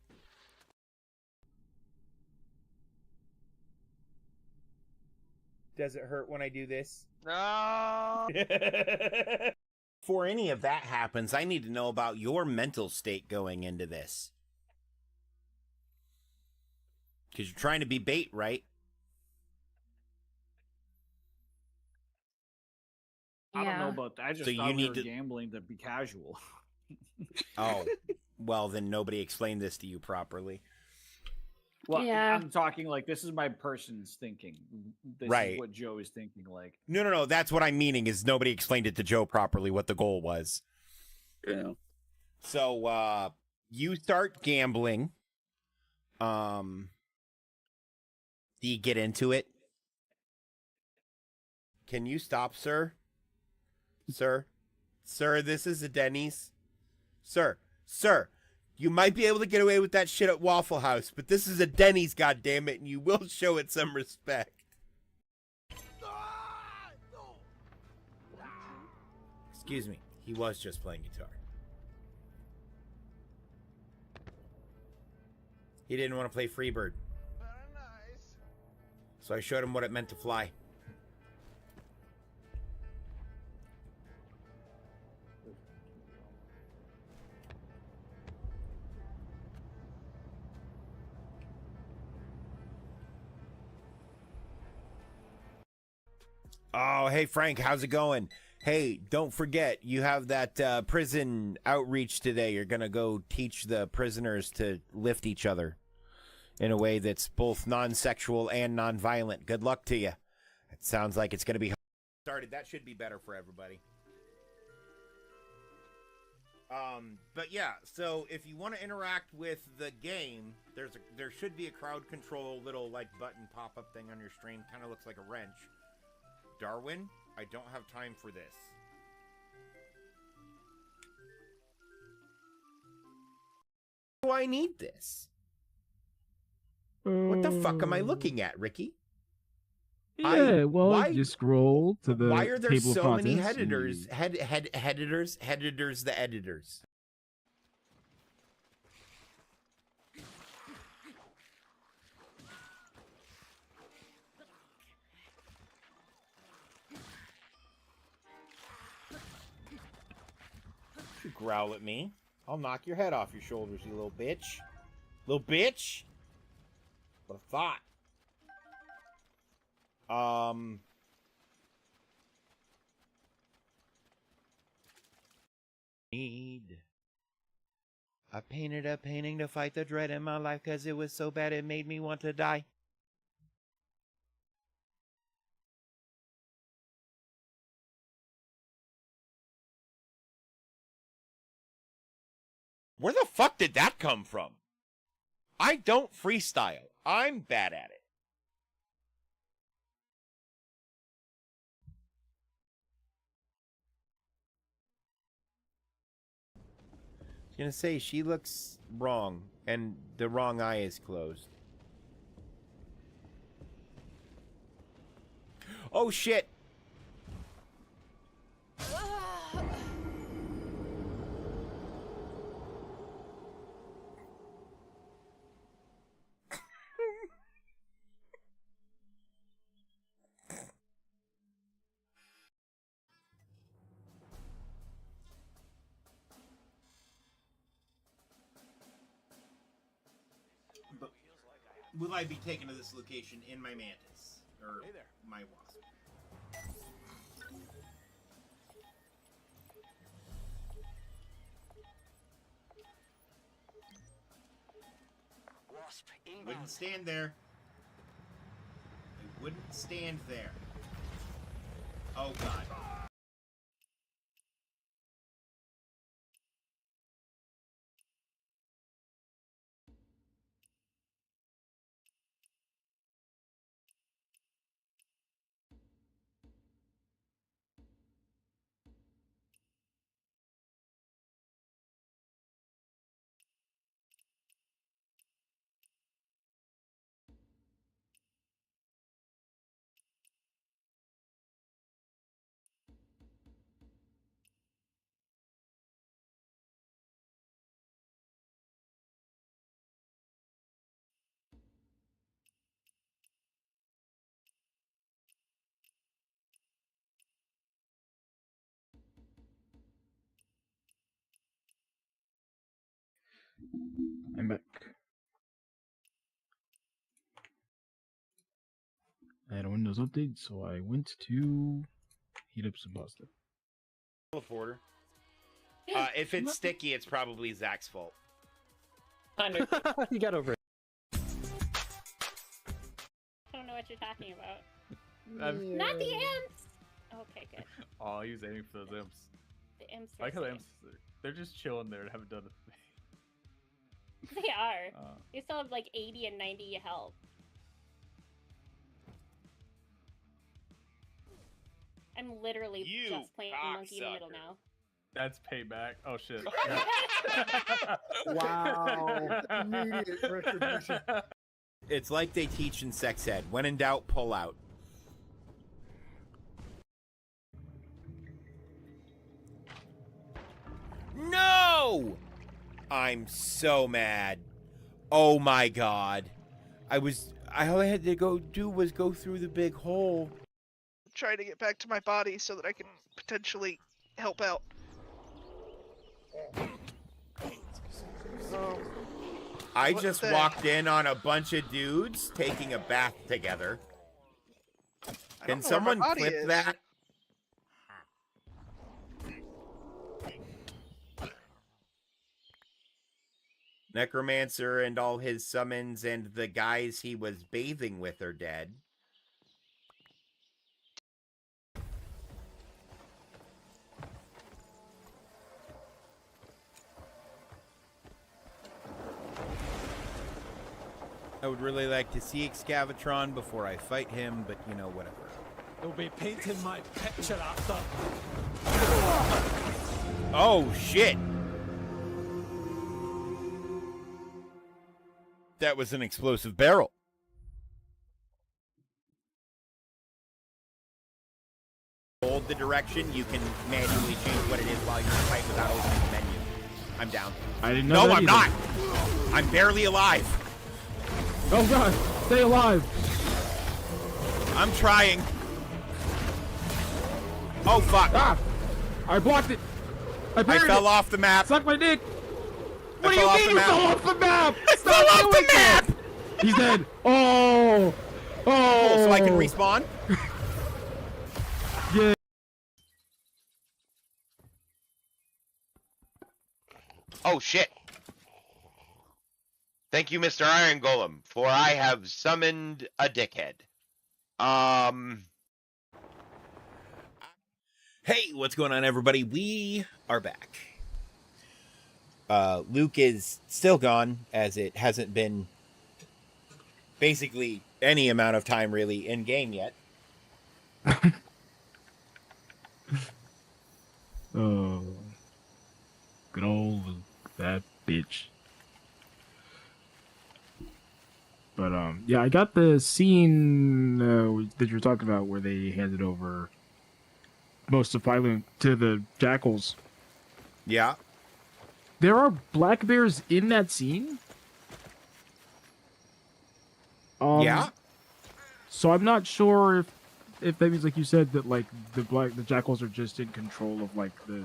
Does it hurt when I do this? No. Before any of that happens, I need to know about your mental state going into this. Because you're trying to be bait, right? I don't know Yeah. about that. I just So thought you we need were to- gambling to be casual. Oh, well, then nobody explained this to you properly. Well, Yeah. I'm talking like this is my person's thinking. This Right. is what Joe is thinking. Like, No. That's what I'm meaning is nobody explained it to Joe properly what the goal was. Yeah. So you start gambling. Do you get into it? Can you stop, sir? Sir, this is a Denny's. Sir, you might be able to get away with that shit at Waffle House, but this is a Denny's, goddammit, and you will show it some respect. Excuse me, he was just playing guitar. He didn't want to play Freebird. So I showed him what it meant to fly. Oh, hey, Frank, how's it going? Hey, don't forget, you have that prison outreach today. You're going to go teach the prisoners to lift each other in a way that's both non-sexual and non-violent. Good luck to you. It sounds like it's going to be started. That should be better for everybody. But yeah, so if you want to interact with the game, there should be a crowd control little like button pop-up thing on your stream. Kind of looks like a wrench. Darwin, I don't have time for this. Do I need this? What the fuck am I looking at, Ricky? Yeah, well, why- you scroll to the Why are there table of so many contents, editors? Editors, the editors. You growl at me, I'll knock your head off your shoulders, you little bitch. Little bitch? What a thought. I painted a painting to fight the dread in my life because it was so bad it made me want to die. Where the fuck did that come from? I don't freestyle. I'm bad at it. I was gonna say, she looks wrong, and the wrong eye is closed. Oh shit! Will I be taken to this location in my mantis? Or my wasp? Wasp inbound. Wouldn't stand there. I wouldn't stand there. Oh god. I'm back. I had a Windows update, so I went to heat up some pasta. Teleporter. If it's sticky, it's probably Zach's fault. You got over it. I don't know what you're talking about. I'm- Not the imps. Okay, good. Oh, he was aiming for those imps. The imps. I like how the imps, they're just chilling there and haven't done a thing. They are. You still have like 80 and 90 health. I'm literally just playing monkey in the middle now. That's payback. Oh shit. Wow. Immediate retribution. It's like they teach in sex ed. When in doubt, pull out. No! I'm so mad. Oh my god. All I had to do was go through the big hole. Trying to get back to my body so that I can potentially help out. I just walked in on a bunch of dudes taking a bath together. Can someone clip that? Necromancer and all his summons and the guys he was bathing with are dead. I would really like to see Excavatron before I fight him, but you know, whatever. They'll be painting my picture after. Oh, shit! That was an explosive barrel. Hold the direction, you can manually change what it is while you're in fight without opening the menu. I'm down. I didn't know that I'm either. not! I'm barely alive! Oh god, stay alive! I'm trying. Oh fuck! Ah! I blocked it! I fell off the map. Suck my dick! I What do you fell off mean the you map. fell off the map? I fell off the map! He's dead. Oh! Oh! So I can respawn? Yeah. Oh shit! Thank you, Mr. Iron Golem, for I have summoned a dickhead. Hey, what's going on, everybody? We are back. Luke is still gone, as it hasn't been basically any amount of time really in game yet. Oh, good old that bitch. But yeah, I got the scene that you're talking about where they handed over most of Pyloon to the jackals. Yeah. There are black bears in that scene. Yeah. So I'm not sure if that means, like you said, that like the jackals are just in control of like the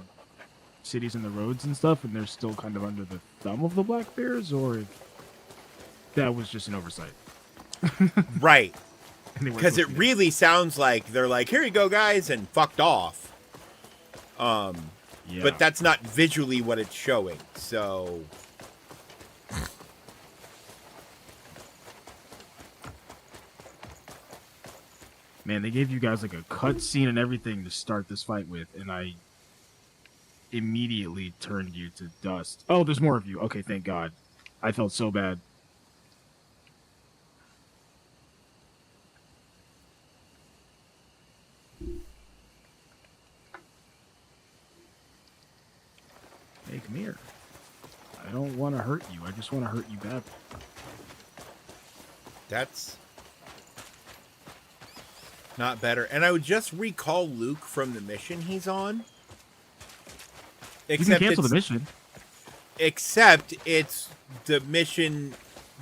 cities and the roads and stuff, and they're still kind of under the thumb of the black bears, or if that was just an oversight. Right. Anyway, Because it really sounds like they're like, here you go, guys, and fucked off. Yeah. But that's not visually what it's showing, so... Man, they gave you guys like a cut scene and everything to start this fight with, and I immediately turned you to dust. Oh, there's more of you. Okay, thank God. I felt so bad. Hey, come here. I don't want to hurt you. I just want to hurt you badly. That's not better. And I would just recall Luke from the mission he's on. You can cancel the mission. Except it's the mission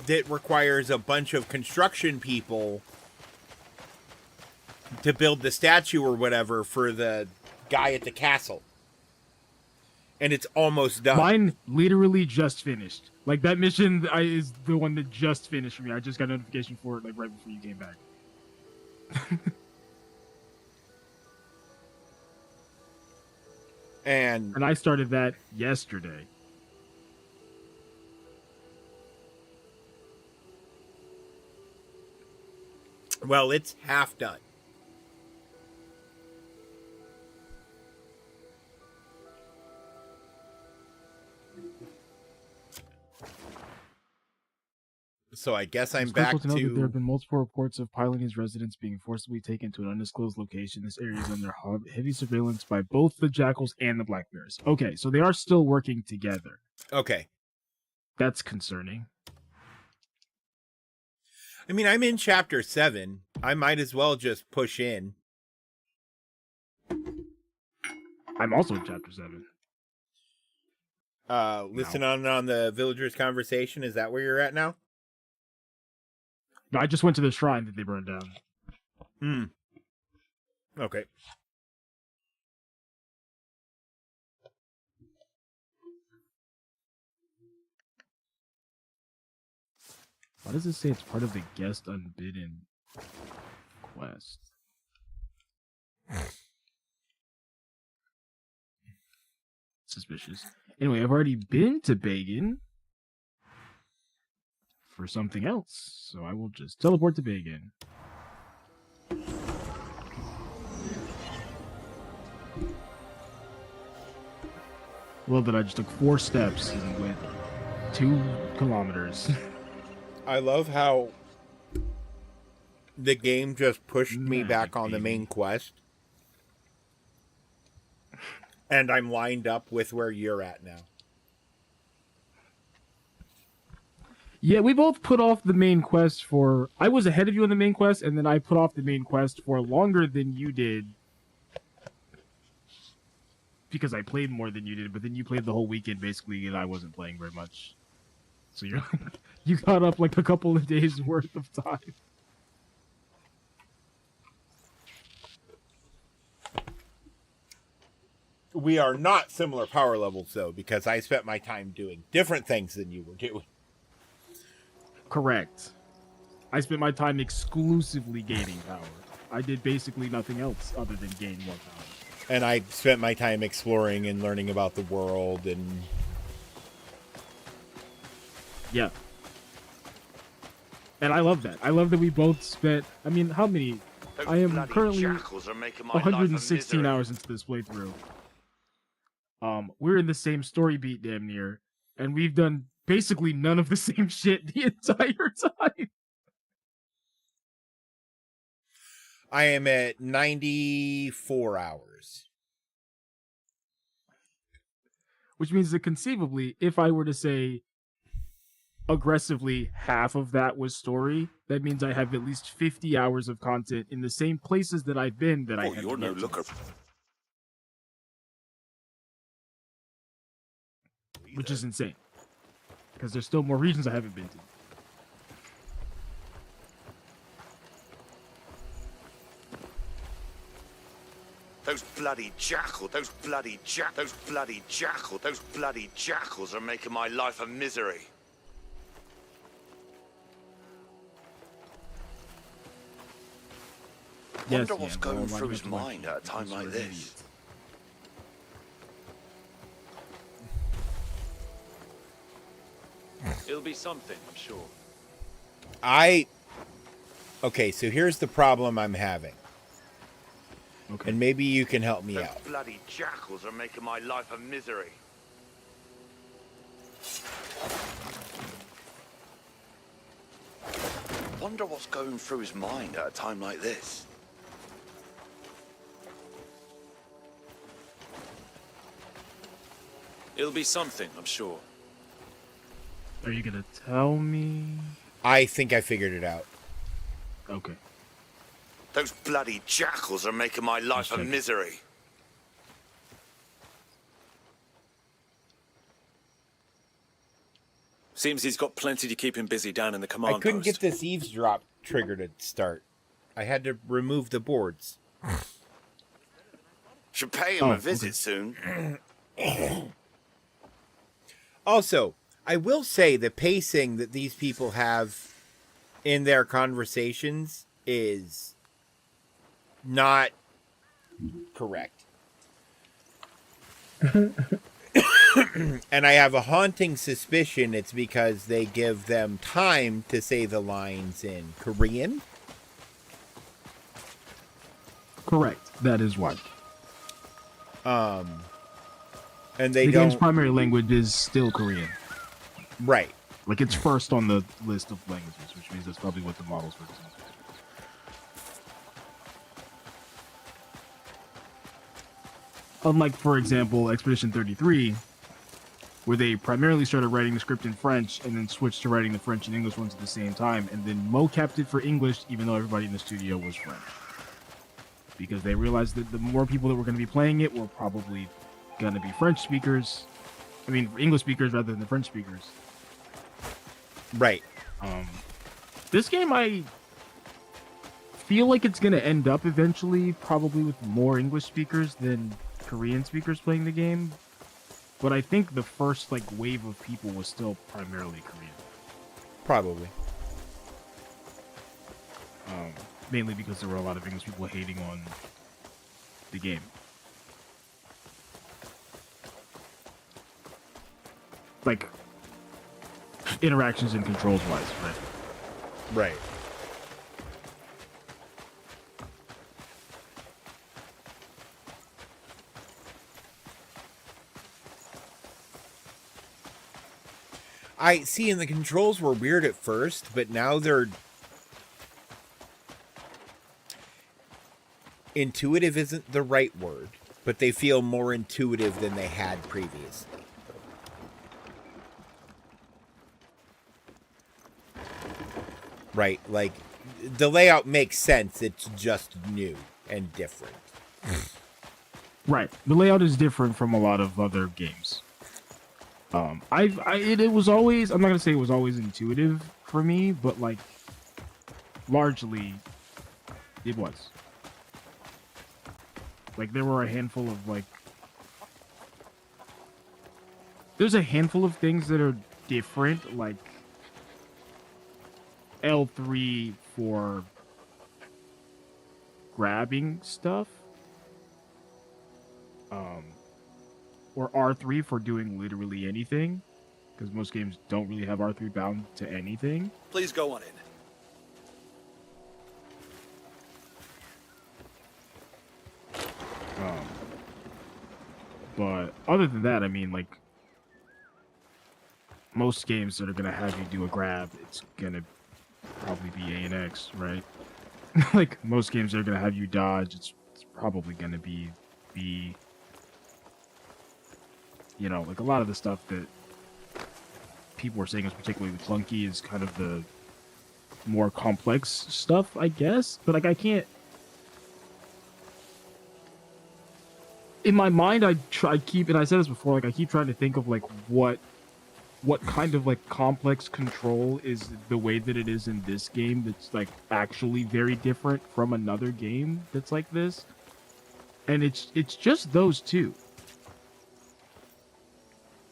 that requires a bunch of construction people to build the statue or whatever for the guy at the castle. And it's almost done. Mine literally just finished. Like, that mission is the one that just finished for me. I just got a notification for it, like, right before you came back. And I started that yesterday. Well, it's half done. So I guess I'm It's back critical to know that there to... have been multiple reports of Pylene's residents being forcibly taken to an undisclosed location. This area is under heavy surveillance by both the Jackals and the Black Bears. Okay, so they are still working together. Okay. That's concerning. I mean, I'm in chapter 7. I might as well just push in. I'm also in chapter 7. Listen on the villagers' conversation. Is that where you're at now? No, I just went to the shrine that they burned down. Okay. Why does it say it's part of the guest unbidden quest? Suspicious. Anyway, I've already been to Bagan for something else, so I will just teleport to Bagan. Love that I just took 4 steps and went 2 kilometers. I love how the game just pushed me back on the main quest. And I'm lined up with where you're at now. Yeah, we both put off the main quest for... I was ahead of you on the main quest, and then I put off the main quest for longer than you did. Because I played more than you did, but then you played the whole weekend, basically, and I wasn't playing very much. So you're you got up like a couple of days worth of time. We are not similar power levels, though, because I spent my time doing different things than you were doing. Correct. I spent my time exclusively gaining power. I did basically nothing else other than gain more power. And I spent my time exploring and learning about the world and... Yeah. And I love that. I love that we both spent... I mean, how many... I am currently 116 hours into this playthrough. We're in the same story beat damn near. And we've done basically none of the same shit the entire time. I am at 94 hours. Which means that conceivably, if I were to say aggressively half of that was story, that means I have at least 50 hours of content in the same places that I've been that I have. You're no looker. Which is insane. Because there's still more regions I haven't been to. Those bloody jackals are making my life a misery. Yes, Wonder what's going through his mind at a time like this. It'll be something, I'm sure. Okay, so here's the problem I'm having. Okay. And maybe you can help me out. Bloody jackals are making my life a misery. Wonder what's going through his mind at a time like this. It'll be something, I'm sure. Are you gonna tell me? I think I figured it out. Okay. Those bloody jackals are making my life a misery. Seems he's got plenty to keep him busy down in the command I couldn't post. get this eavesdrop trigger to start. I had to remove the boards. Should pay him a visit soon. Also, I will say the pacing that these people have in their conversations is not correct. And I have a haunting suspicion it's because they give them time to say the lines in Korean. Correct. That is why. And they the don't... game's primary language is still Korean. Right. Like, it's first on the list of languages, which means that's probably what the model's focusing on. Unlike, for example, Expedition 33, where they primarily started writing the script in French and then switched to writing the French and English ones at the same time, and then mocapped it for English, even though everybody in the studio was French. Because they realized that the more people that were going to be playing it were probably going to be French speakers. I mean, English speakers rather than the French speakers. Right. This game, I feel like it's going to end up eventually probably with more English speakers than Korean speakers playing the game. But I think the first like wave of people was still primarily Korean. Probably. Mainly because there were a lot of English people hating on the game. Like, interactions and controls wise, right? Right. I see, and the controls were weird at first, but now they're... Intuitive isn't the right word, but they feel more intuitive than they had previously. Right, like, the layout makes sense, it's just new and different. Right, the layout is different from a lot of other games. It was always, I'm not gonna say it was always intuitive for me, but like, largely, it was. Like, there were a handful of, like... There's a handful of things that are different, like... L3 for... grabbing stuff. Or R3 for doing literally anything. Because most games don't really have R3 bound to anything. Please go on in. But other than that, I mean, like, most games that are going to have you do a grab, it's going to probably be A and X, right? Like, most games that are going to have you dodge, it's probably going to be B. You know, like, a lot of the stuff that people were saying was particularly clunky is kind of the more complex stuff, I guess. But, like, I can't... In my mind, I keep, and I said this before, like, I keep trying to think of, like, what kind of, like, complex control is the way that it is in this game that's, like, actually very different from another game that's like this. And it's just those two.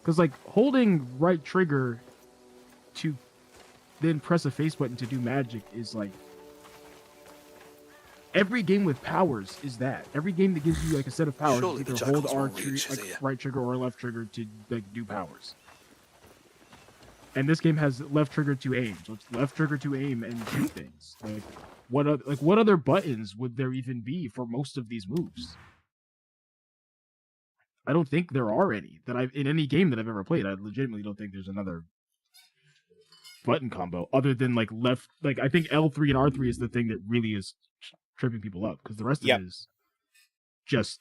Because, like, holding right trigger to then press a face button to do magic is, like, every game with powers is that. Every game that gives you like a set of powers, Surely you the either hold jackals R won't trigger, reach like here. right trigger or left trigger to like do powers. And this game has left trigger to aim, so it's left trigger to aim and do things. Like what other buttons would there even be for most of these moves? I don't think there are any that I've in any game that I've ever played. I legitimately don't think there's another button combo other than like left. Like I think L3 and R3 is the thing that really is tripping people up because the rest of it is just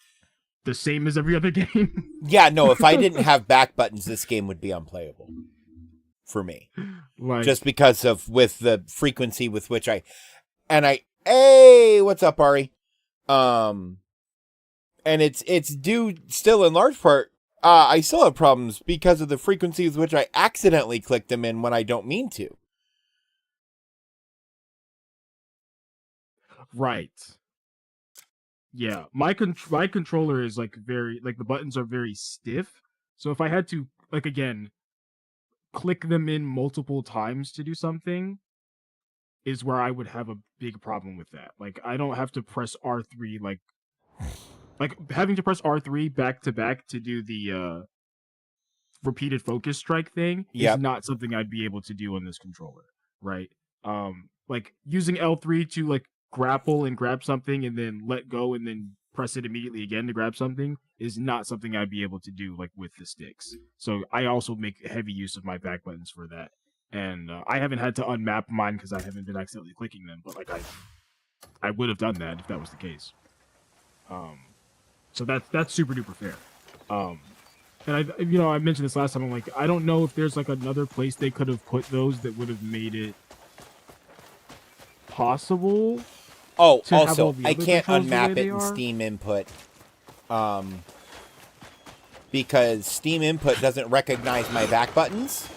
the same as every other game. Yeah, no, if I didn't have back buttons, this game would be unplayable for me. Like, just because of with the frequency with which hey, what's up, Ari? And it's due still in large part. I still have problems because of the frequency with which I accidentally click them in when I don't mean to. Right. Yeah, my controller is like very like the buttons are very stiff. So if I had to like again click them in multiple times to do something is where I would have a big problem with that. Like I don't have to press R3 like Like having to press R3 back to back to do the repeated focus strike thing Yep. is not something I'd be able to do on this controller, right? Like using L3 to like grapple and grab something and then let go and then press it immediately again to grab something is not something I'd be able to do like with the sticks. So I also make heavy use of my back buttons for that. And I haven't had to unmap mine because I haven't been accidentally clicking them, but like I would have done that if that was the case. So that's super duper fair. And I mentioned this last time. I'm like, I don't know if there's like another place they could have put those that would have made it possible. Oh, to have also, all the I other can't controls the way unmap it they in are. Steam Input. Because Steam Input doesn't recognize my back buttons.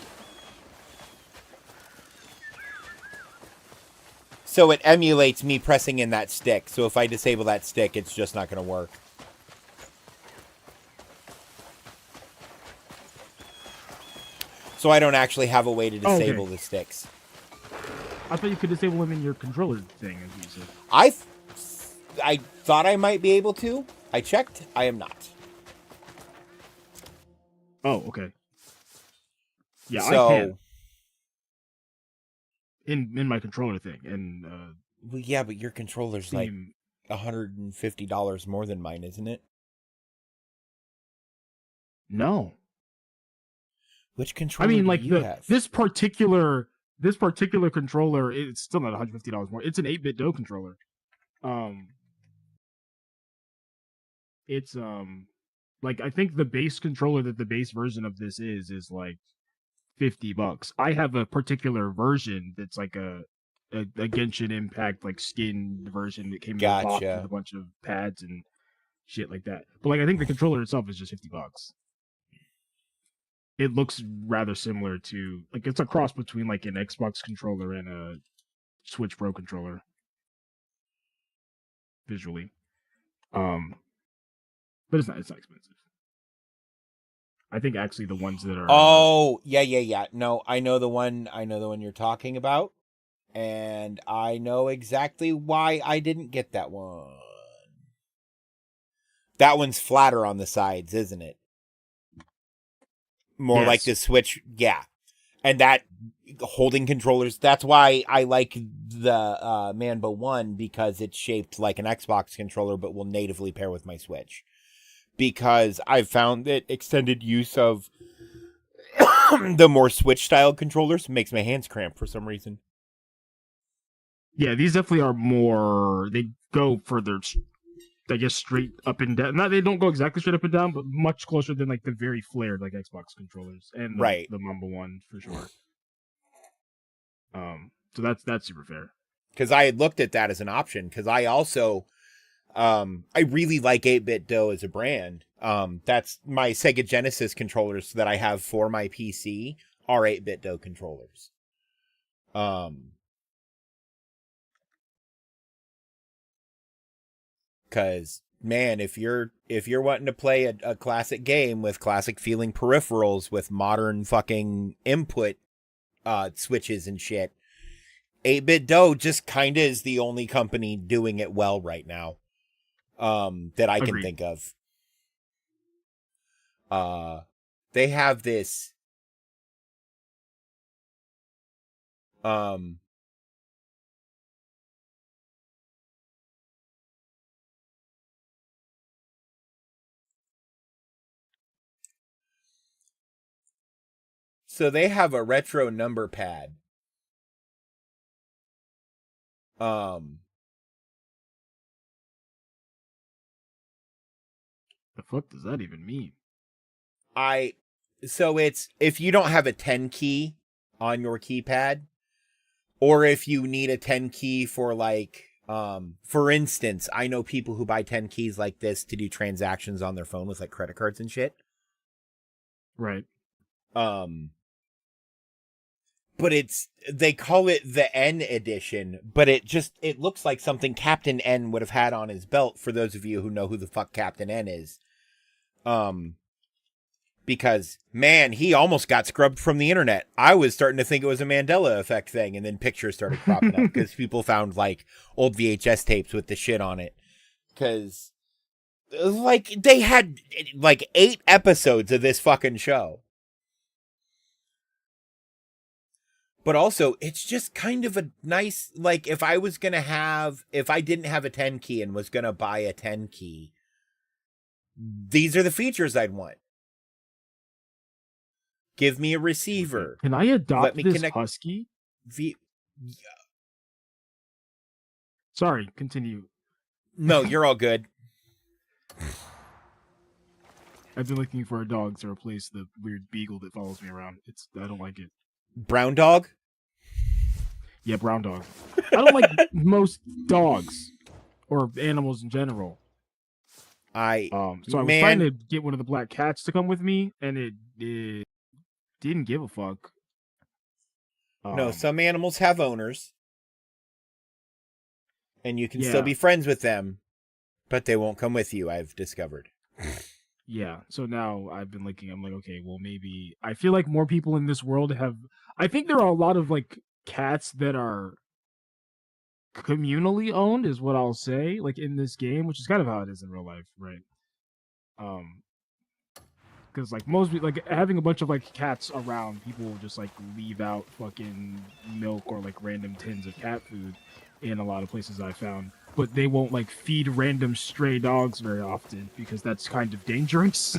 So it emulates me pressing in that stick. So if I disable that stick, it's just not going to work. So I don't actually have a way to Oh, okay. disable the sticks. I thought you could disable them in your controller thing, as you said. I thought I might be able to. I checked. I am not. Oh, okay. Yeah, So, I can. In my controller thing, and well, yeah, but your controller's like Steam. $150 more than mine, isn't it? No. Which I controller mean, do like you have? this particular controller, it's still not $150 more. It's an 8-bit Do controller. It's like I think the base controller that the base version of this is like $50. I have a particular version that's like a Genshin Impact like skin version that came in a box Gotcha. with a bunch of pads and shit like that. But like I think the controller itself is just $50. It looks rather similar to like it's a cross between like an Xbox controller and a Switch Pro controller visually. But it's not expensive. I think actually the ones that are Oh, yeah. No, I know the one you're talking about. And I know exactly why I didn't get that one. That one's flatter on the sides, isn't it? More like the Yes. Switch, yeah. And that holding controllers, that's why I like the Manbo 1, because it's shaped like an Xbox controller but will natively pair with my Switch. Because I've found that extended use of the more Switch-style controllers makes my hands cramp for some reason. Yeah, these definitely are more. They go further, I guess, straight up and down. Not they don't go exactly straight up and down, but much closer than like the very flared like Xbox controllers and Right. the Mamba one for sure. So that's super fair. Because I had looked at that as an option. Because I also, I really like 8-Bit Do as a brand. That's my Sega Genesis controllers that I have for my PC are 8-Bit Do controllers. Because man, if you're wanting to play a classic game with classic feeling peripherals with modern fucking input switches and shit, 8-Bit Do just kind of is the only company doing it well right now that I can Agreed. think of. They have this so they have a retro number pad. The fuck does that even mean? So it's if you don't have a 10 key on your keypad, or if you need a 10 key for like, for instance, I know people who buy 10 keys like this to do transactions on their phone with like credit cards and shit. Right. But they call it the N edition, but it looks like something Captain N would have had on his belt, for those of you who know who the fuck Captain N is. Because, man, he almost got scrubbed from the internet. I was starting to think it was a Mandela effect thing, and then pictures started cropping up because people found, like, old VHS tapes with the shit on it. Because Like, they had, like, 8 episodes of this fucking show. But also, it's just kind of a nice, like, if I didn't have a 10 key and was going to buy a 10 key, these are the features I'd want. Give me a receiver. Can I adopt Let me this connect husky? Sorry, continue. No, you're all good. I've been looking for a dog to replace the weird beagle that follows me around. I don't like it. Brown dog? Yeah, brown dog. I don't like most dogs or animals in general. So I was trying to get one of the black cats to come with me, and it didn't give a fuck. No, some animals have owners, and you can still be friends with them, but they won't come with you, I've discovered. Yeah, so now I've been looking, I'm like, okay, well, maybe, I feel like more people in this world I think there are a lot of, like, cats that are communally owned, is what I'll say, like, in this game, which is kind of how it is in real life, right? Because, like, most people, like, having a bunch of, like, cats around, people will just, like, leave out fucking milk or, like, random tins of cat food in a lot of places I found. But they won't, like, feed random stray dogs very often, because that's kind of dangerous.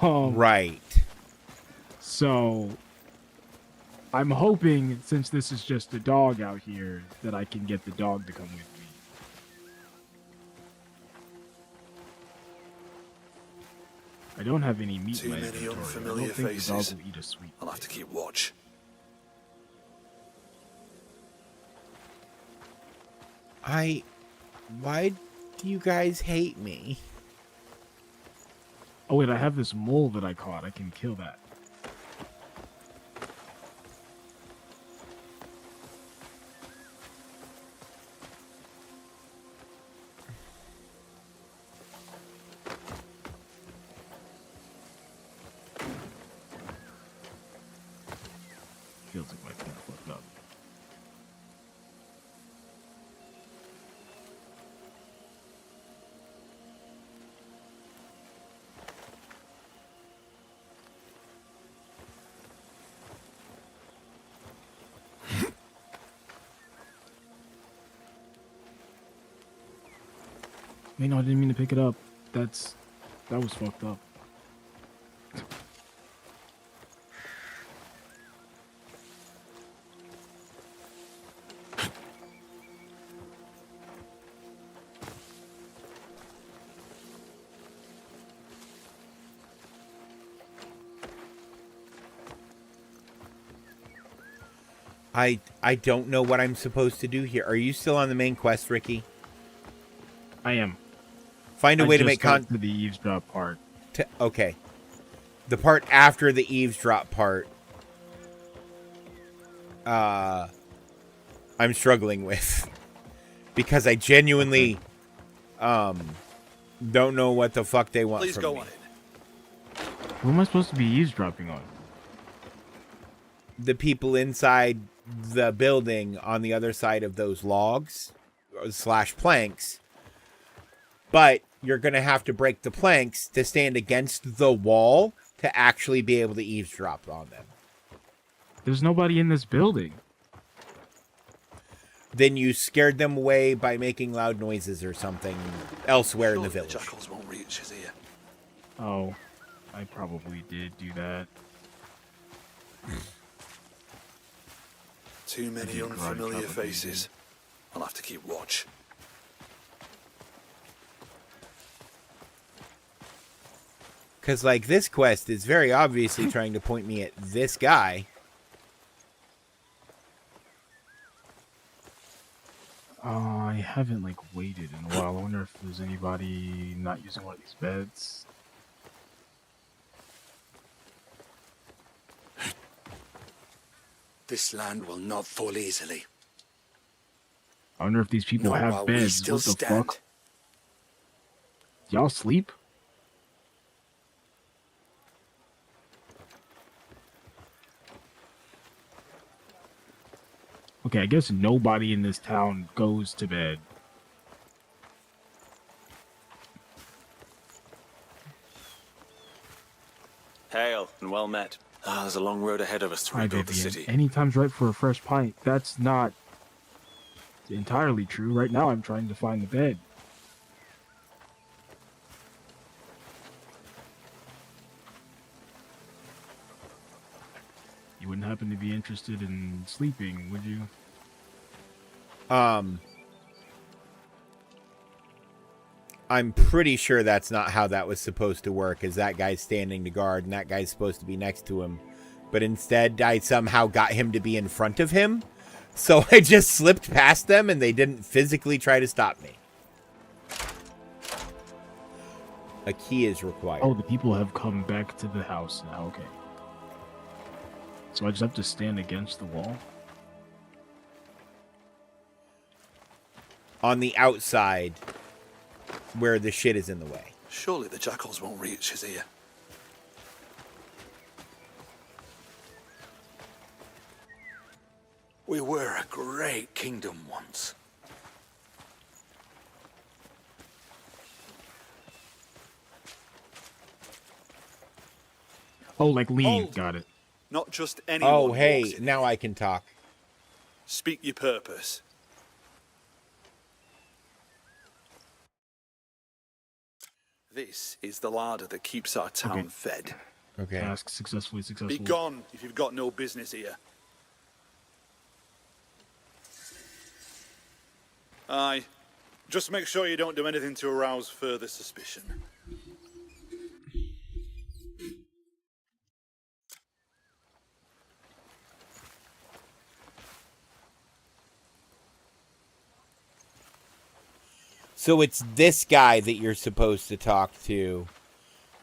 Right. So, I'm hoping, since this is just a dog out here, that I can get the dog to come with me. I don't have any meat Too in my many inventory. unfamiliar I don't think faces. the dog will eat a sweet. I'll have to keep watch. Why do you guys hate me? Oh wait, I have this mole that I caught. I can kill that. Feels like my thing fucked up. Wait, no, I didn't mean to pick it up. That was fucked up. I don't know what I'm supposed to do here. Are you still on the main quest, Ricky? I am. Find a way to make to the eavesdrop part. Okay. The part after the eavesdrop part, I'm struggling with. Because I genuinely don't know what the fuck they want from me. on it. Who am I supposed to be eavesdropping on? The people inside the building on the other side of those logs / planks. But you're going to have to break the planks to stand against the wall to actually be able to eavesdrop on them. There's nobody in this building. Then you scared them away by making loud noises or something elsewhere in the village. The jackals won't reach us here. Oh, I probably did do that. Too many unfamiliar faces. I'll have to keep watch. Because, like, this quest is very obviously trying to point me at this guy. I haven't, like, waited in a while. I wonder if there's anybody not using one of these beds. This land will not fall easily. I wonder if these people Nor have while we beds. still What the stand. fuck? Y'all sleep? Okay, I guess nobody in this town goes to bed. well met. There's a long road ahead of us to Hi, rebuild the Vivian. city. Anytime's right for a fresh pint. That's not entirely true. Right now, I'm trying to find the bed. You wouldn't happen to be interested in sleeping, would you? I'm pretty sure that's not how that was supposed to work, is that guy's standing to guard and that guy's supposed to be next to him. But instead, I somehow got him to be in front of him. So I just slipped past them and they didn't physically try to stop me. A key is required. Oh, the people have come back to the house now. Okay. So I just have to stand against the wall? On the outside, where the shit is in the way. Surely the jackals won't reach his ear. We were a great kingdom once. Oh, like lean. Hold. Got it. Not just anyone. Oh, hey, walks in. now I can talk. Speak your purpose. This is the larder that keeps our town fed. Okay. Task successfully Be successful. gone if you've got no business here. Aye. Just make sure you don't do anything to arouse further suspicion. So it's this guy that you're supposed to talk to,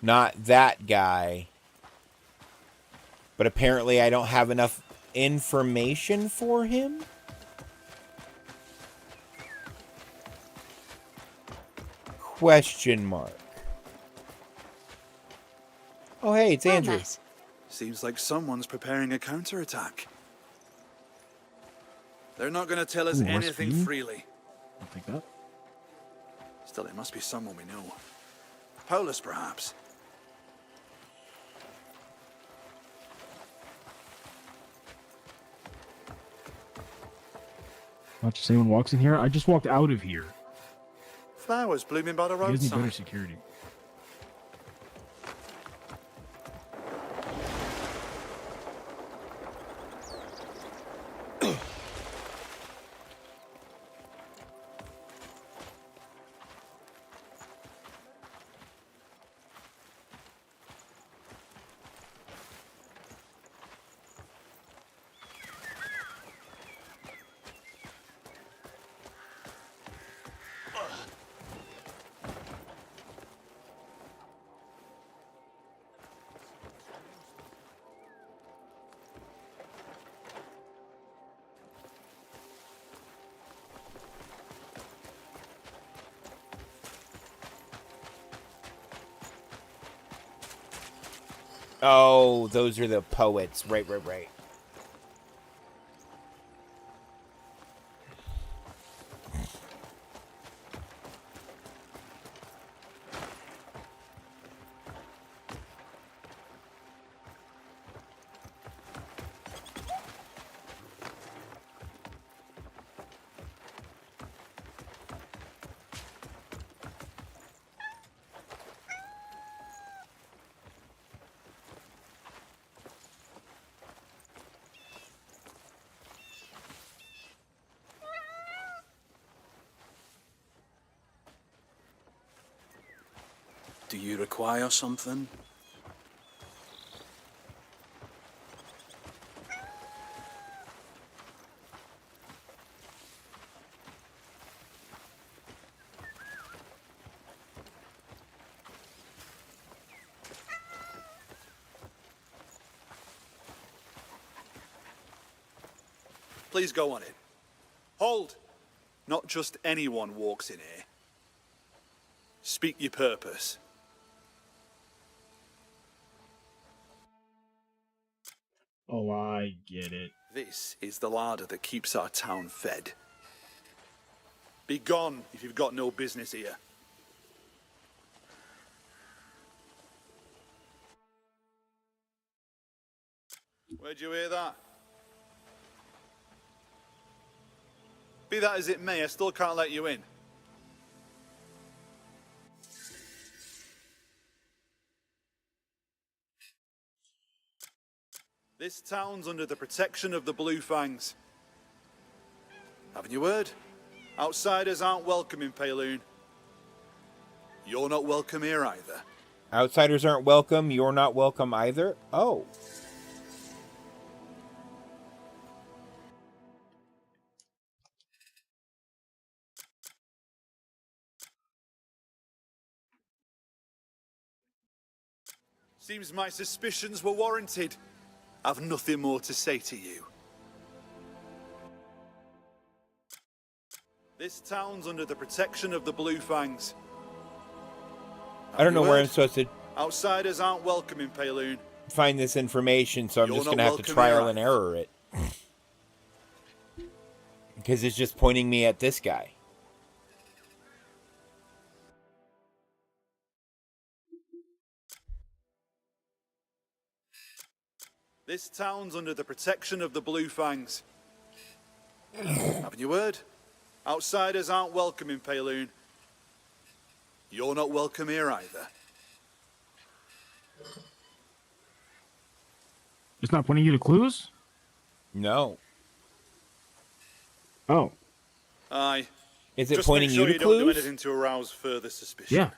not that guy. But apparently I don't have enough information for him? Question mark. Oh, hey, it's Andrew. Seems like someone's preparing a counterattack. They're not going to tell us Ooh, anything Rasputin? freely. I'll take that. Still, it must be someone we know. Paulus, perhaps. Not just anyone walks in here. I just walked out of here. Flowers blooming by the You guys need better roadside. security. Oh, those are the poets. Right, right, right. Do you require something? Please go on it. Hold! Not just anyone walks in here. Speak your purpose. Oh, I get it. This is the larder that keeps our town fed. Be gone if you've got no business here. Where'd you hear that? Be that as it may, I still can't let you in. This town's under the protection of the Blue Fangs. Haven't you heard? Outsiders aren't welcome in Payloon. You're not welcome here either. Outsiders aren't welcome. You're not welcome either. Oh. Seems my suspicions were warranted. I've nothing more to say to you. This town's under the protection of the Blue Fangs. I don't know where I'm supposed to Outsiders aren't welcome in Payloon. find this information, so I'm You're just not going to have to welcome trial here and error it. Because it's just pointing me at this guy. This town's under the protection of the Blue Fangs. Haven't you heard? Outsiders aren't welcome in Payloon. You're not welcome here either. It's not pointing you to clues? No. Oh. Aye. Is it Just pointing make sure you to don't do clues? anything to arouse further suspicion. Yeah.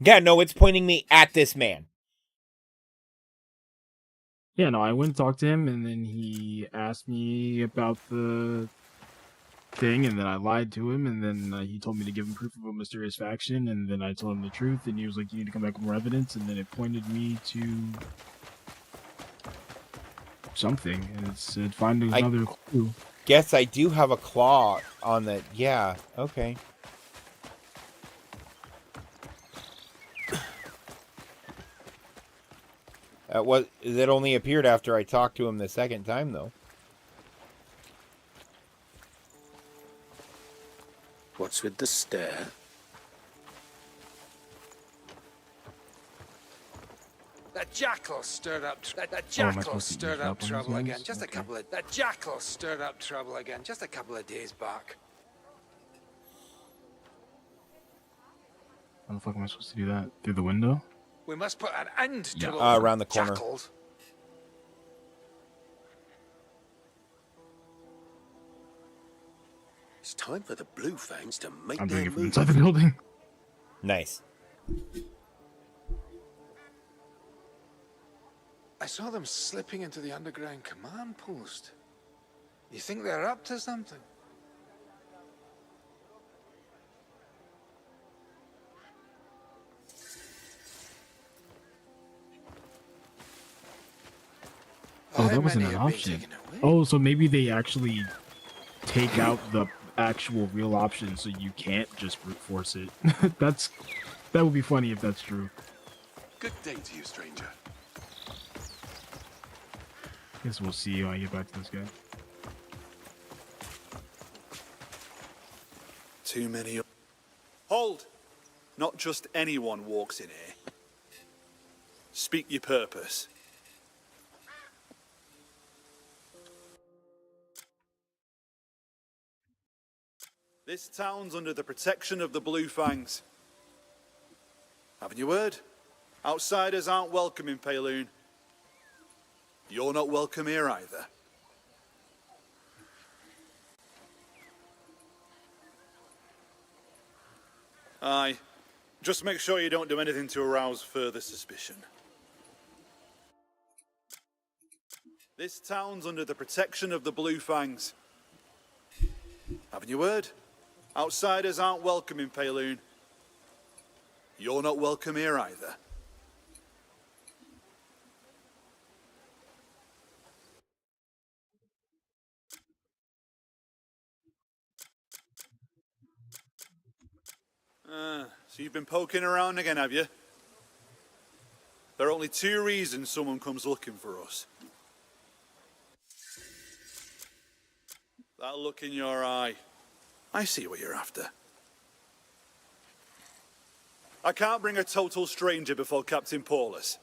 Yeah, no, it's pointing me at this man. Yeah, no, I went and talked to him, and then he asked me about the thing, and then I lied to him, and then he told me to give him proof of a mysterious faction, and then I told him the truth, and he was like, you need to come back with more evidence, and then it pointed me to something, and it said, find another clue. Guess I do have a claw on the... Yeah, okay. That only appeared after I talked to him the second time, though. What's with the stare? That jackal stirred up. That am I jackal supposed to stirred eavesdrop up on trouble these again. ones? Just a Okay. couple of. That jackal stirred up trouble again. Just a couple of days back. How the fuck am I supposed to do that? Through the window? We must put an end to Yeah. those Around the corner. jackals. It's time for the Blue Fangs to make I'm their doing it from move. inside the building. Nice. I saw them slipping into the underground command post. You think they're up to something? Oh, How that wasn't many an have been option. taken away? Oh, so maybe they actually take out the actual real option, so you can't just brute force it. That would be funny if that's true. Good day to you, stranger. Guess we'll see when I get back to this guy. Too many. Hold! Not just anyone walks in here. Speak your purpose. This town's under the protection of the Blue Fangs. Haven't you heard? Outsiders aren't welcome in Payloon. You're not welcome here either. Aye. Just make sure you don't do anything to arouse further suspicion. This town's under the protection of the Blue Fangs. Haven't you heard? Outsiders aren't welcome in Payloon. You're not welcome here either. So you've been poking around again, have you? There are only two reasons someone comes looking for us. That look in your eye. I see what you're after. I can't bring a total stranger before Captain Paulus.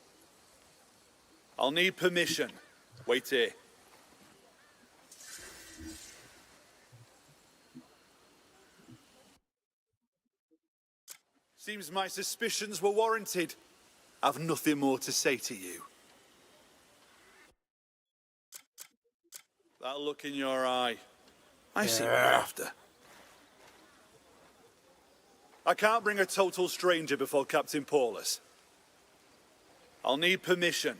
I'll need permission. Wait here. Seems my suspicions were warranted. I've nothing more to say to you. That look in your eye. I see what you're after. I can't bring a total stranger before Captain Paulus. I'll need permission.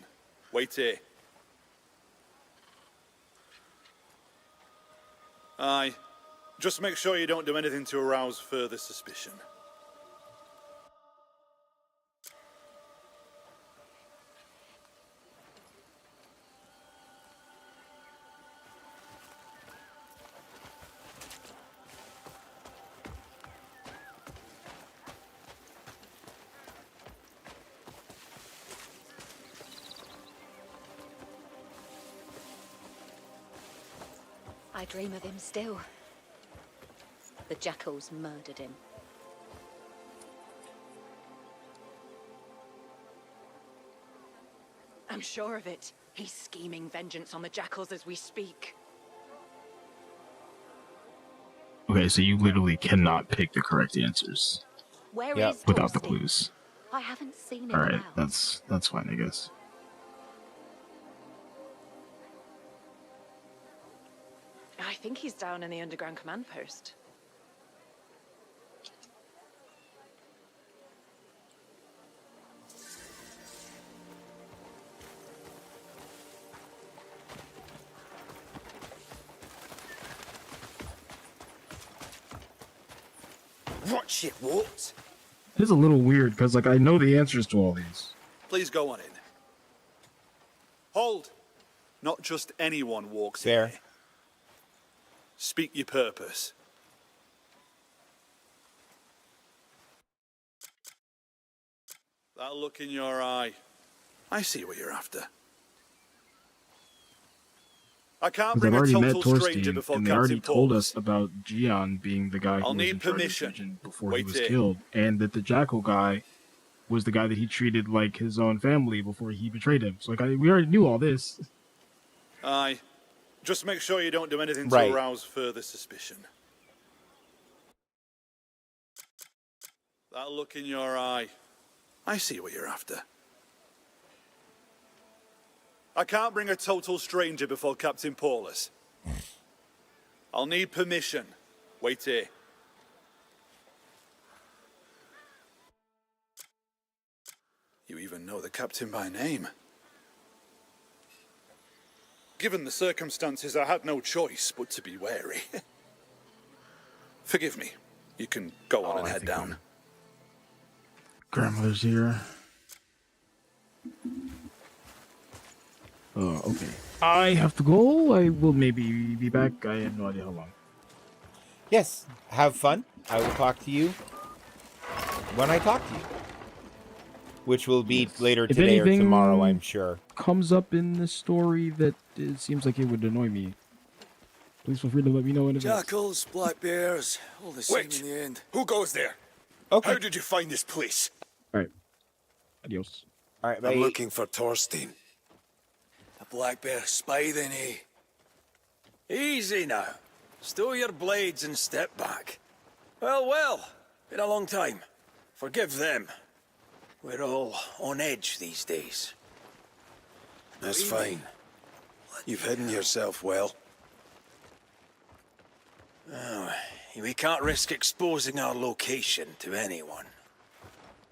Wait here. Aye. Just make sure you don't do anything to arouse further suspicion. I dream of him still. The jackals murdered him. I'm sure of it. He's scheming vengeance on the jackals as we speak. Okay, so you literally cannot pick the correct answers. Where is without the Torstein? clues. I haven't seen him. Alright, now. that's fine, I guess. I think he's down in the underground command post. Watch it, what? It is a little weird, because, like, I know the answers to all these. Please go on in. Hold! Not just anyone walks Fair. in here. Speak your purpose. That look in your eye. I see what you're after. I can't Because I've bring a already met total stranger Torstein, before and they already Captain told Paulus. us about Gian being the guy who I'll was need in charge of the permission. region before Wait he was here. killed, and that the Jackal guy was the guy that he treated like his own family before he betrayed him. So, like, we already knew all this. Aye. Just make sure you don't do anything Right. to arouse further suspicion. That look in your eye. I see what you're after. I can't bring a total stranger before Captain Paulus. I'll need permission. Wait here. You even know the captain by name. Given the circumstances, I had no choice but to be wary. Forgive me. You can go on and head down. Grandmother's here. Okay. I have to go. I will maybe be back. I have no idea how long. Yes, have fun. I will talk to you when I talk to you. Which will be later If today or anything tomorrow, I'm sure. Comes up in the story that it seems like it would annoy me, please feel free to let me know in advance. Jackals, black bears, all the same Wait. in the end. Who goes there? Okay. How did you find this place? Alright. Adios. Alright, I'm bye. looking for Torstein. The black bear spied in, eh? Easy now. Stow your blades and step back. Well, been a long time. Forgive them. We're all on edge these days. That's fine. You've hidden yourself well. Oh, we can't risk exposing our location to anyone.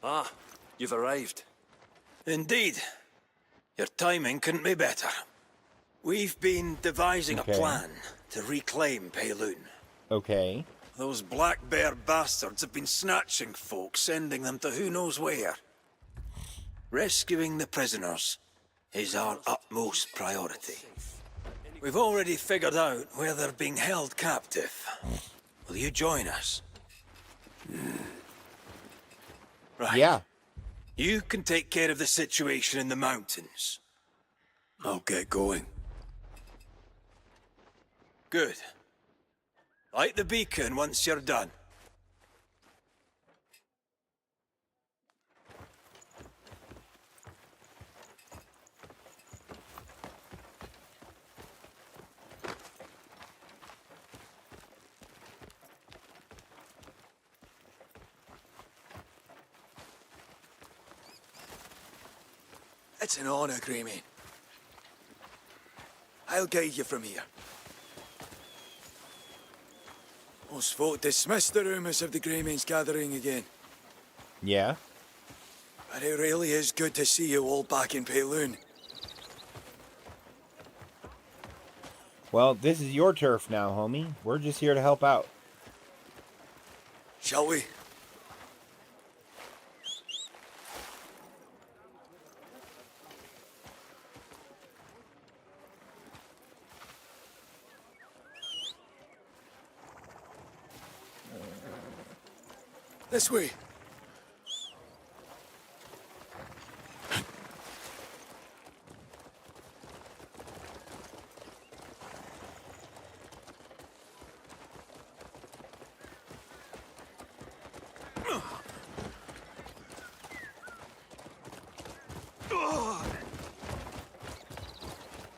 Ah, you've arrived. Indeed. Your timing couldn't be better. We've been devising Okay. a plan to reclaim Payloon. Okay. Those black bear bastards have been snatching folks, sending them to who knows where. Rescuing the prisoners is our utmost priority. We've already figured out where they're being held captive. Will you join us? Right. Yeah. You can take care of the situation in the mountains. I'll get going. Good. Light the beacon once you're done. It's an honor, Greymane. I'll guide you from here. Most folk dismiss the rumours of the Greymane's gathering again. Yeah. But it really is good to see you all back in Payloon. Well, this is your turf now, homie. We're just here to help out. Shall we? This way.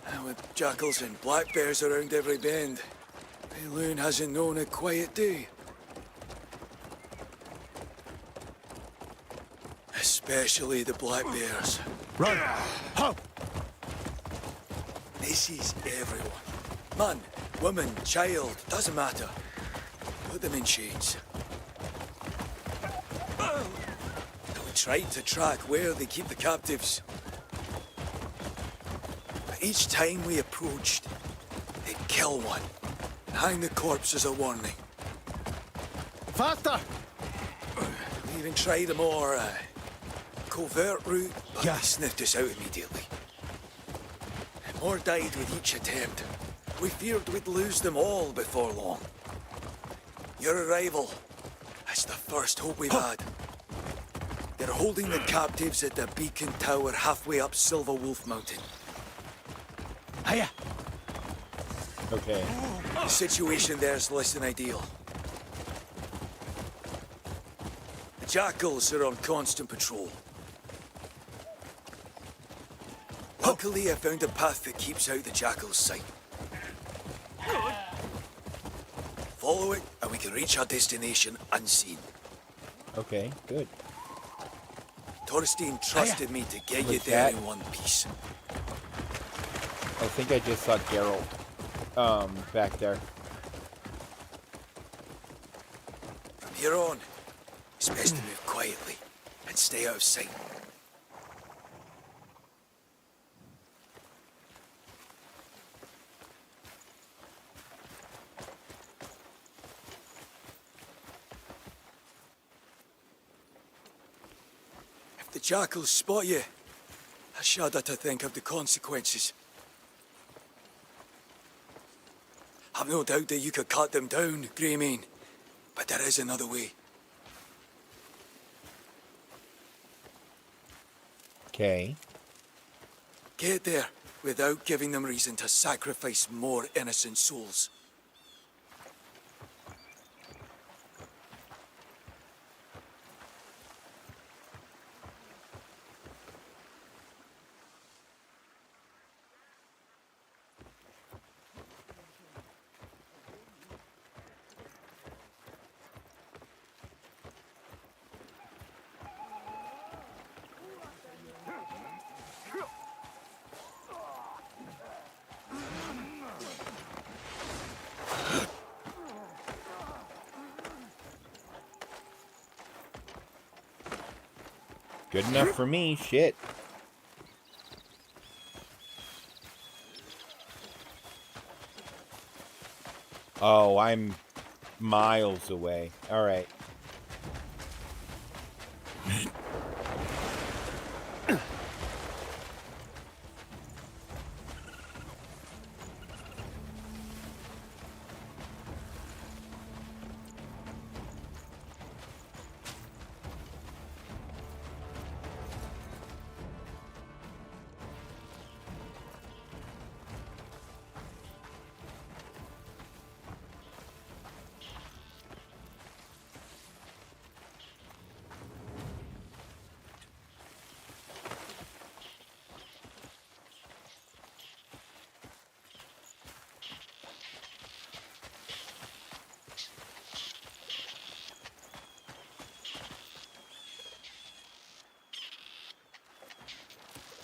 And with jackals and black bears around every bend, Payloon hasn't known a quiet day. Especially the black bears. Run! They seize everyone. Man, woman, child, doesn't matter. Put them in chains. We tried to track where they keep the captives. But each time we approached, they'd kill one and hang the corpse as a warning. Faster! We even tried a more covert route, but they sniffed us out immediately. And more died with each attempt. We feared we'd lose them all before long. Your arrival, that's the first hope we've had. They're holding the captives at the beacon tower halfway up Silver Wolf Mountain. Hiya! Okay. The situation there's less than ideal. The jackals are on constant patrol. Luckily, I found a path that keeps out the jackal's sight. Follow it, and we can reach our destination unseen. Okay, good. Thorstein trusted me to get you What's there that? in one piece. I think I just saw Geralt, back there. From here on, it's best to move quietly and stay out of sight. If the jackals spot you, I shudder to think of the consequences. I've no doubt that you could cut them down, Greymane, but there is another way. Okay. Get there without giving them reason to sacrifice more innocent souls. Good enough for me, shit. Oh, I'm miles away. Alright.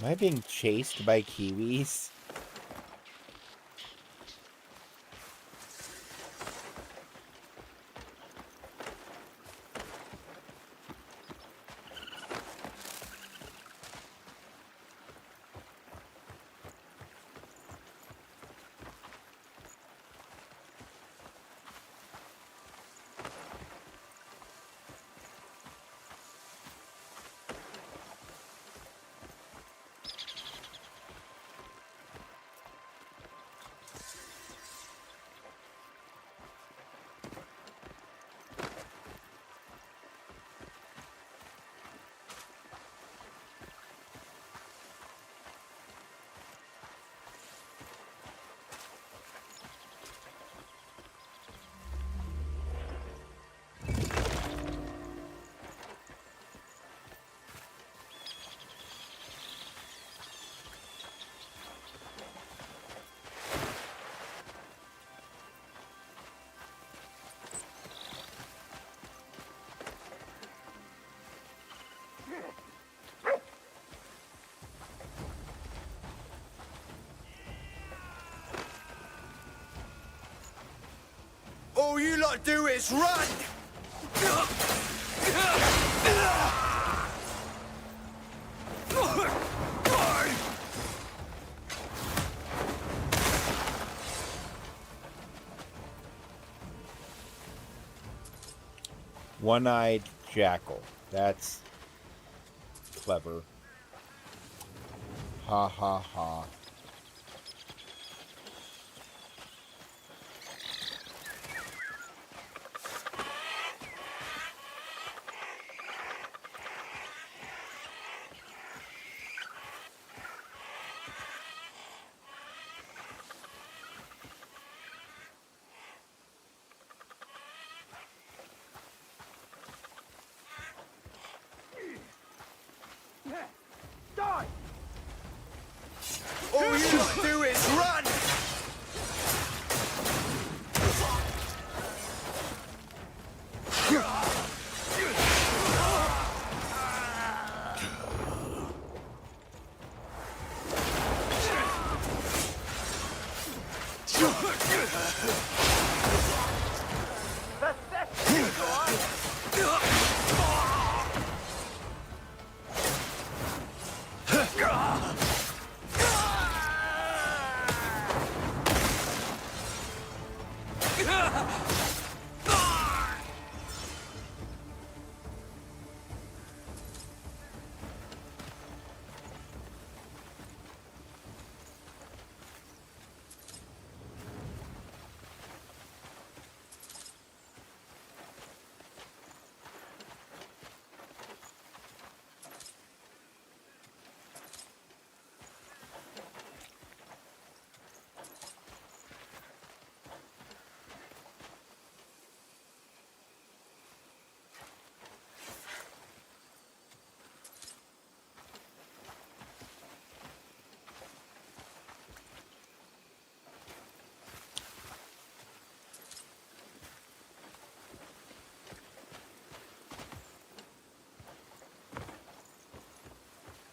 Am I being chased by kiwis? All you lot do is run! One-eyed jackal. That's clever. Ha ha ha. Die! All you lot do is run!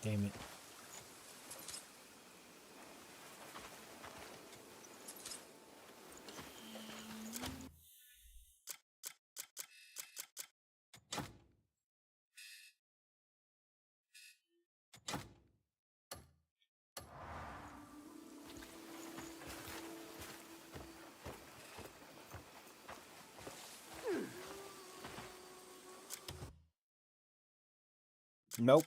Damn it. Nope.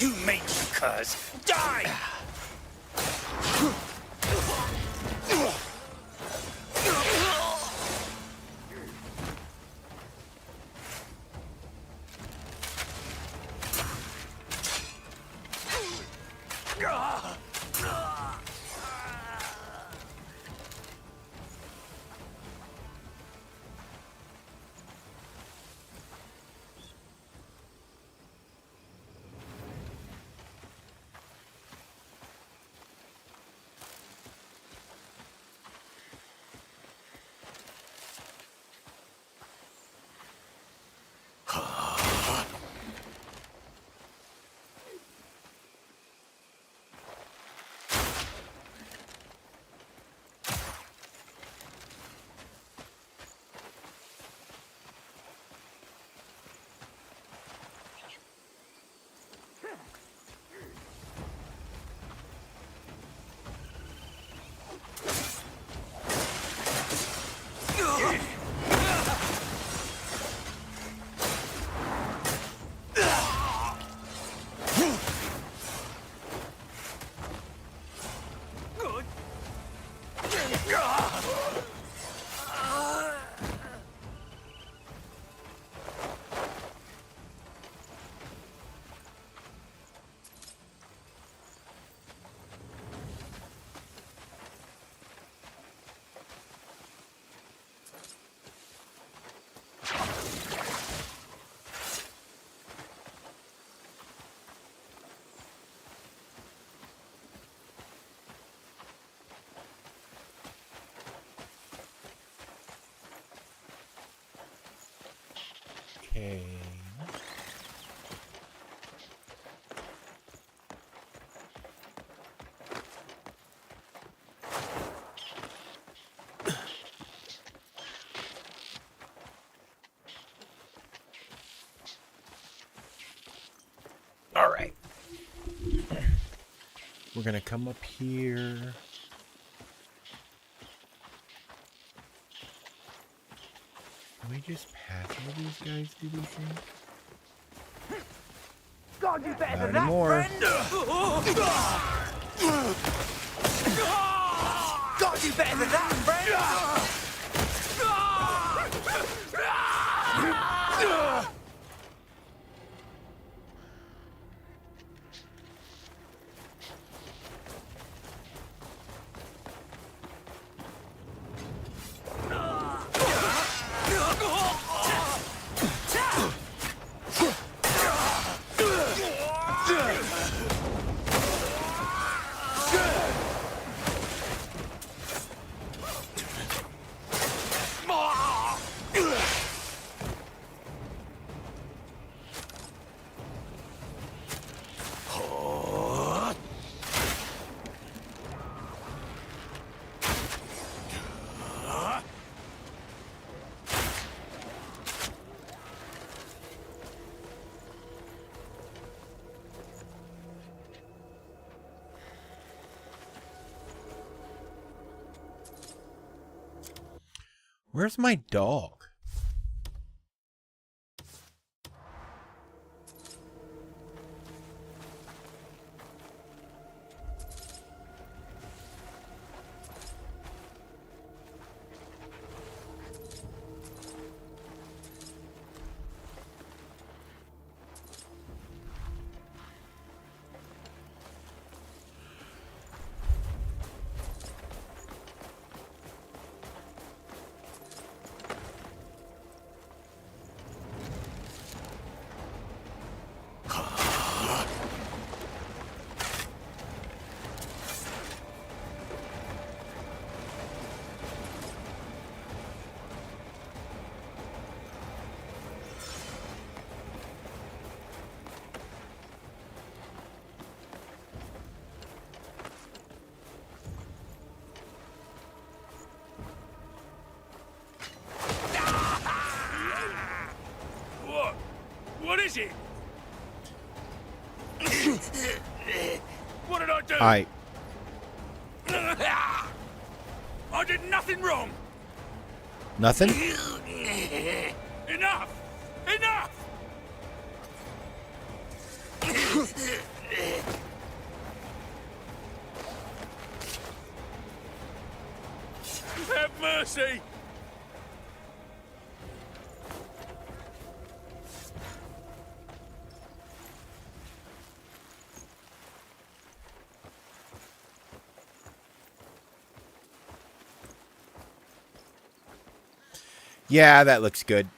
You mangy curs! Die! All right. We're going to come up here. Can we just pass all these guys, do we think? God, you better Not than that, anymore. friend! God, you better than that, friend! Where's my dog? What is it? What did I do? I did nothing wrong. Nothing? Enough! Enough! Have mercy! Yeah, that looks good.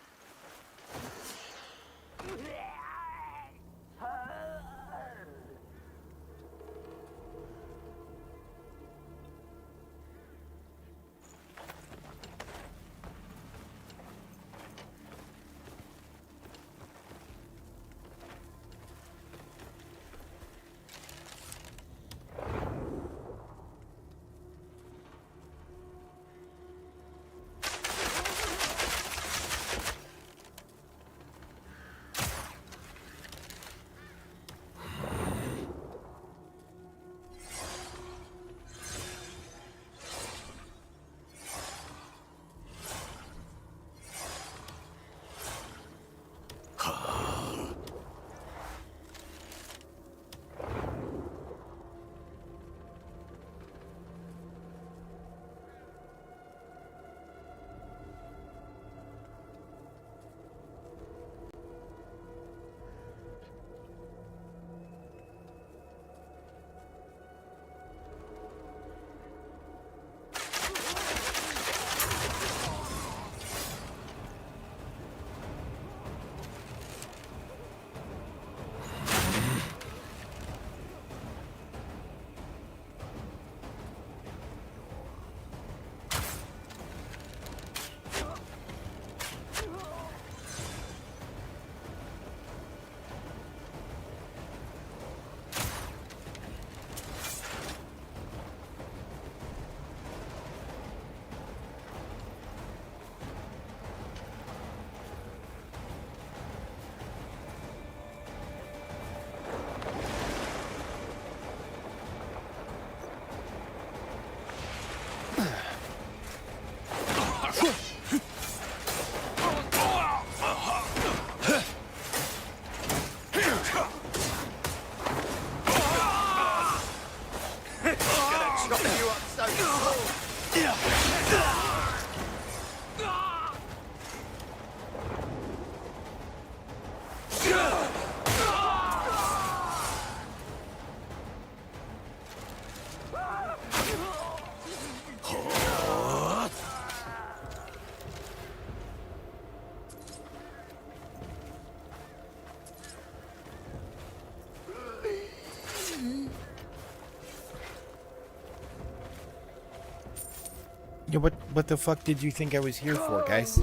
Yeah, what the fuck did you think I was here for, guys?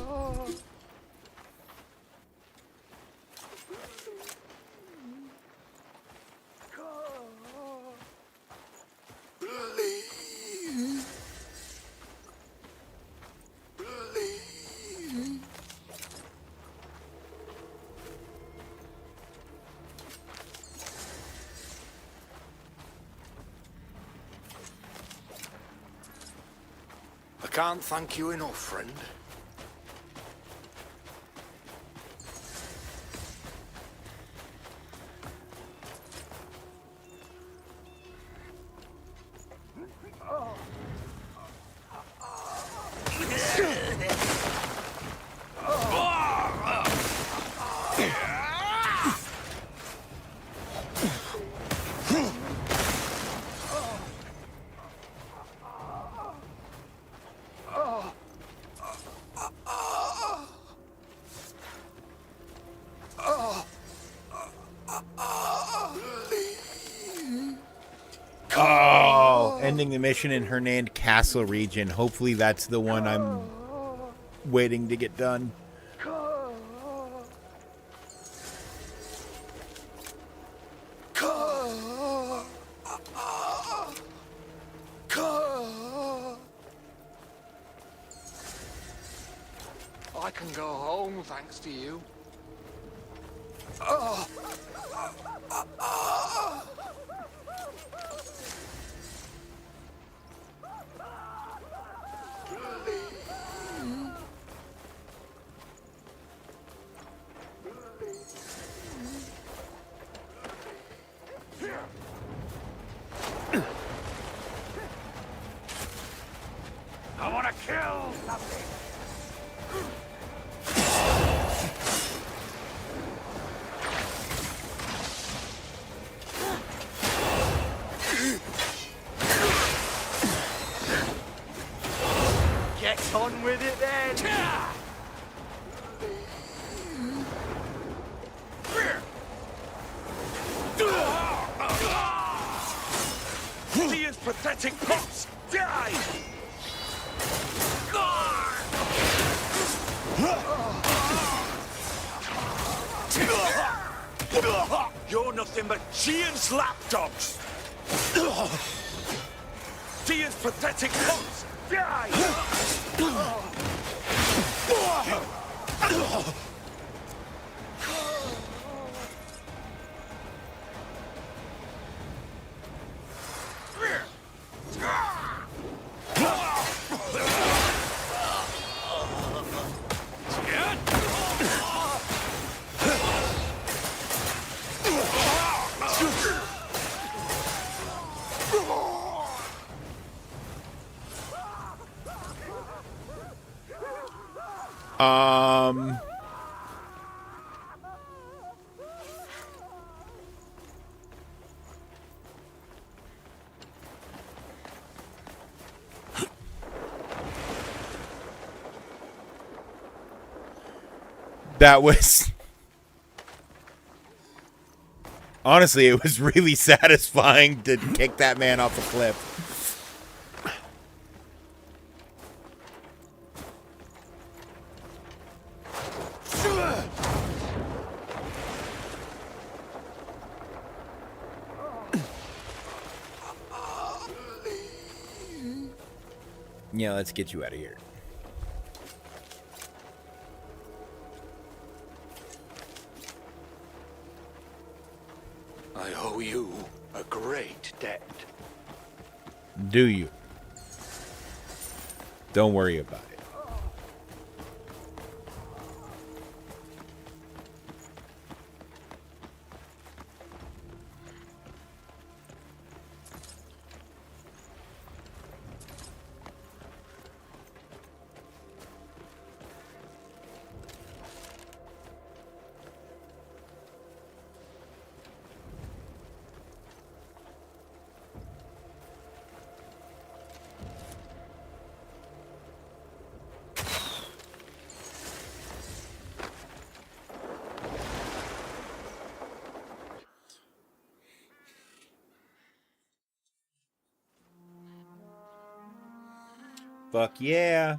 I can't thank you enough, friend. Oh, ending the mission in Hernand Castle region. Hopefully that's the one I'm waiting to get done. I can go home thanks to you. Oh. I want to kill something. Get on with it then. Ian's pathetic pops! Die! You're nothing but Gian's lapdogs! Gian's pathetic pops! Die! That was... Honestly, it was really satisfying to kick that man off a cliff. Yeah, let's get you out of here. I owe you a great debt. Do you? Don't worry about it. Fuck yeah.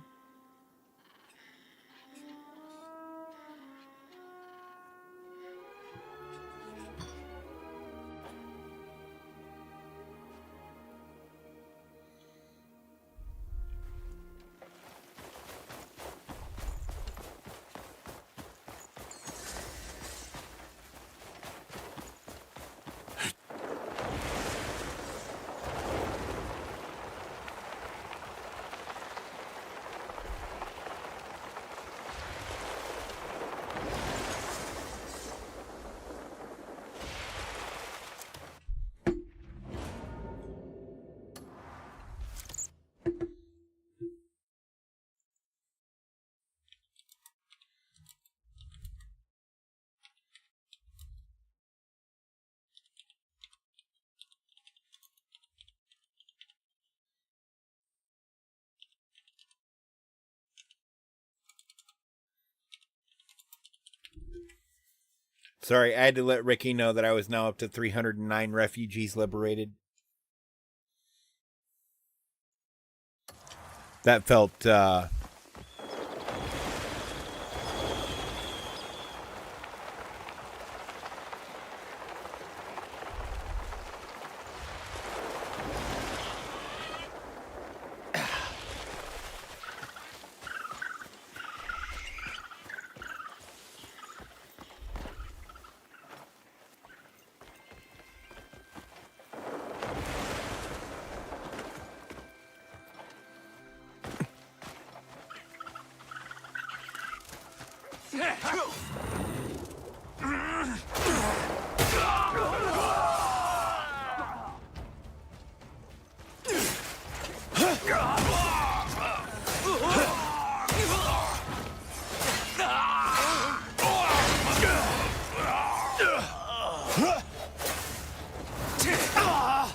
Sorry, I had to let Ricky know that I was now up to 309 refugees liberated. That felt,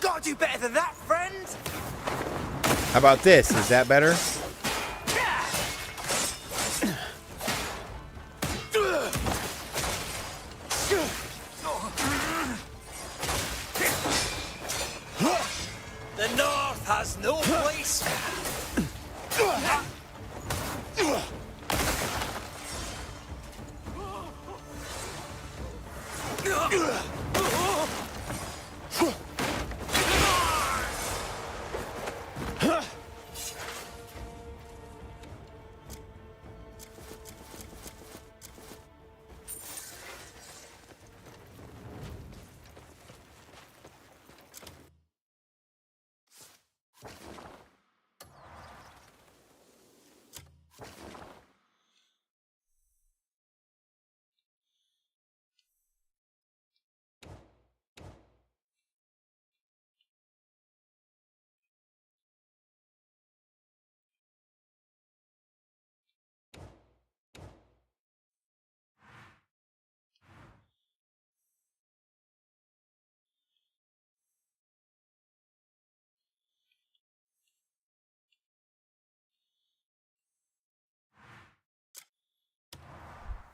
Gotta do better than that, friend! how about this? Is that better? The North has no place.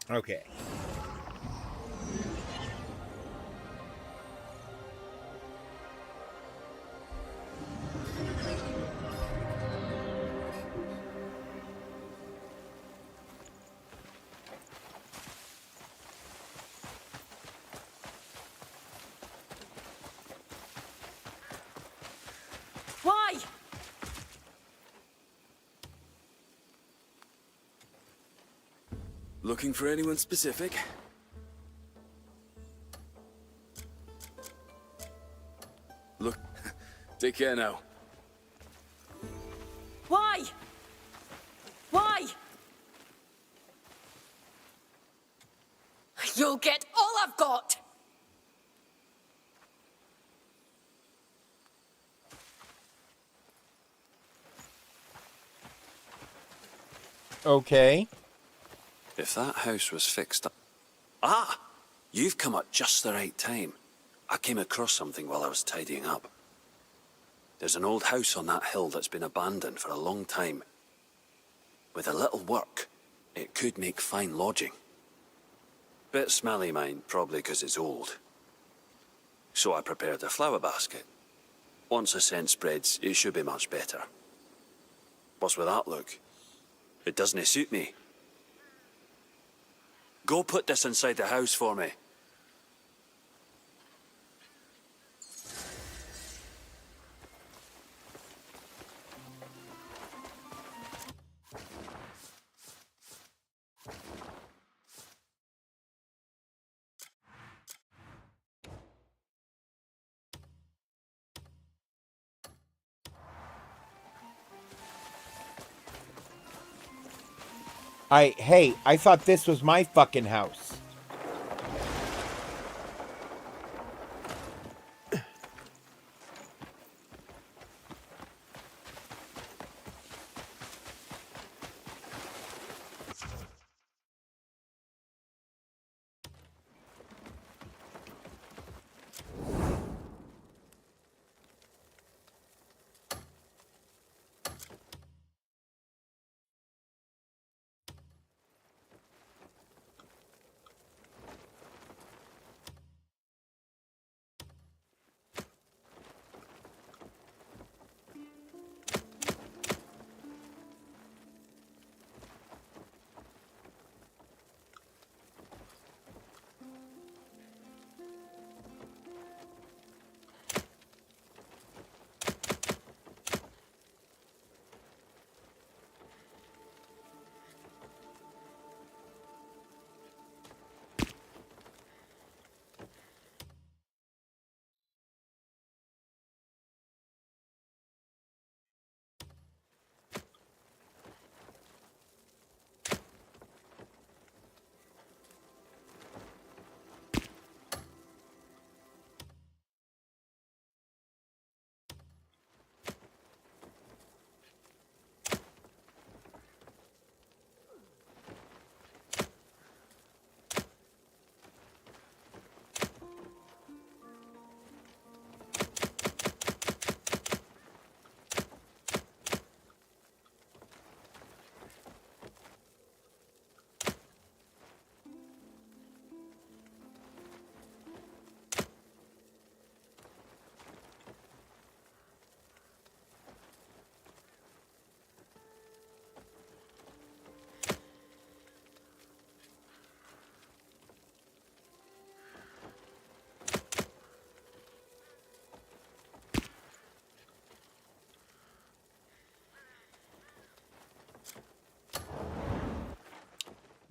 Okay. Why? Looking for anyone specific? Look, take care now. Why? Why? You'll get all I've got! Okay. If that house was fixed up... Ah! You've come at just the right time. I came across something while I was tidying up. There's an old house on that hill that's been abandoned for a long time. With a little work, it could make fine lodging. Bit smelly, mind, probably because it's old. So I prepared a flower basket. Once the scent spreads, it should be much better. What's with that look? It doesn't suit me. Go put this inside the house for me. I thought this was my fucking house.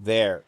There.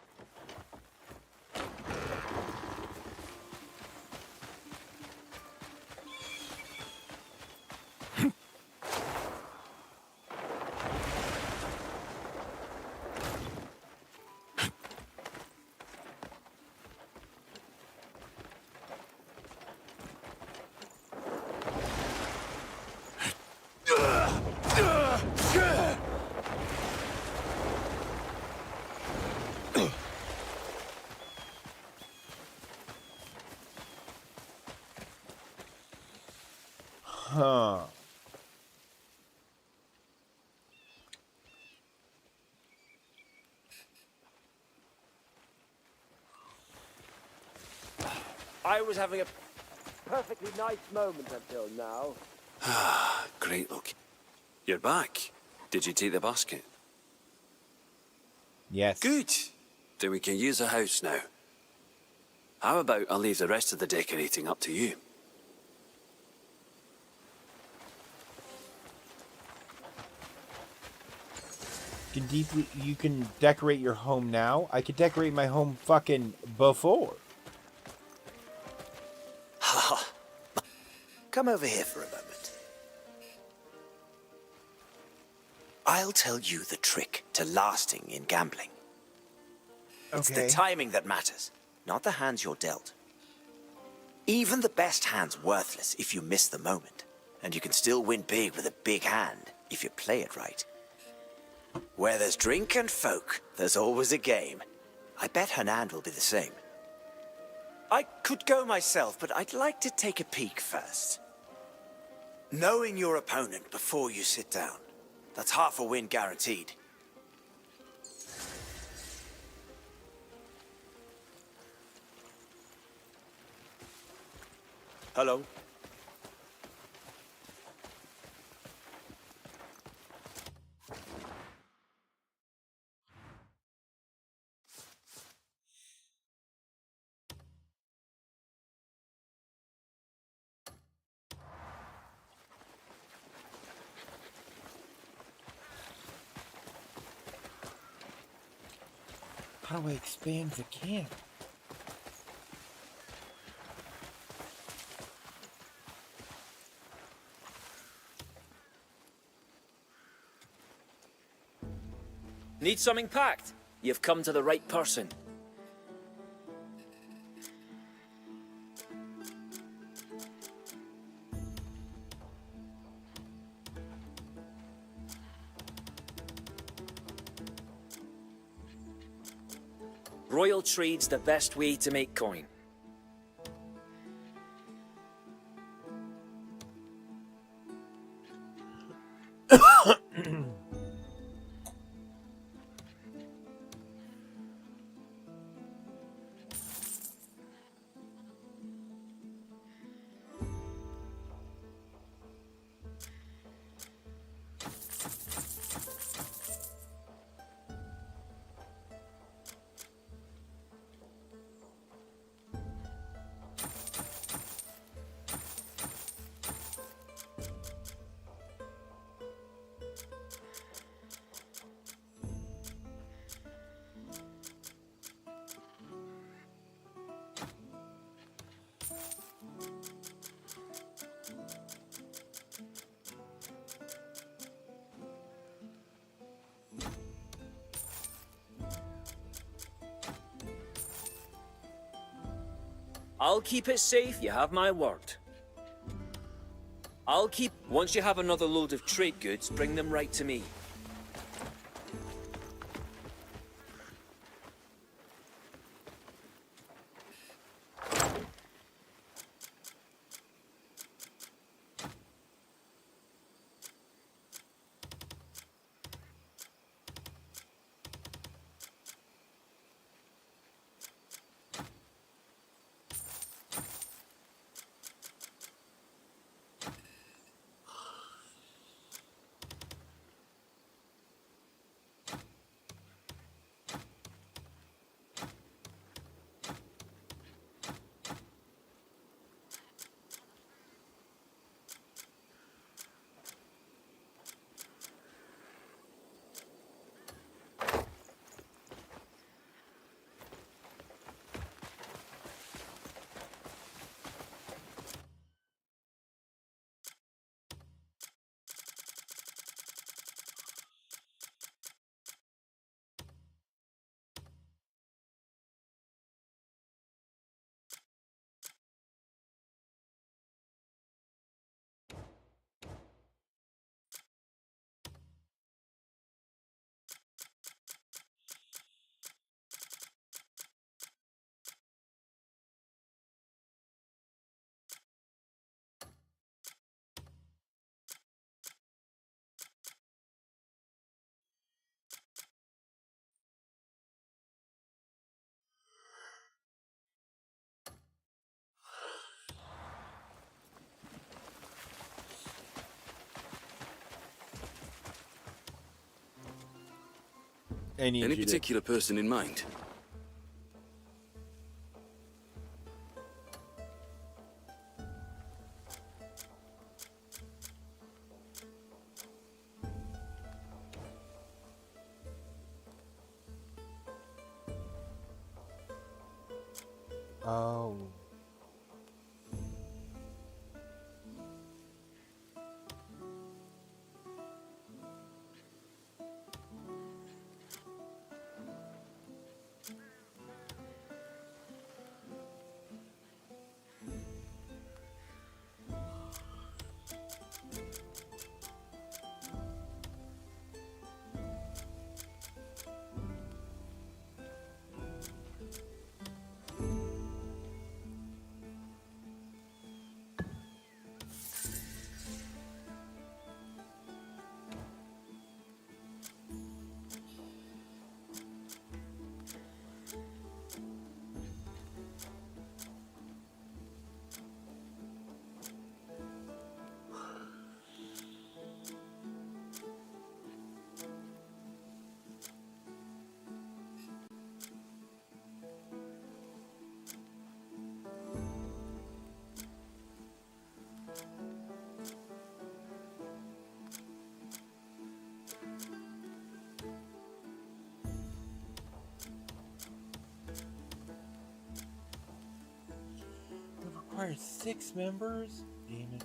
Huh. I was having a perfectly nice moment until now. Ah, great look. You're back. Did you take the basket? Yes. Good. Then we can use the house now. How about I leave the rest of the decorating up to you? You can decorate your home now. I could decorate my home fucking before. Come over here for a moment. I'll tell you the trick to lasting in gambling. It's the timing that matters, not the hands you're dealt. Even the best hand's worthless if you miss the moment, and you can still win big with a big hand if you play it right. Where there's drink and folk, there's always a game. I bet Hernand will be the same. I could go myself, but I'd like to take a peek first. Knowing your opponent before you sit down, that's half a win guaranteed. Hello. How do I expand the camp? Need something packed? You've come to the right person. Royal trade's the best way to make coin. I'll keep it safe, you have my word. Once you have another load of trade goods, bring them right to me. Any particular person in mind? Oh. requires 6 members? Damn it.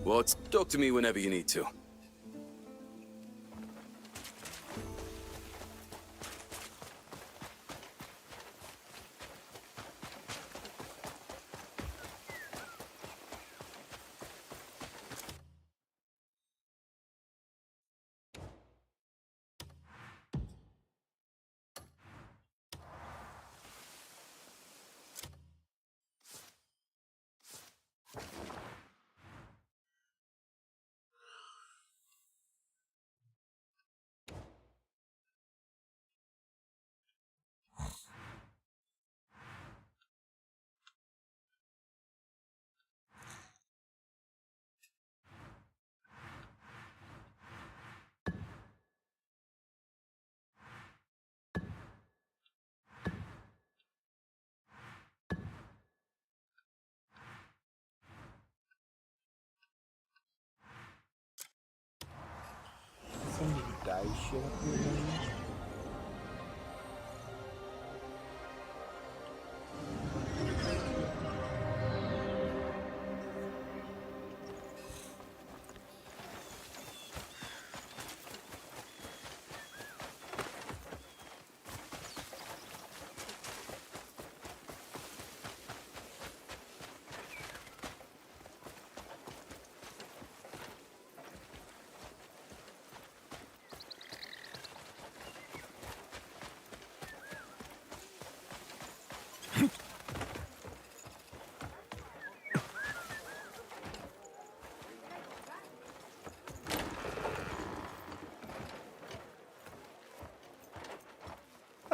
Well, talk to me whenever you need to. Somebody die shit up here, maybe?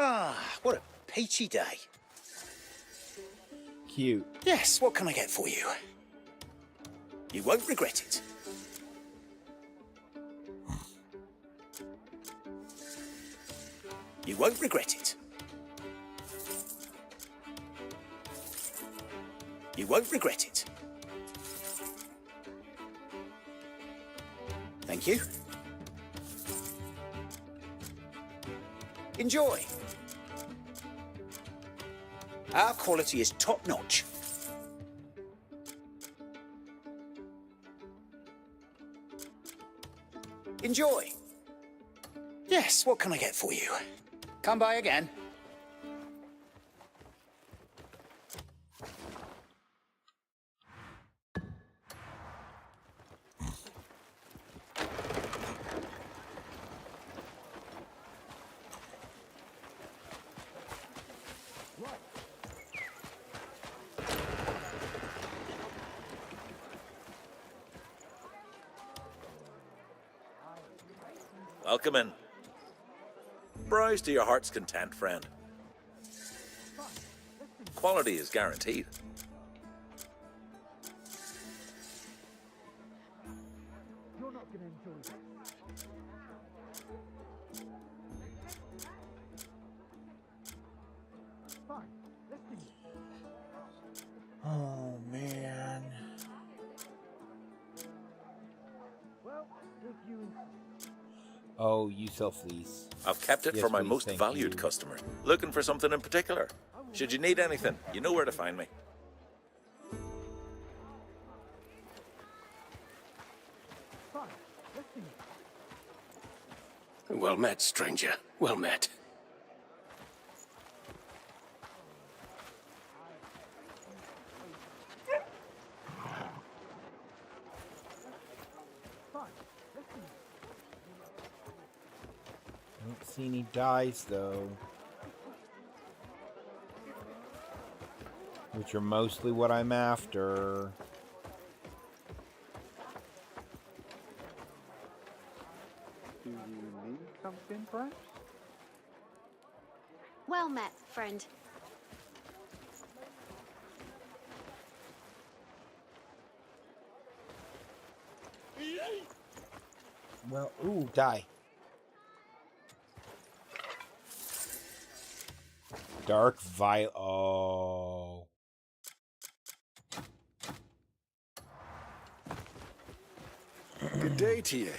Ah, what a peachy day. Cute. Yes, what can I get for you? You won't regret it. You won't regret it. You won't regret it. Thank you. Enjoy. Our quality is top-notch. Enjoy. Yes, what can I get for you? Come by again. Welcome in. Browse to your heart's content, friend. Quality is guaranteed. Oh, you sell fleece. I've kept it Yes, for my please, most thank valued you. customer. Looking for something in particular? Should you need anything, you know where to find me. Well met, stranger. Well met. I don't see any dice, though. Which are mostly what I'm after. Do you need something, perhaps? Well met, friend. Well, ooh, die. Dark violet. Oh. Good day to you.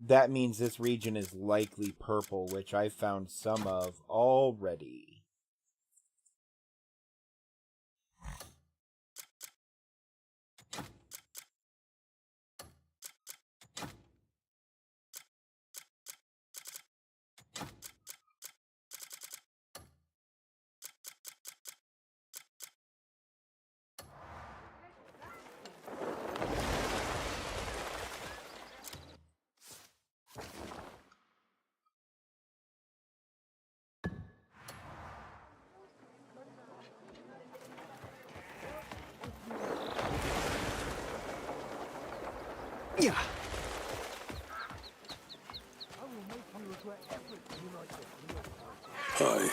That means this region is likely purple, which I found some of already. Yeah. Aye.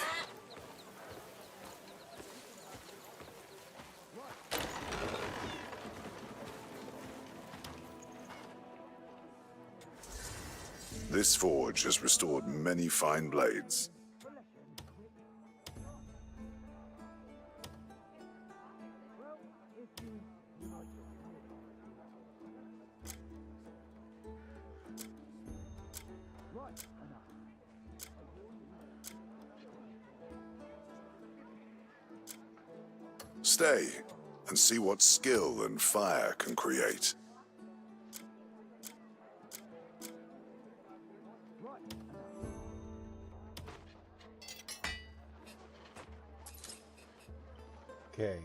This forge has restored many fine blades. Stay and see what skill and fire can create. Okay.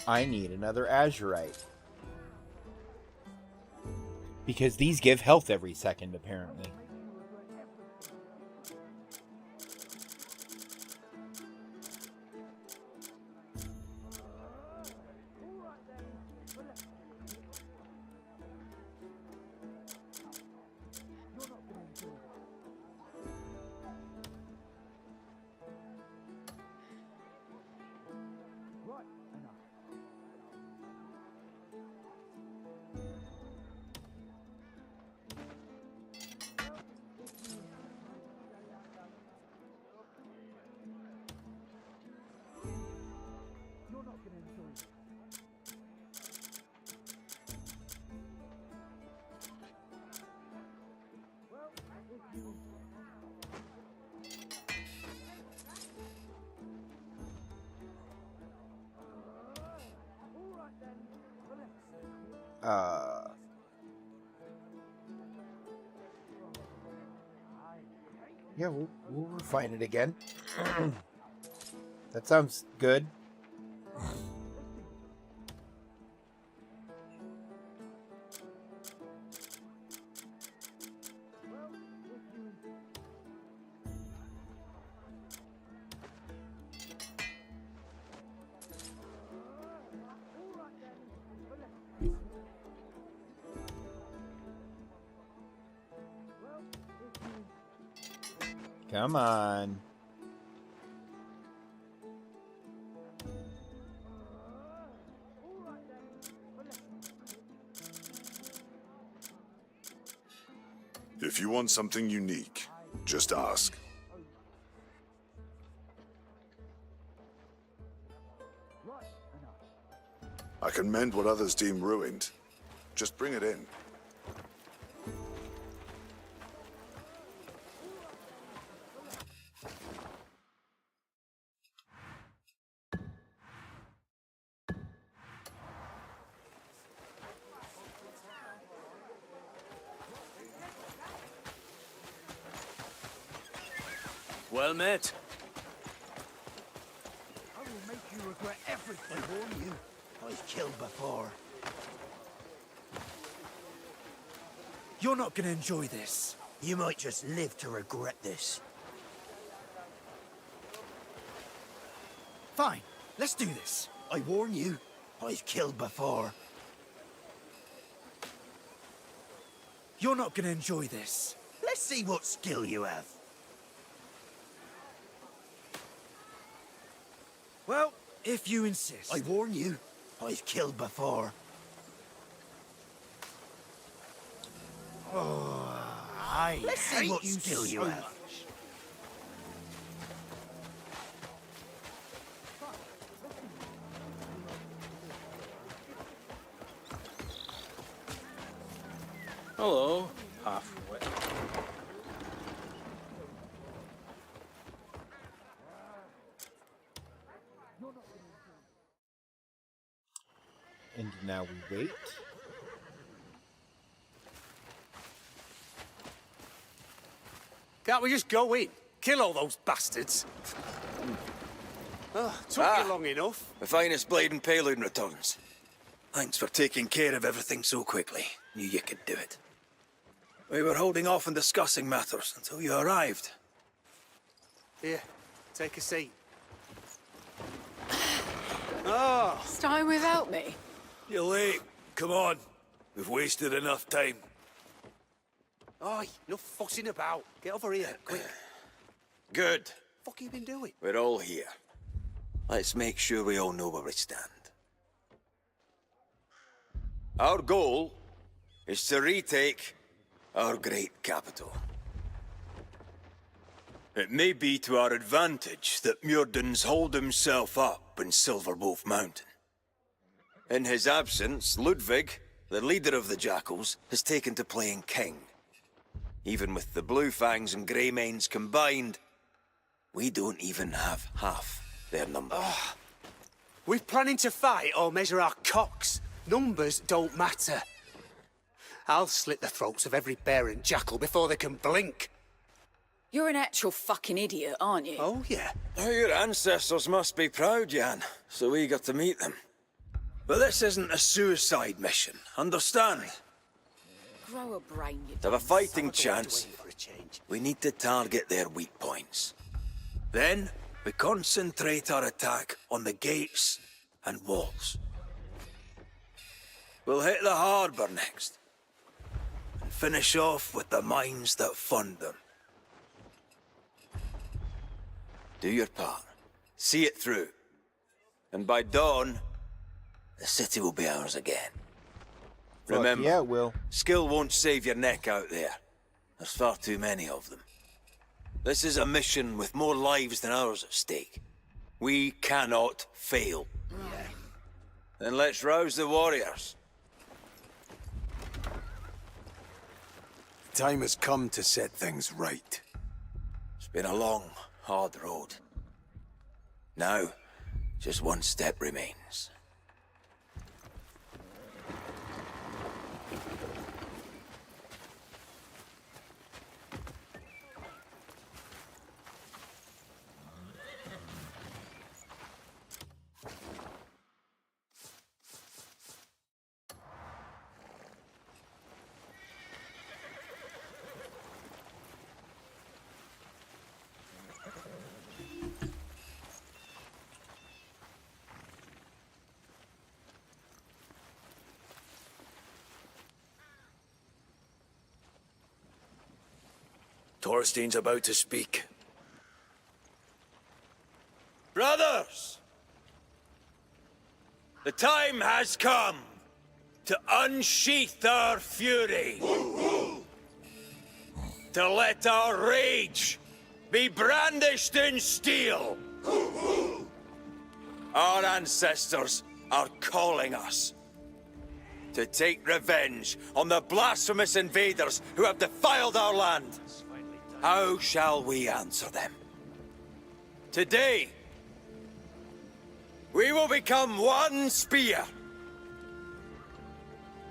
I need another azurite. Because these give health every second, apparently. Yeah, we'll refine it again. That sounds good. Come on. If you want something unique, just ask. I can mend what others deem ruined. Just bring it in. Well met. I will make you regret everything. I warn you, I've killed before. You're not gonna enjoy this. You might just live to regret this. Fine, let's do this. I warn you, I've killed before. You're not gonna enjoy this. Let's see what skill you have. Well, if you insist. I warn you, I've killed before. Oh, Let's see what skill you have. Hello, halfway. And now we wait. Can't we just go in? Kill all those bastards? Oh, took you long enough. The finest blade in Payloon returns. Thanks for taking care of everything so quickly. Knew you could do it. We were holding off on discussing matters until you arrived. Here, take a seat. Oh. Starting without me? You're late. Come on. We've wasted enough time. Oi, no fussing about. Get over here, quick. Good. What the fuck have you been doing? We're all here. Let's make sure we all know where we stand. Our goal is to retake our great capital. It may be to our advantage that Muirden's holed himself up in Silverwolf Mountain. In his absence, Ludwig, the leader of the Jackals, has taken to playing king. Even with the Blue Fangs and Greymanes combined, we don't even have half their number. Oh, we're planning to fight or measure our cocks. Numbers don't matter. I'll slit the throats of every bear and jackal before they can blink. You're an actual fucking idiot, aren't you? Oh, yeah. Oh, your ancestors must be proud, Jan. So eager to meet them. But this isn't a suicide mission, understand? Grow a brain, you To have a fighting chance, we need to target their weak points. Then, we concentrate our attack on the gates and walls. We'll hit the harbour next, and finish off with the mines that fund them. Do your part. See it through. And by dawn, the city will be ours again. Remember, yeah, it will. Skill won't save your neck out there. There's far too many of them. This is a mission with more lives than ours at stake. We cannot fail. Then let's rouse the warriors. Time has come to set things right. It's been a long, hard road. Now, just one step remains. Thorstein's about to speak. Brothers! The time has come to unsheath our fury. To let our rage be brandished in steel. Our ancestors are calling us to take revenge on the blasphemous invaders who have defiled our land. How shall we answer them? Today, we will become one spear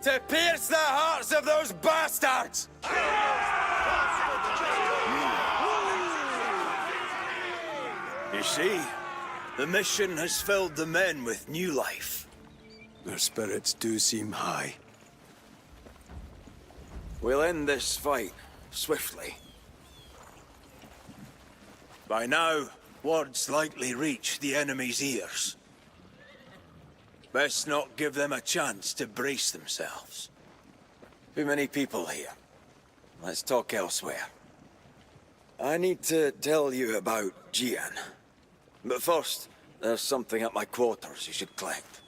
to pierce the hearts of those bastards! You see, the mission has filled the men with new life. Their spirits do seem high. We'll end this fight swiftly. By now, word's likely reached the enemy's ears. Best not give them a chance to brace themselves. Too many people here. Let's talk elsewhere. I need to tell you about Jian. But first, there's something at my quarters you should collect.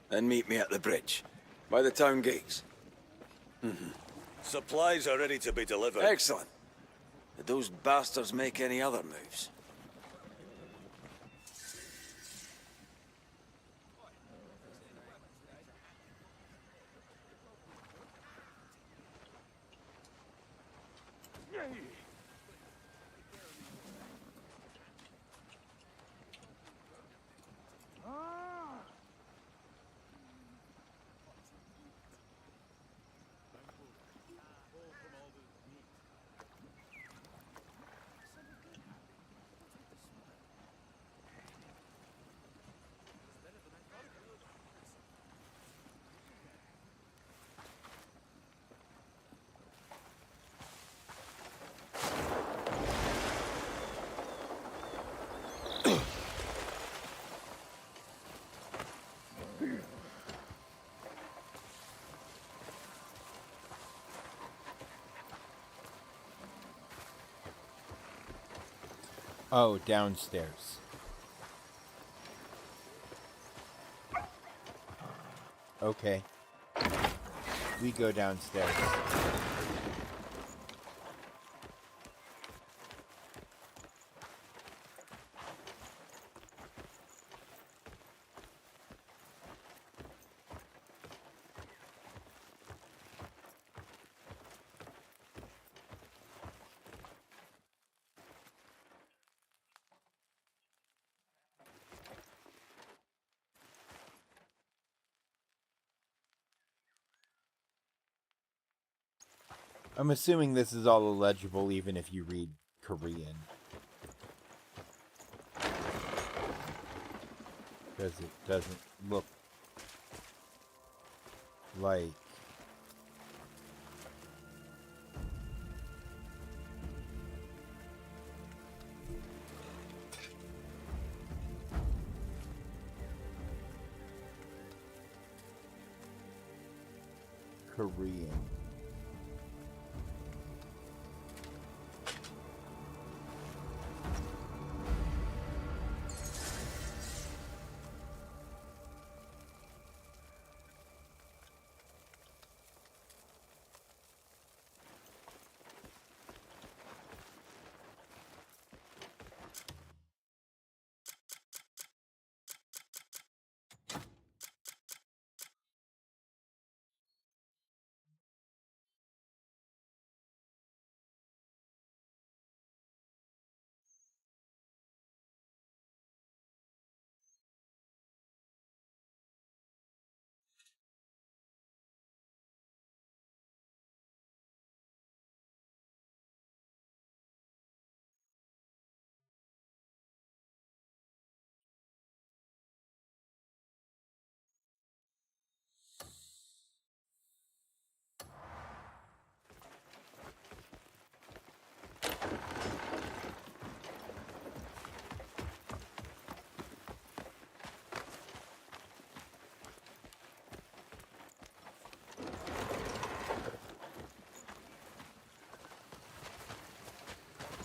Then meet me at the bridge, by the town gates. Supplies are ready to be delivered. Excellent. Did those bastards make any other moves? Oh, downstairs. Okay. We go downstairs. I'm assuming this is all illegible even if you read Korean. Because it doesn't look like... Korean.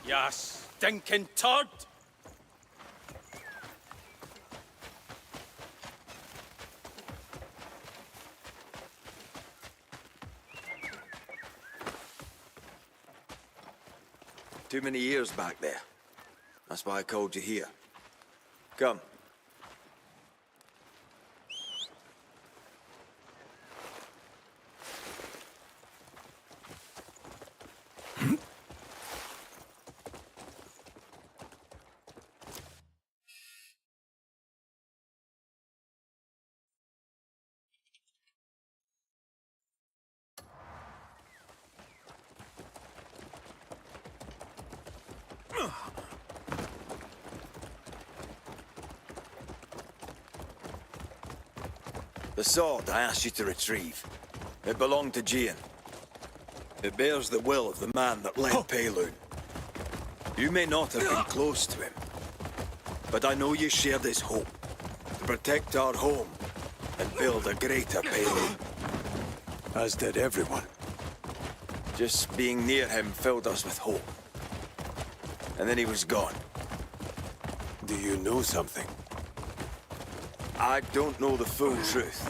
Ya stinking turd! Too many years back there. That's why I called you here. Come. The sword I asked you to retrieve. It belonged to Gian. It bears the will of the man that led Payloon. You may not have been close to him, but I know you shared his hope to protect our home and build a greater Payloon. As did everyone. Just being near him filled us with hope. And then he was gone. Do you know something? I don't know the full truth,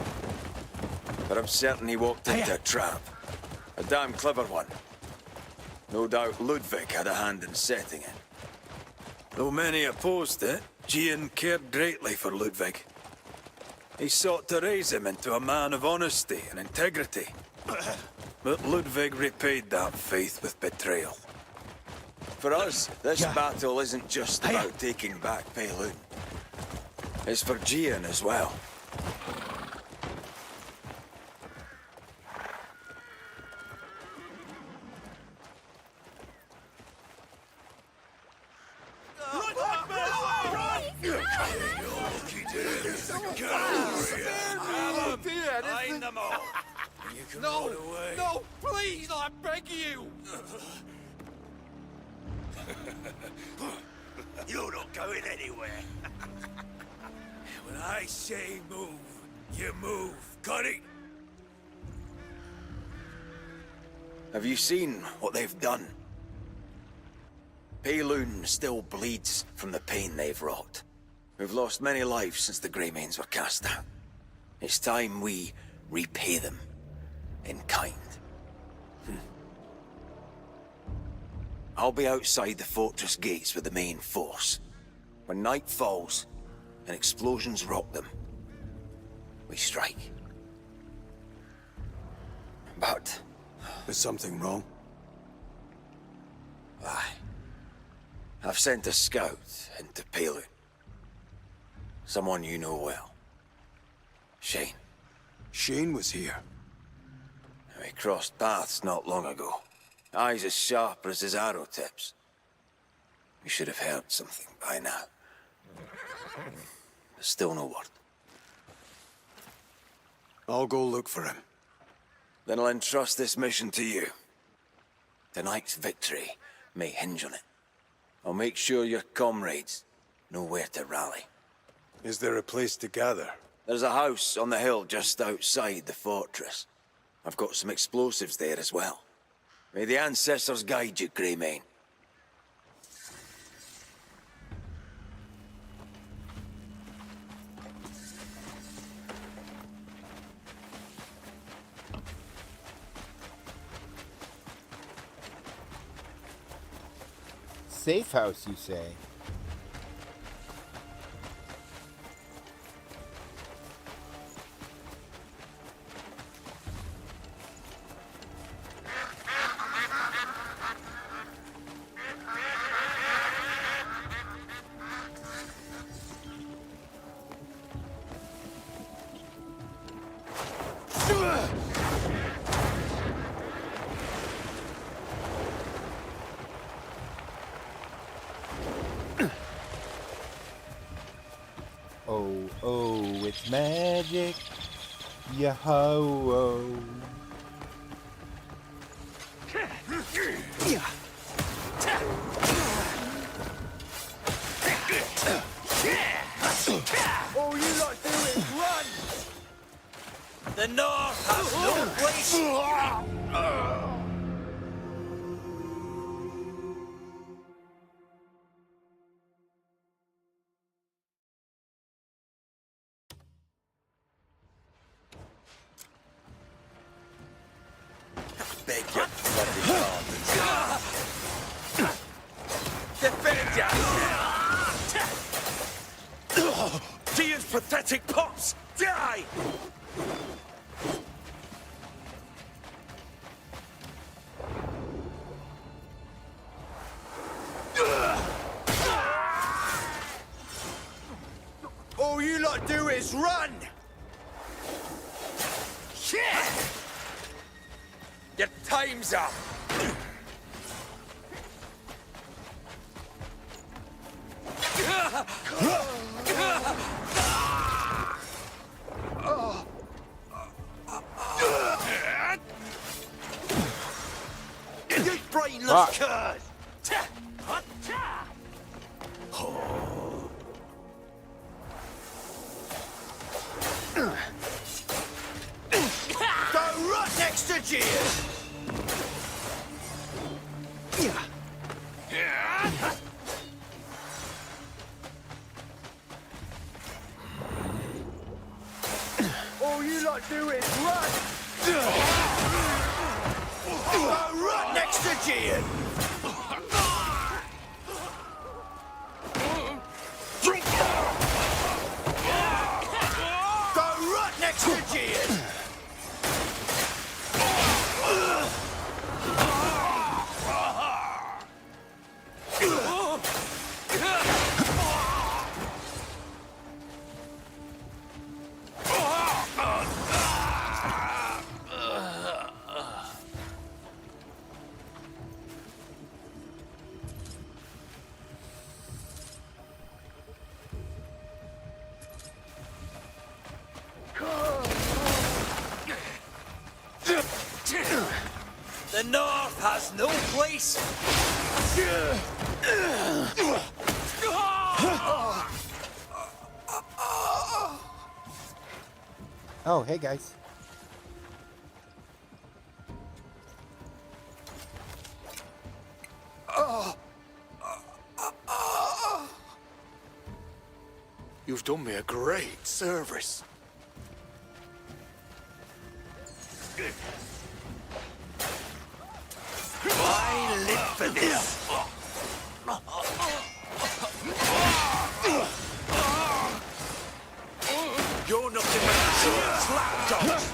but I'm certain he walked into a trap. A damn clever one. No doubt Ludwig had a hand in setting it. Though many opposed it, Gian cared greatly for Ludwig. He sought to raise him into a man of honesty and integrity. But Ludwig repaid that faith with betrayal. For us, this battle isn't just about taking back Payloon. It's for Gian as well. Find them all. You can run away. No, please, I beg you! You're not going anywhere. When I say move, you move. Got it? Have you seen what they've done? Payloon still bleeds from the pain they've wrought. We've lost many lives since the Greymanes were cast out. It's time we repay them in kind. I'll be outside the fortress gates with the main force. When night falls and explosions rock them, we strike. But... Is something wrong? Aye. I've sent a scout into Payloon. Someone you know well. Shane. Shane was here. We crossed paths not long ago. Eyes as sharp as his arrow tips. We should have heard something by now. There's still no word. I'll go look for him. Then I'll entrust this mission to you. Tonight's victory may hinge on it. I'll make sure your comrades know where to rally. Is there a place to gather? There's a house on the hill just outside the fortress. I've got some explosives there as well. May the ancestors guide you, Greymane. Safe house, you say? Oh, it's magic. Yo-ho-oh. Oh, you lot do it! Run! The North has no place! Beg your bloody pardon. pathetic pups! Die! All you lot do is run! Your time's up! You brainless curs! Go right next to Gian! All you lot do is run! Go right next to Gian! Go right next to Gian! The North has no place! Oh, hey guys. You've done me a great service. I live for this! You're nothing but slapdogs!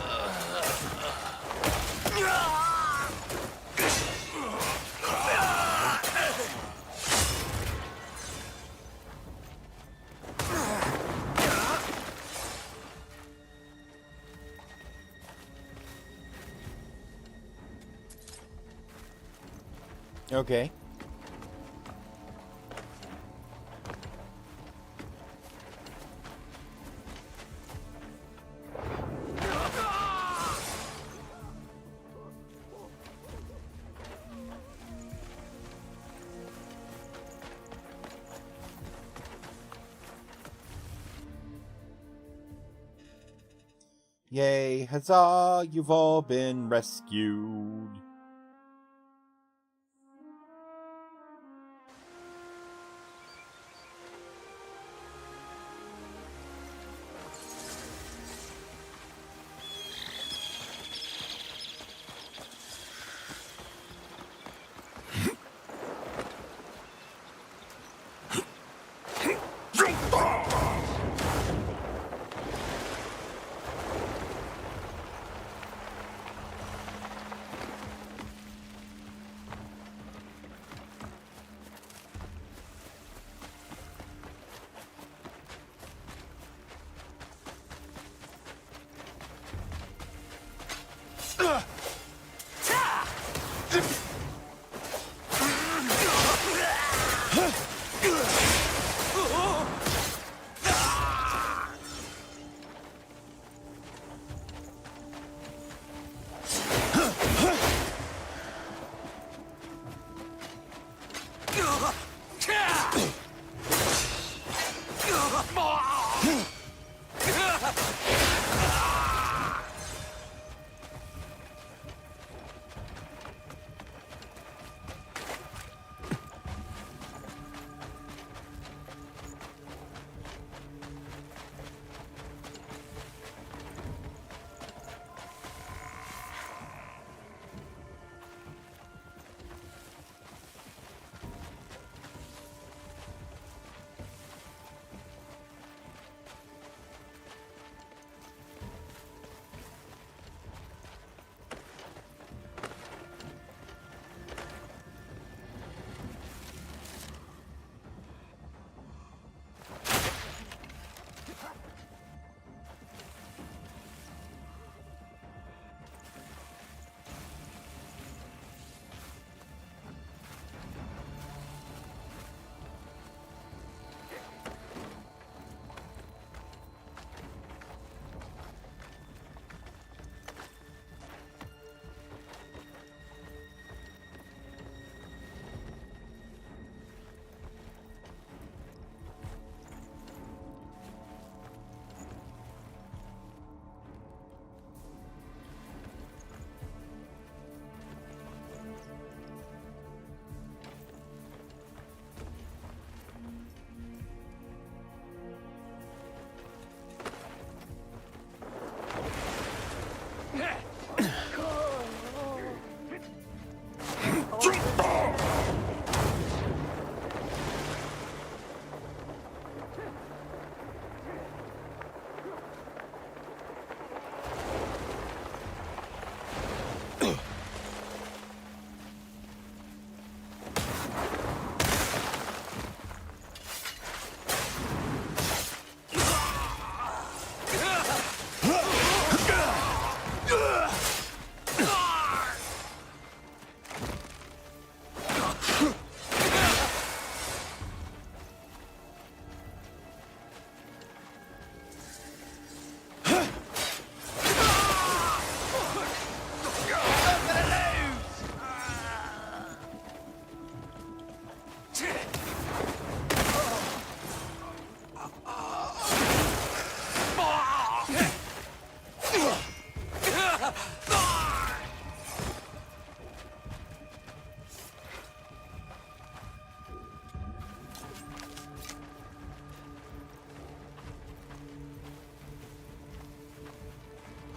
Okay. Yay, huzzah, you've all been rescued.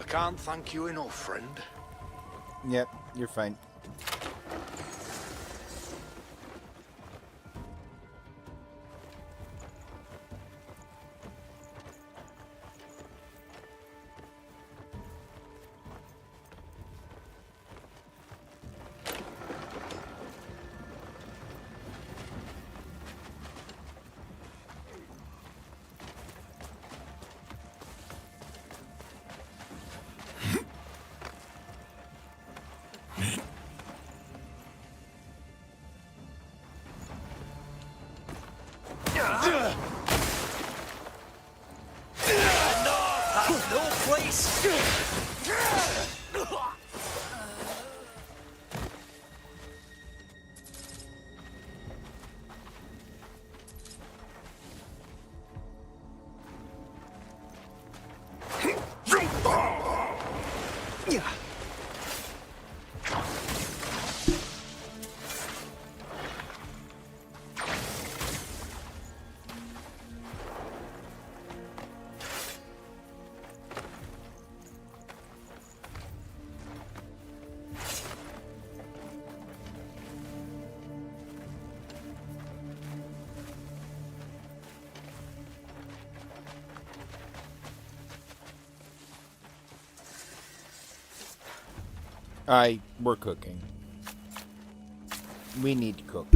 can't thank you enough, friend. Yep, you're fine. No place. We're cooking. We need to cook.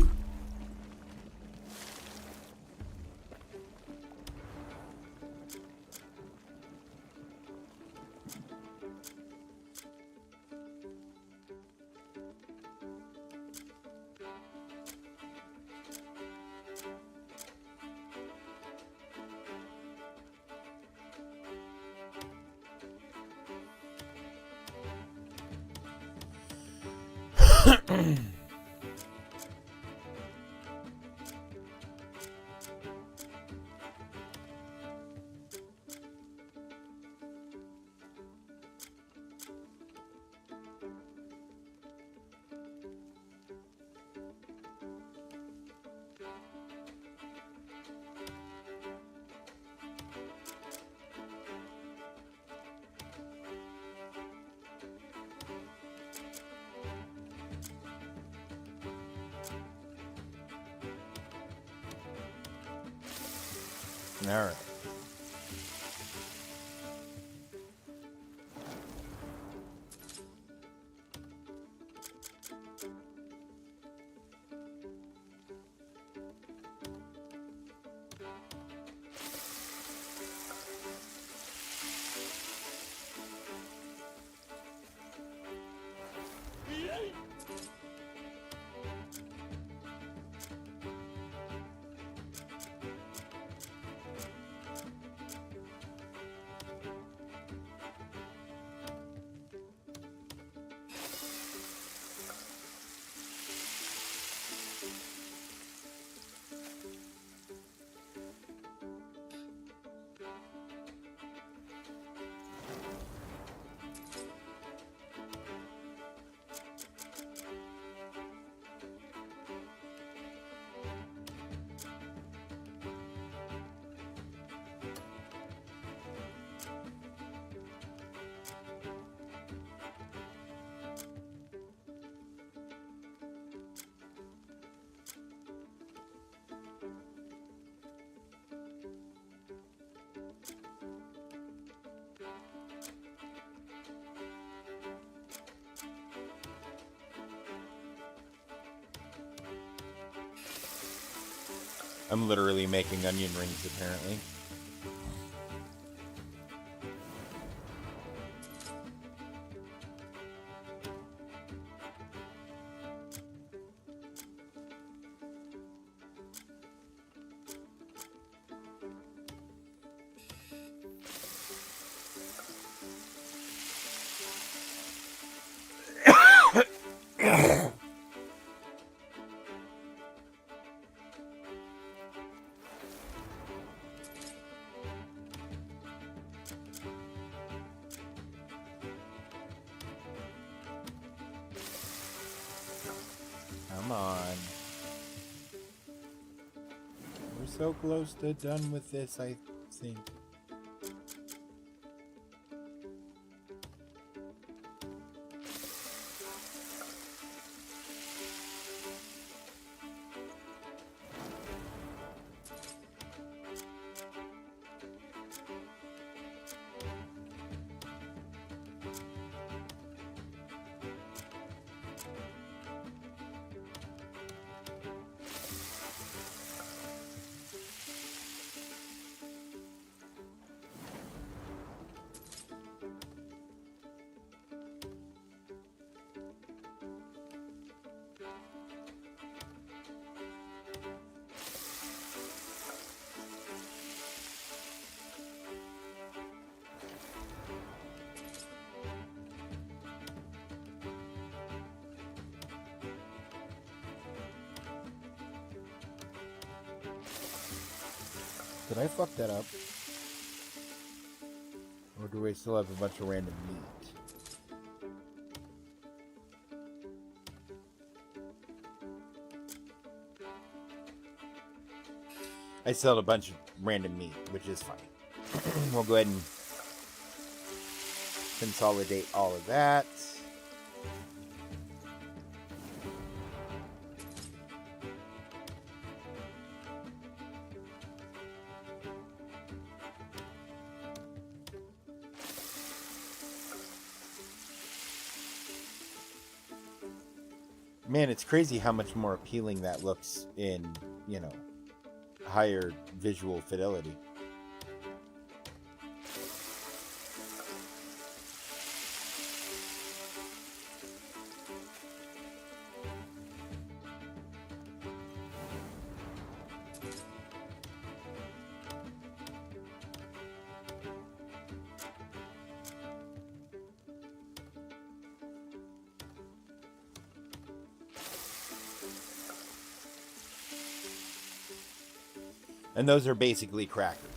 All right. I'm literally making onion rings, apparently. Come on. We're so close to done with this, I think. Did I fuck that up? Or do we still have a bunch of random meat? I still have a bunch of random meat, which is fine. We'll go ahead and consolidate all of that. Man, it's crazy how much more appealing that looks in, you know, higher visual fidelity. And those are basically crackers.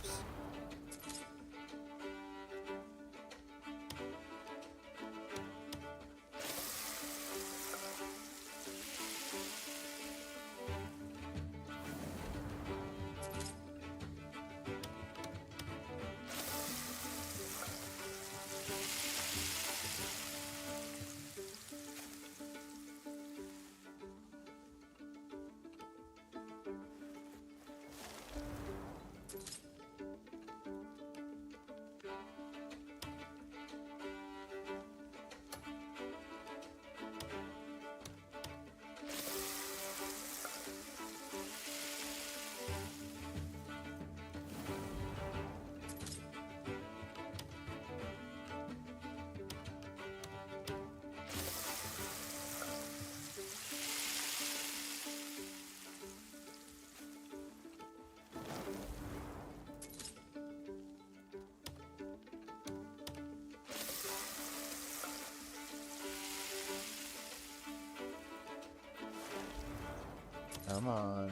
Come on.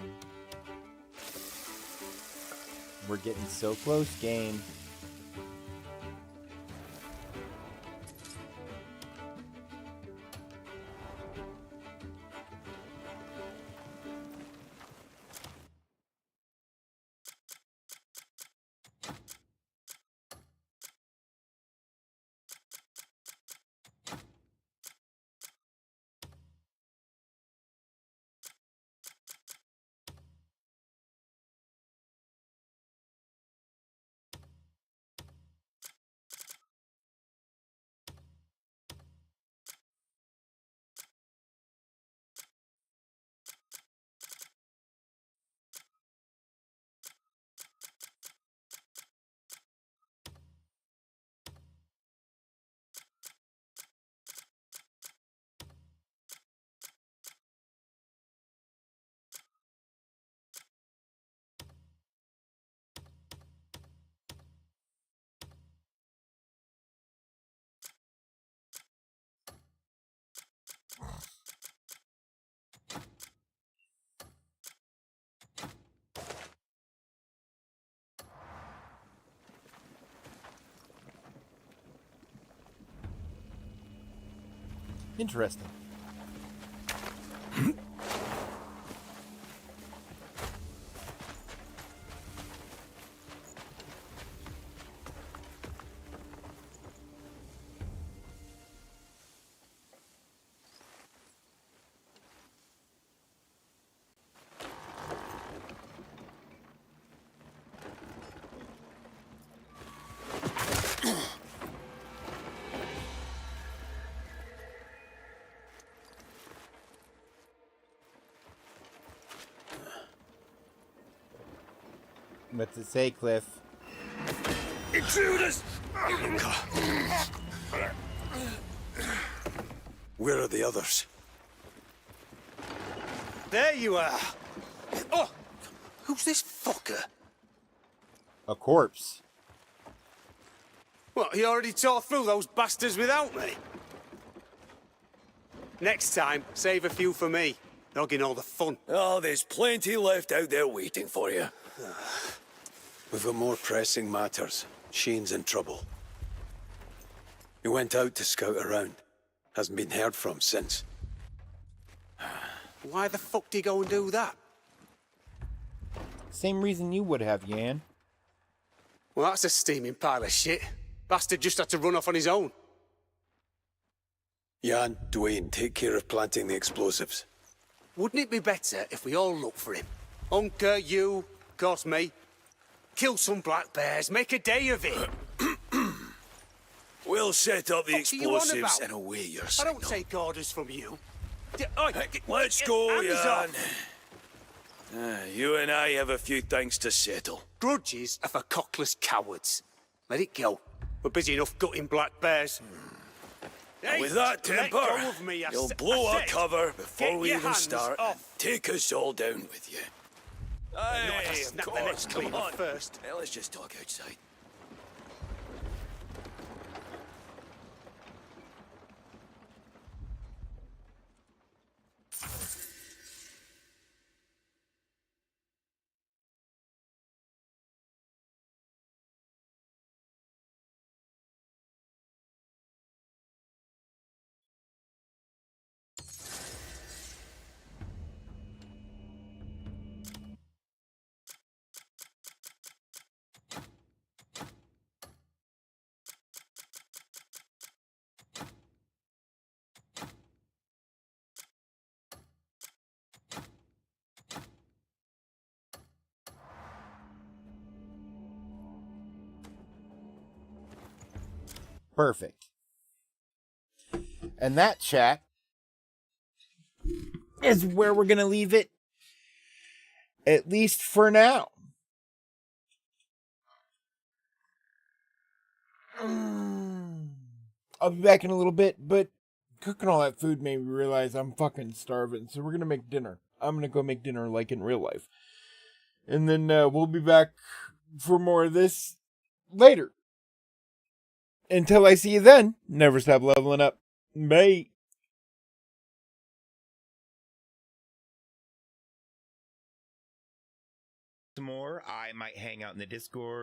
We're getting so close, game. Interesting. What's it say, Cliff? Intruders! Where are the others? There you are. Oh! Who's this fucker? A corpse. What, he already tore through those bastards without me? Next time, save a few for me. Dogging all the fun. Oh, there's plenty left out there waiting for you. We've got more pressing matters. Shane's in trouble. He went out to scout around. Hasn't been heard from since. Why the fuck did he go and do that? Same reason you would have, Yan. Well, that's a steaming pile of shit. Bastard just had to run off on his own. Jan, Dwayne, take care of planting the explosives. Wouldn't it be better if we all look for him? Unker, you, of course me. Kill some black bears, make a day of it. We'll set up the What are you on explosives about? and away your I signal. don't take orders from you. Let's go, hands Jan. off. You and I have a few things to settle. Grudges are for cockless cowards. Let it go. We're busy enough gutting black bears. Hey, With that let temper, go of me, you'll I blow our said. cover before Get we your even hands start off. and take us all down with you. Not if I Aye, snap of the course, next come cleaver on. first. Now let's just talk outside. Perfect. And that, chat, is where we're going to leave it. At least for now. I'll be back in a little bit, but cooking all that food made me realize I'm fucking starving. So we're going to make dinner. I'm going to go make dinner like in real life. And then we'll be back for more of this later. Until I see you then, never stop leveling up. Bye. Some more. I might hang out in the Discord.